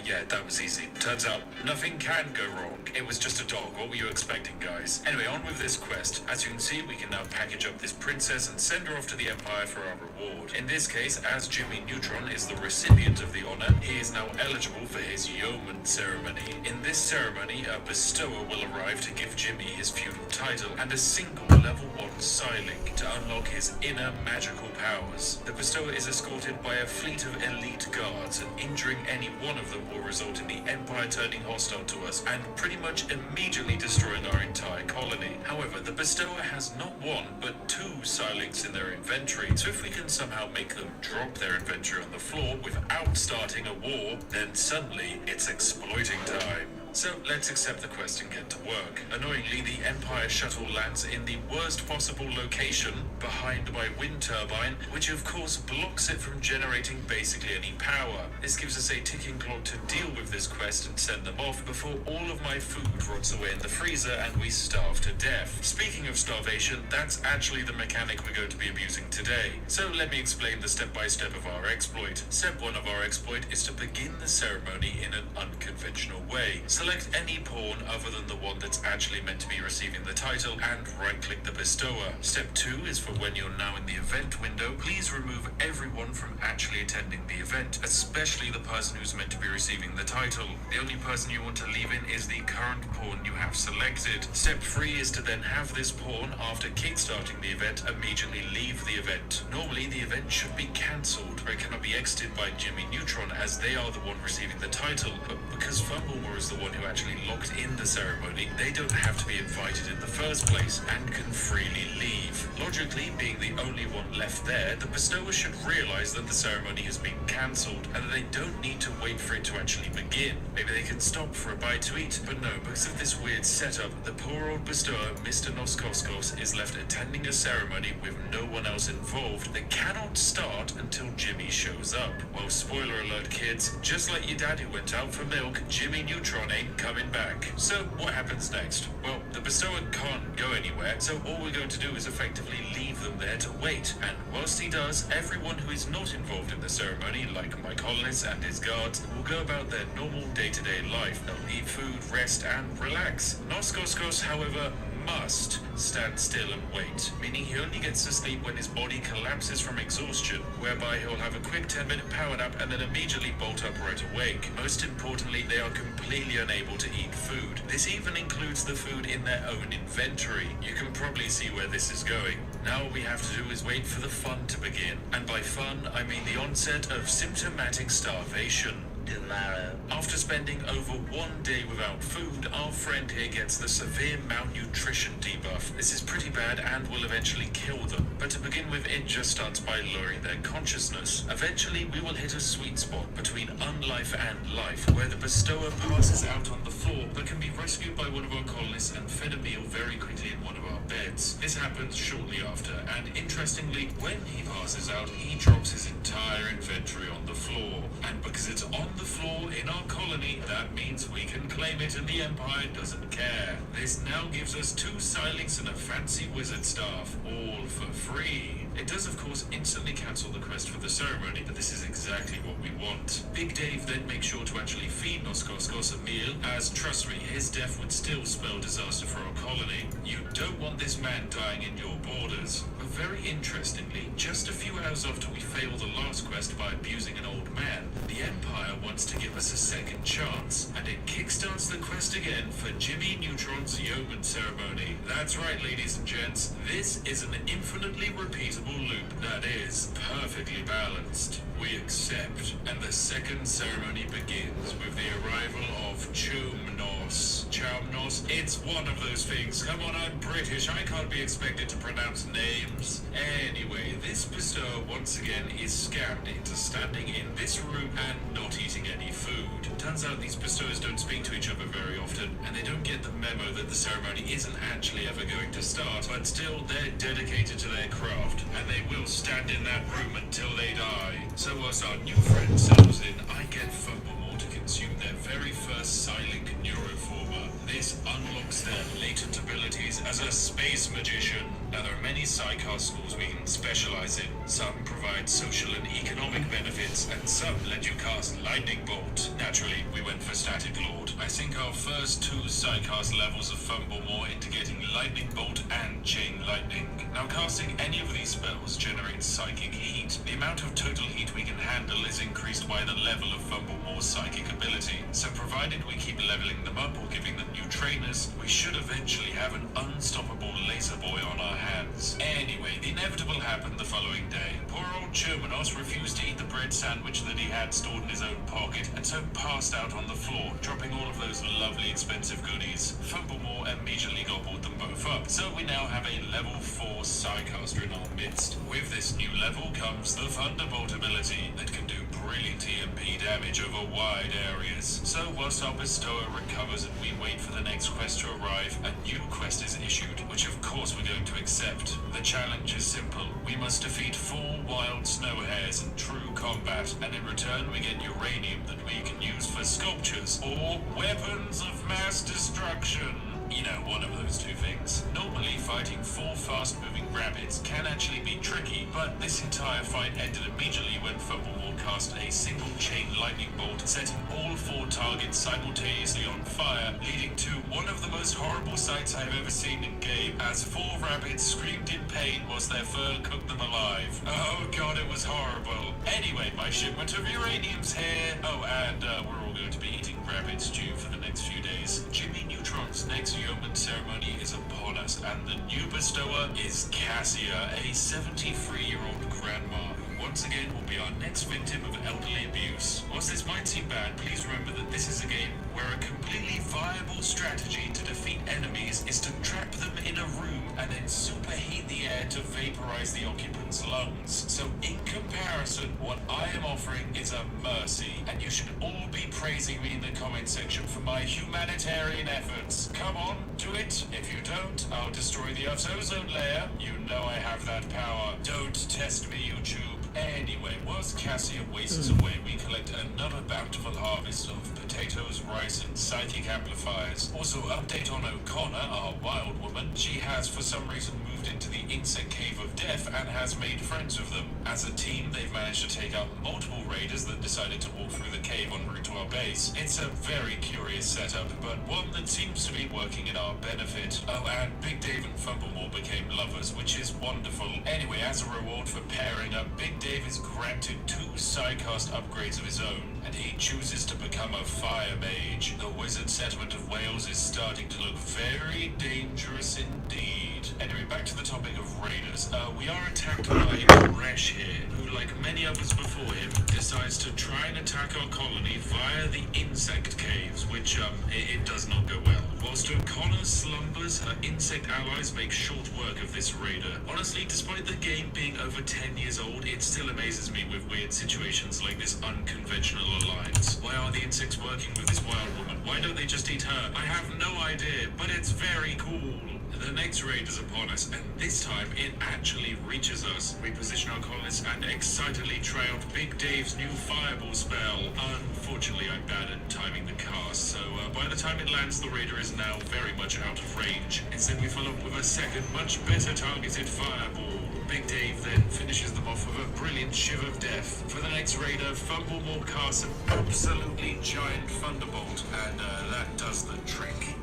Yeah, that was easy. Turns out, nothing can go wrong. It was just a dog. What were you expecting, guys? Anyway, on with this quest. As you can see, we can now package up this princess and send her off to the Empire for our reward. In this case, as Jimmy Neutron is the recipient of the honor, he is now eligible for his yeoman ceremony. In this ceremony, a bestower will arrive to give Jimmy his feudal title and a single level 1 Psylink to unlock his inner magical powers. The bestower is escorted by a fleet of elite guards, and injuring any one of them will result in the Empire turning hostile to us and pretty much immediately destroying our entire colony. However, the bestower has not 1 but 2 Psylinks in their inventory, so if we can somehow make them drop their inventory on the floor without starting a war, then suddenly it's exploiting time. So let's accept the quest and get to work. Annoyingly, the Empire shuttle lands in the worst possible location, behind my wind turbine, which of course blocks it from generating basically any power. This gives us a ticking clock to deal with this quest and send them off before all of my food rots away in the freezer and we starve to death. Speaking of starvation, that's actually the mechanic we're going to be abusing today. So let me explain the step-by-step of our exploit. Step 1 of our exploit is to begin the ceremony in an unconventional way. Select any pawn other than the one that's actually meant to be receiving the title and right-click the bestower. Step 2 is for when you're now in the event window, please remove everyone from actually attending the event, especially the person who's meant to be receiving the title. The only person you want to leave in is the current pawn you have selected. Step 3 is to then have this pawn, after kickstarting the event, immediately leave the event. Normally, the event should be cancelled, or it cannot be exited by Jimmy Neutron as they are the one receiving the title, but because Fumblemore is the one who actually locked in the ceremony, they don't have to be invited in the first place and can freely leave. Logically, being the only one left there, the bestower should realize that the ceremony has been cancelled and that they don't need to wait for it to actually begin. Maybe they can stop for a bite to eat, but no, because of this weird setup, the poor old bestower, Mr. Noskoskos, is left attending a ceremony with no one else involved that cannot start until Jimmy shows up. Well, spoiler alert, kids, just like your daddy went out for milk, Jimmy Neutron ain't coming back. So what happens next? Well, the bestower can't go anywhere, so all we're going to do is effectively leave them there to wait. And whilst he does, everyone who is not involved in the ceremony, like my colonists and his guards, will go about their normal day-to-day life. They'll eat food, rest, and relax. Noskoskos, however, must stand still and wait, meaning he only gets to sleep when his body collapses from exhaustion, whereby he'll have a quick 10-minute power nap and then immediately bolt upright awake. Most importantly, they are completely unable to eat food. This even includes the food in their own inventory. You can probably see where this is going. Now all we have to do is wait for the fun to begin. And by fun, I mean the onset of symptomatic starvation. Tomorrow. After spending over 1 day without food, our friend here gets the severe malnutrition debuff. This is pretty bad and will eventually kill them. But to begin with, it just starts by lowering their consciousness. Eventually, we will hit a sweet spot between unlife and life, where the bestower passes out on the floor, but can be rescued by one of our colonists and fed a meal very quickly in one of our beds. This happens shortly after, and interestingly, when he passes out, he drops his entire inventory on the floor. And because it's on the floor in our colony, that means we can claim it and the Empire doesn't care. This now gives us 2 Silings and a fancy wizard staff, all for free. It does of course instantly cancel the quest for the ceremony, but this is exactly what we want. Big Dave then makes sure to actually feed Noskoskos a meal, as trust me, his death would still spell disaster for our colony. You don't want this man dying in your borders. But very interestingly, just a few hours after we fail the last quest by abusing an old man, the Empire wants to give us a second chance, and it kickstarts the quest again for Jimmy Neutron's Yeoman ceremony. That's right, ladies and gents, this is an infinitely repeatable loop that is perfectly balanced. We accept, and the second ceremony begins with the arrival of Chumnos. Chumnos, it's one of those things. Come on, I'm British, I can't be expected to pronounce names. Anyway, this bestower once again is scammed into standing in this room and not eating any food. Turns out these bestowers don't speak to each other very often, and they don't get the memo that the ceremony isn't actually ever going to start, but still they're dedicated to their craft, and they will stand in that room until they die. So whilst our new friend settles in, I get Fumblemore to consume their very first Silent Neuroformer. This unlocks their latent abilities as a space magician. Now there are many Psycast schools we can specialize in. Some provide social and economic benefits, and some let you cast Lightning Bolt. Naturally, we went for Static Lord. I sink our first 2 Psycast levels of Fumblemore into getting Lightning Bolt and Chain Lightning. Now casting any of these spells generates psychic heat. The amount of total heat we can handle is increased by the level of Fumblemore's psychic ability. So provided we keep leveling them up or giving them new trainers, we should eventually have an unstoppable laser boy on our hands. Anyway, the inevitable happened the following day. Poor old Churmanos refused to eat the bread sandwich that he had stored in his own pocket, and so passed out on the floor, dropping all of those lovely expensive goodies. Fumblemore immediately gobbled them both up, so we now have a level 4 Psycaster in our midst. With this new level comes the Thunderbolt ability that can do brilliant EMP damage over wide areas. So whilst our bestower recovers and we wait for the next quest to arrive, a new quest is issued, which of course we're going to accept. The challenge is simple. We must defeat 4 wild snow hares in true combat, and in return we get uranium that we can use for sculptures or weapons of mass destruction. You know, one of those 2 things. Normally, fighting 4 fast-moving rabbits can actually be tricky, but this entire fight ended immediately when Fumblemore cast a single chain lightning bolt, setting all 4 targets simultaneously on fire, leading to one of the most horrible sights I've ever seen in game, as 4 rabbits screamed in pain whilst their fur cooked them alive. Oh god, it was horrible. Anyway, my shipment of uranium's here. Oh, and we're all going to be eating rabbit stew for the next few days. Jimmy Neutron's next Yeoman ceremony is upon us, and the new bestower is Cassia, a 73-year-old grandma who once again will be our next victim of elderly abuse. Whilst this might seem bad, please remember that this is a game where a completely viable strategy to defeat enemies is to trap them in a room and then superheat the air to vaporize the occupant's lungs. So in comparison, what I am offering is a mercy, and you should all be praising me in the comment section for my humanitarian efforts. Come on, do it. If you don't, I'll destroy the Earth's ozone layer. You know I have that power. Don't test me, YouTube. Anyway, whilst Cassia wastes away, we collect another bountiful harvest of potatoes, rice, and psychic amplifiers. Also, update on O'Connor, our wild woman. She has, for some reason, moved into the insect cave of death and has made friends with them. As a team, they've managed to take out multiple raiders that decided to walk through the cave en route to our base. It's a very curious setup, but one that seems to be working in our benefit. Oh, and Big Dave and Fumblemore became lovers, which is wonderful. Anyway, as a reward for pairing up, Big Dave is granted 2 Psycast upgrades of his own, and he chooses to become a fire mage. The wizard settlement of Wales is starting to look very dangerous indeed. Anyway, back to the topic of raiders. We are attacked by Resh here, who, like many others before him, decides to try and attack our colony via the insect caves, which, it does not go well. Whilst O'Connor slumbers, her insect allies make short work of this raider. Honestly, despite the game being over 10 years old, it still amazes me with weird situations like this unconventional alliance. Why are the insects working with this wild woman? Why don't they just eat her? I have no idea, but it's very cool. The next raid is upon us, and this time it actually reaches us. We position our colonists and excitedly try out Big Dave's new fireball spell. Unfortunately, I'm bad at timing the cast, so by the time it lands, the raider is now very much out of range. Instead, we follow up with a second, much better targeted fireball. Big Dave then finishes them off with a brilliant shiv of death. For the next raider, Fumblemore casts an absolutely giant thunderbolt, and that does the trick.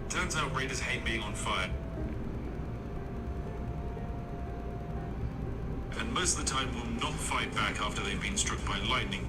Turns out raiders hate being on fire. And most of the time will not fight back after they've been struck by lightning,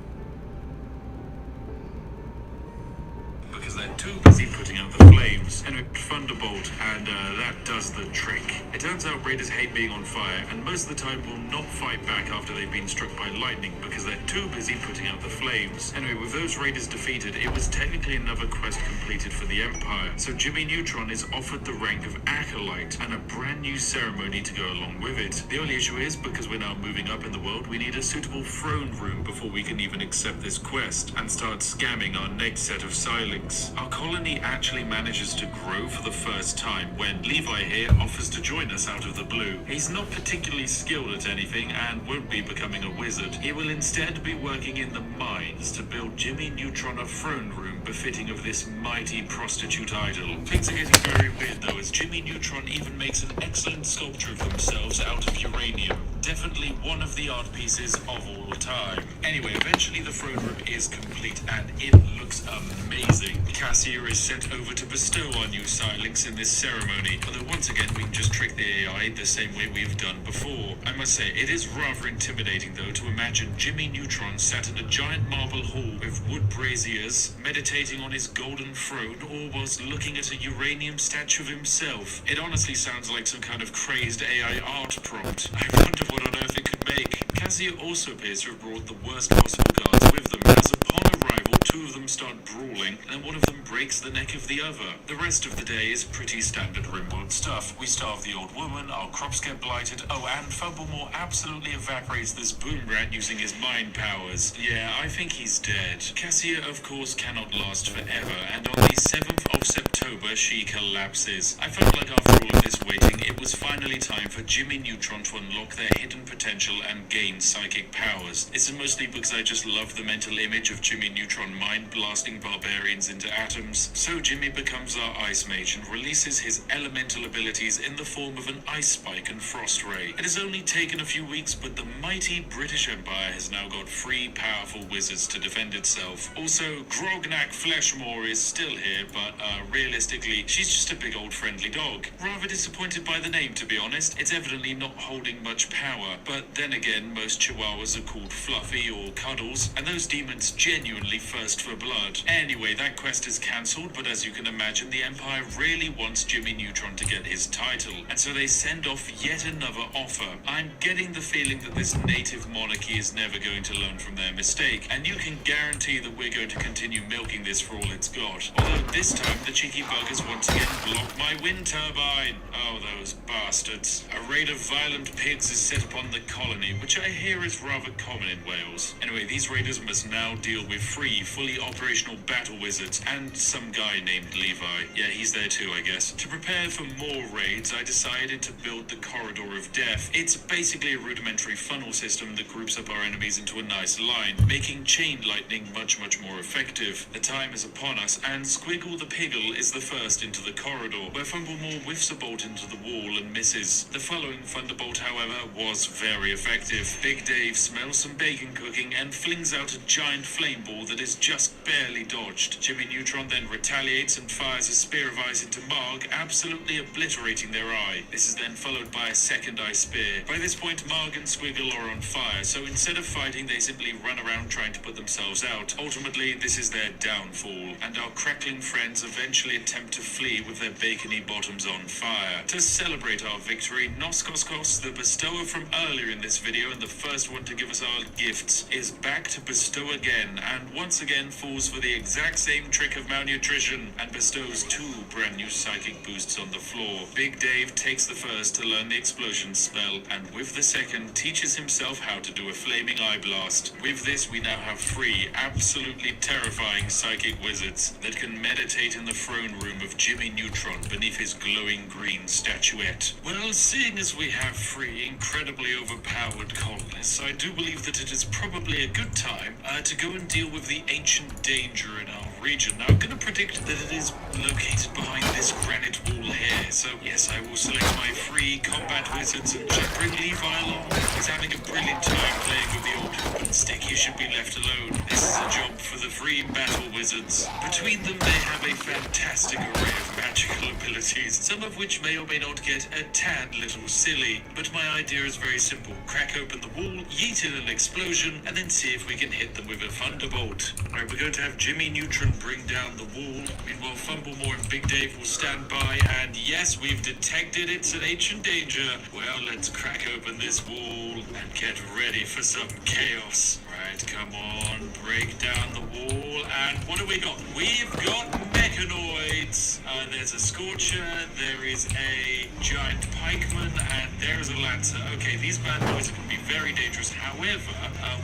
because they're too busy putting out the flames. And a thunderbolt, and that does the trick. It turns out raiders hate being on fire, and most of the time will not fight back after they've been struck by lightning, because they're too busy putting out the flames. Anyway, with those raiders defeated, it was technically another quest completed for the Empire, so Jimmy Neutron is offered the rank of Acolyte, and a brand new ceremony to go along with it. The only issue is, because we're now moving up in the world, we need a suitable throne room before we can even accept this quest, and start scamming our next set of Psylinks. Our colony actually manages to grow for the first time when Levi here offers to join us out of the blue. He's not particularly skilled at anything and won't be becoming a wizard. He will instead be working in the mines to build Jimmy Neutron a throne room befitting of this mighty prostitute idol. Things are getting very weird though, as Jimmy Neutron even makes an excellent sculpture of themselves out of uranium. Definitely one of the art pieces of all time. Anyway, eventually the throne room is complete and it looks amazing. Cassia is sent over to bestow our new Psylinks in this ceremony, although once again we can just trick the AI the same way we've done before. I must say, it is rather intimidating though to imagine Jimmy Neutron sat in a giant marble hall with wood braziers, meditating on his golden throne, all whilst looking at a uranium statue of himself. It honestly sounds like some kind of crazed AI art prompt. I wonder what on earth it could make. Cassia also appears to have brought the worst possible guards with them, as upon arrival, 2 of them start brawling, and one of them breaks the neck of the other. The rest of the day is pretty standard Rimworld stuff. We starve the old woman, our crops get blighted, oh, and Fumblemore absolutely evaporates this boom rat using his mind powers. Yeah, I think he's dead. Cassia, of course, cannot last forever, and on the 7th of September, she collapses. I felt like after all of this waiting, it was finally time for Jimmy Neutron to unlock their hidden potential and gain psychic powers. It's mostly because I just love the mental image of Jimmy Neutron mind-blasting barbarians into atoms. So Jimmy becomes our Ice Mage and releases his elemental abilities in the form of an Ice Spike and Frost Ray. It has only taken a few weeks, but the mighty British Empire has now got 3 powerful wizards to defend itself. Also, Grognak Fleshmore is still here, but realistically, she's just a big old friendly dog. Rather disappointed by the name, to be honest. It's evidently not holding much power, but then again, most chihuahuas are called Fluffy or Cuddles, and those demons genuinely thirst for blood. Anyway, that quest is cancelled, but as you can imagine, the Empire really wants Jimmy Neutron to get his title, and so they send off yet another offer. I'm getting the feeling that this native monarchy is never going to learn from their mistake, and you can guarantee that we're going to continue milking this for all it's got. Although this time, the cheeky buggers once again block my wind turbine. Oh, those bastards. A raid of violent pigs is set upon the colony, which I hear is rather common in Wales. Anyway, these raiders must now deal with 3 fully operational battle wizards, and some guy named Levi. Yeah, he's there too, I guess. To prepare for more raids, I decided to build the Corridor of Death. It's basically a rudimentary funnel system that groups up our enemies into a nice line, making chain lightning much more effective. The time is upon us, and Squiggle the Piggle is the first into the corridor, where Fumblemore whiffs a bolt into the wall and misses. The following thunderbolt, however, was very effective. Big Dave smells some bacon cooking and flings out a giant flame ball that is just barely dodged. Jimmy Neutron then retaliates and fires a spear of ice into Marg, absolutely obliterating their eye. This is then followed by a second ice spear. By this point, Marg and Squiggle are on fire, so instead of fighting, they simply run around trying to put themselves out. Ultimately, this is their downfall, and our crackling friends eventually attempt to flee with their bacony bottoms on fire. To celebrate our victory, Noskoskos, the bestower from earlier in this video and the first one to give us our gifts, is back to bestow again, and once again falls for the exact same trick of malnutrition and bestows 2 brand new psychic boosts on the floor. Big Dave takes the first to learn the explosion spell, and with the second teaches himself how to do a flaming eye blast. With this, we now have 3 absolutely terrifying psychic wizards that can meditate in the throne room of Jimmy Neutron beneath his glowing green statuette. Well, seeing as we have 3 incredibly overpowered colonists, I do believe that it is probably a good time to go and deal with the ancient danger in our region. Now, I'm going to predict that it is located behind this granite wall here, so yes, I will select my 3 combat wizards and just bring Levi along. He's having a brilliant time playing with the old hoop and stick. He should be left alone. This is a job for the 3 battle wizards. Between them, they have a fantastic array of magical abilities, some of which may or may not get a tad little silly, but my idea is very simple. Crack open the wall, yeet in an explosion, and then see if we can hit them with a thunderbolt. Alright, we're going to have Jimmy Neutron bring down the wall. Meanwhile, Fumblemore and Big Dave will stand by, and yes, we've detected it's an ancient danger. Well, let's crack open this wall and get ready for some chaos. Right, come on, break down the wall, and what do we got? We've got mechanoids. There's a Scorcher, there is a giant pikeman, and there's a lancer. Okay, these bad boys are going to be very dangerous. However,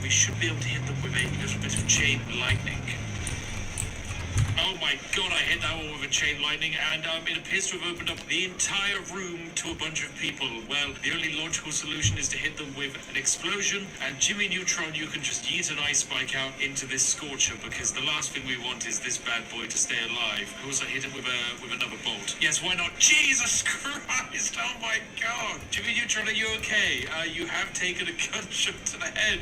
we should be able to hit them with a little bit of chain lightning. Oh my god, I hit that one with a chain lightning, and it appears to have opened up the entire room to a bunch of people. Well, the only logical solution is to hit them with an explosion, and Jimmy Neutron, you can just yeet an ice spike out into this Scorcher, because the last thing we want is this bad boy to stay alive. Also hit him with another bolt. Yes, why not? Jesus Christ, oh my god. Jimmy Neutron, are you okay? You have taken a gunshot to the head,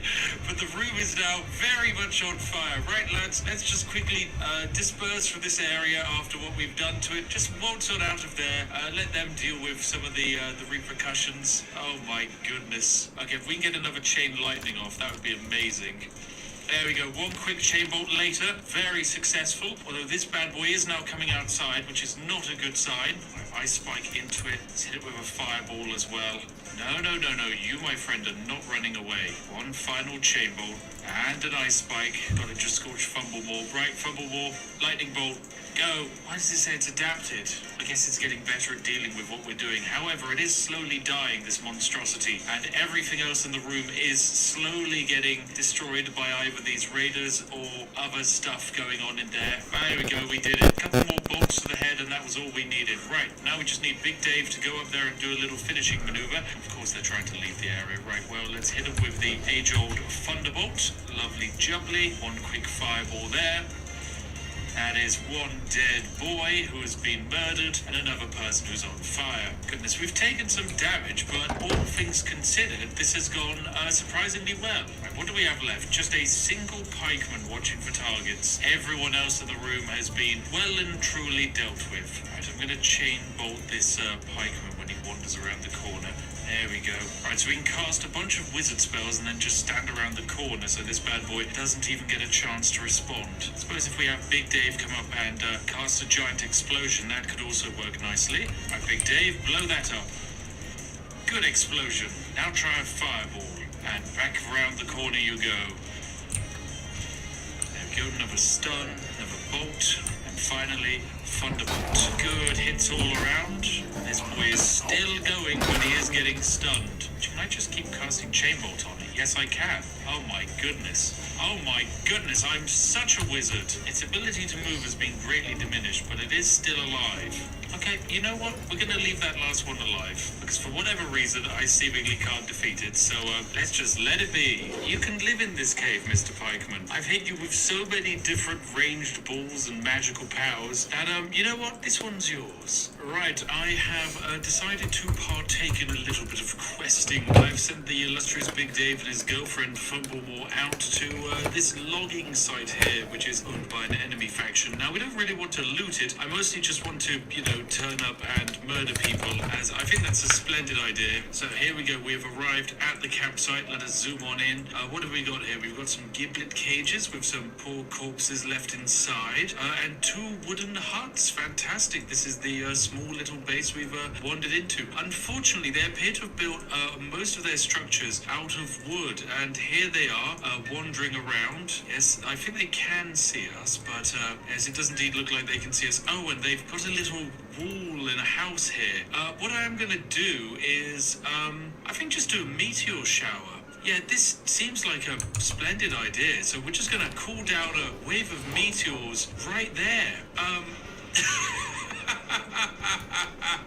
but the room is now very much on fire. Right, lads, let's just quickly disperse from this area after what we've done to it. Just waltz on out of there. Let them deal with some of the repercussions. Oh my goodness. Okay, if we can get another chain lightning off, that would be amazing. There we go, one quick chain bolt later, very successful, although this bad boy is now coming outside, which is not a good sign. Ice spike into it, let's hit it with a fireball as well. No, you, my friend, are not running away. One final chain bolt, and an ice spike. Gotta just scorch Fumblemore. Right, Fumblemore, lightning bolt, go. Why does it say it's adapted? I guess it's getting better at dealing with what we're doing. However, it is slowly dying, this monstrosity, and everything else in the room is slowly getting destroyed by either these raiders or other stuff going on in there. There we go, we did it. A couple more bolts to the head, and that was all we needed. Right, now we just need Big Dave to go up there and do a little finishing maneuver. Of course, they're trying to leave the area. Right, well, let's hit them with the age-old Thunderbolt. Lovely jubbly. One quick fireball there. That is one dead boy who has been murdered and another person who's on fire. Goodness, we've taken some damage, but all things considered, this has gone surprisingly well. Right, what do we have left? Just a single pikeman watching for targets. Everyone else in the room has been well and truly dealt with. Right, I'm going to chain bolt this pikeman when he wanders around the corner. There we go. Alright, so we can cast a bunch of wizard spells and then just stand around the corner so this bad boy doesn't even get a chance to respond. I suppose if we have Big Dave come up and cast a giant explosion, that could also work nicely. Alright, Big Dave, blow that up. Good explosion. Now try a fireball. And back around the corner you go. There we go, another stun, another bolt. Finally, Thunderbolt. Good hits all around. This boy is still going, but he is getting stunned. Can I just keep casting Chain Bolt on it? Yes, I can. Oh my goodness. Oh my goodness, I'm such a wizard. Its ability to move has been greatly diminished, but it is still alive. Okay, you know what? We're gonna leave that last one alive, because for whatever reason, I seemingly can't defeat it, so let's just let it be. You can live in this cave, Mr. Pikeman. I've hit you with so many different ranged balls and magical powers that, you know what? This one's yours. Right, I have decided to partake in a little bit of questing. I've sent the illustrious Big Dave and his girlfriend Fumblemore out to this logging site here, which is owned by an enemy faction. Now, we don't really want to loot it. I mostly just want to, you know, turn up and murder people, as I think that's a splendid idea. So here we go. We have arrived at the campsite. Let us zoom on in. What have we got here? We've got some giblet cages with some poor corpses left inside, and 2 wooden huts. Fantastic. This is the small little base we've wandered into. Unfortunately, they appear to have built most of their structures out of wood, and here they are wandering around. Yes, I think they can see us, but yes, it does indeed look like they can see us. Oh, and they've got a little wall in a house here. What I am going to do is, I think just do a meteor shower. Yeah, this seems like a splendid idea, so we're just going to call down a wave of meteors right there.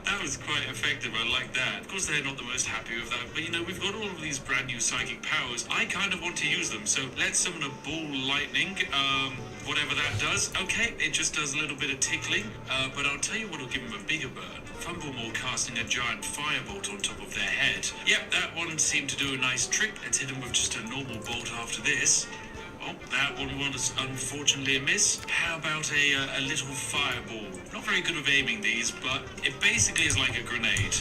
That was quite effective, I like that. Of course they're not the most happy with that, but you know, we've got all of these brand new psychic powers. I kind of want to use them, so let's summon a ball lightning, whatever that does. Okay, it just does a little bit of tickling, but I'll tell you what'll give them a bigger burn. Fumblemore casting a giant firebolt on top of their head. Yep, that one seemed to do a nice trick. Let's hit them with just a normal bolt after this. Oh, that one was unfortunately a miss. How about a little fireball? Not very good with aiming these, but it basically is like a grenade.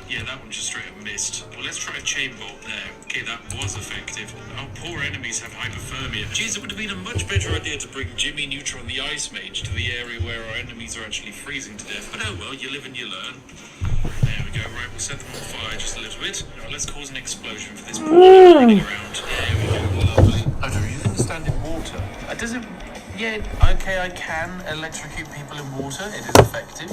Yeah, that one just straight up missed. Well, let's try a chain bolt there. Okay, that was effective. Our poor enemies have hypothermia. Jeez, it would have been a much better idea to bring Jimmy Neutron the Ice Mage to the area where our enemies are actually freezing to death. But oh well, you live and you learn. There we go. Right, we'll set them on fire just a little bit. All right, let's cause an explosion for this poor running around. There we go. Lovely. Oh, you can stand in water. Does it? Yeah, okay, I can electrocute people in water. It is effective.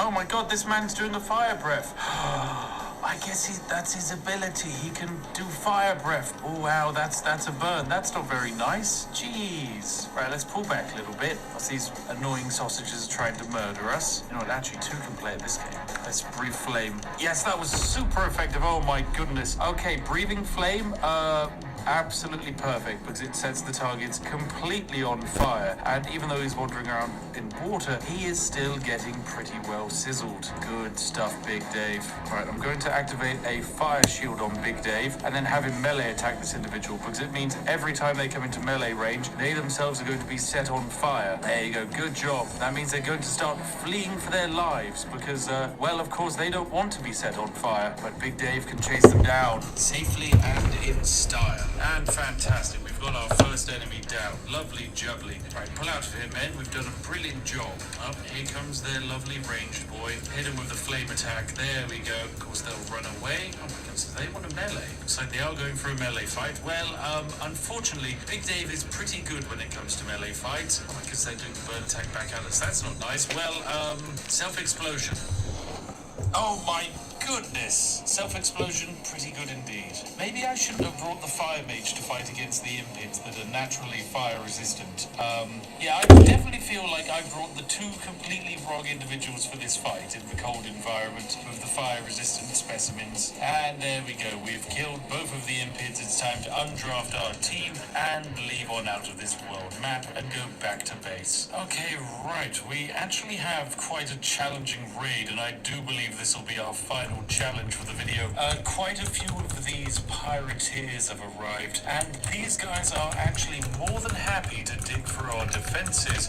Oh my god, this man's doing a fire breath. I guess that's his ability. He can do fire breath. Oh wow, that's a burn. That's not very nice. Jeez. Right, let's pull back a little bit. As these annoying sausages are trying to murder us. You know what, actually 2 can play at this game. Let's breathe flame. Yes, that was super effective. Oh my goodness. Okay, breathing flame, absolutely perfect, because it sets the targets completely on fire, and even though he's wandering around in water, he is still getting pretty well sizzled. Good stuff, Big Dave. Right, I'm going to activate a fire shield on Big Dave and then have him melee attack this individual, because it means every time they come into melee range, they themselves are going to be set on fire. There you go, good job. That means they're going to start fleeing for their lives, because well, of course they don't want to be set on fire, but Big Dave can chase them down safely and in style. And fantastic, we've got our first enemy down. Lovely jubbly. Right, pull out of here, men. We've done a brilliant job. Up, here comes their lovely ranged boy. Hit him with the flame attack. There we go. Of course, they'll run away. Oh my goodness, they want a melee. Looks like they are going for a melee fight. Well, unfortunately, Big Dave is pretty good when it comes to melee fights. Oh, I guess they're doing the burn attack back at us. That's not nice. Well, self-explosion. Oh my goodness. Self-explosion, pretty good indeed. Maybe I shouldn't have brought the fire mage to fight against the impids that are naturally fire resistant. Yeah, I definitely feel like I brought the 2 completely wrong individuals for this fight in the cold environment with the fire resistant specimens. And there we go. We've killed both of the impids. It's time to undraft our team and leave on out of this world map and go back to base. Okay, right. We actually have quite a challenging raid, and I do believe this will be our final challenge for the video. Quite a few of these pirateers have arrived, and these guys are actually more than happy to dig for our defenses.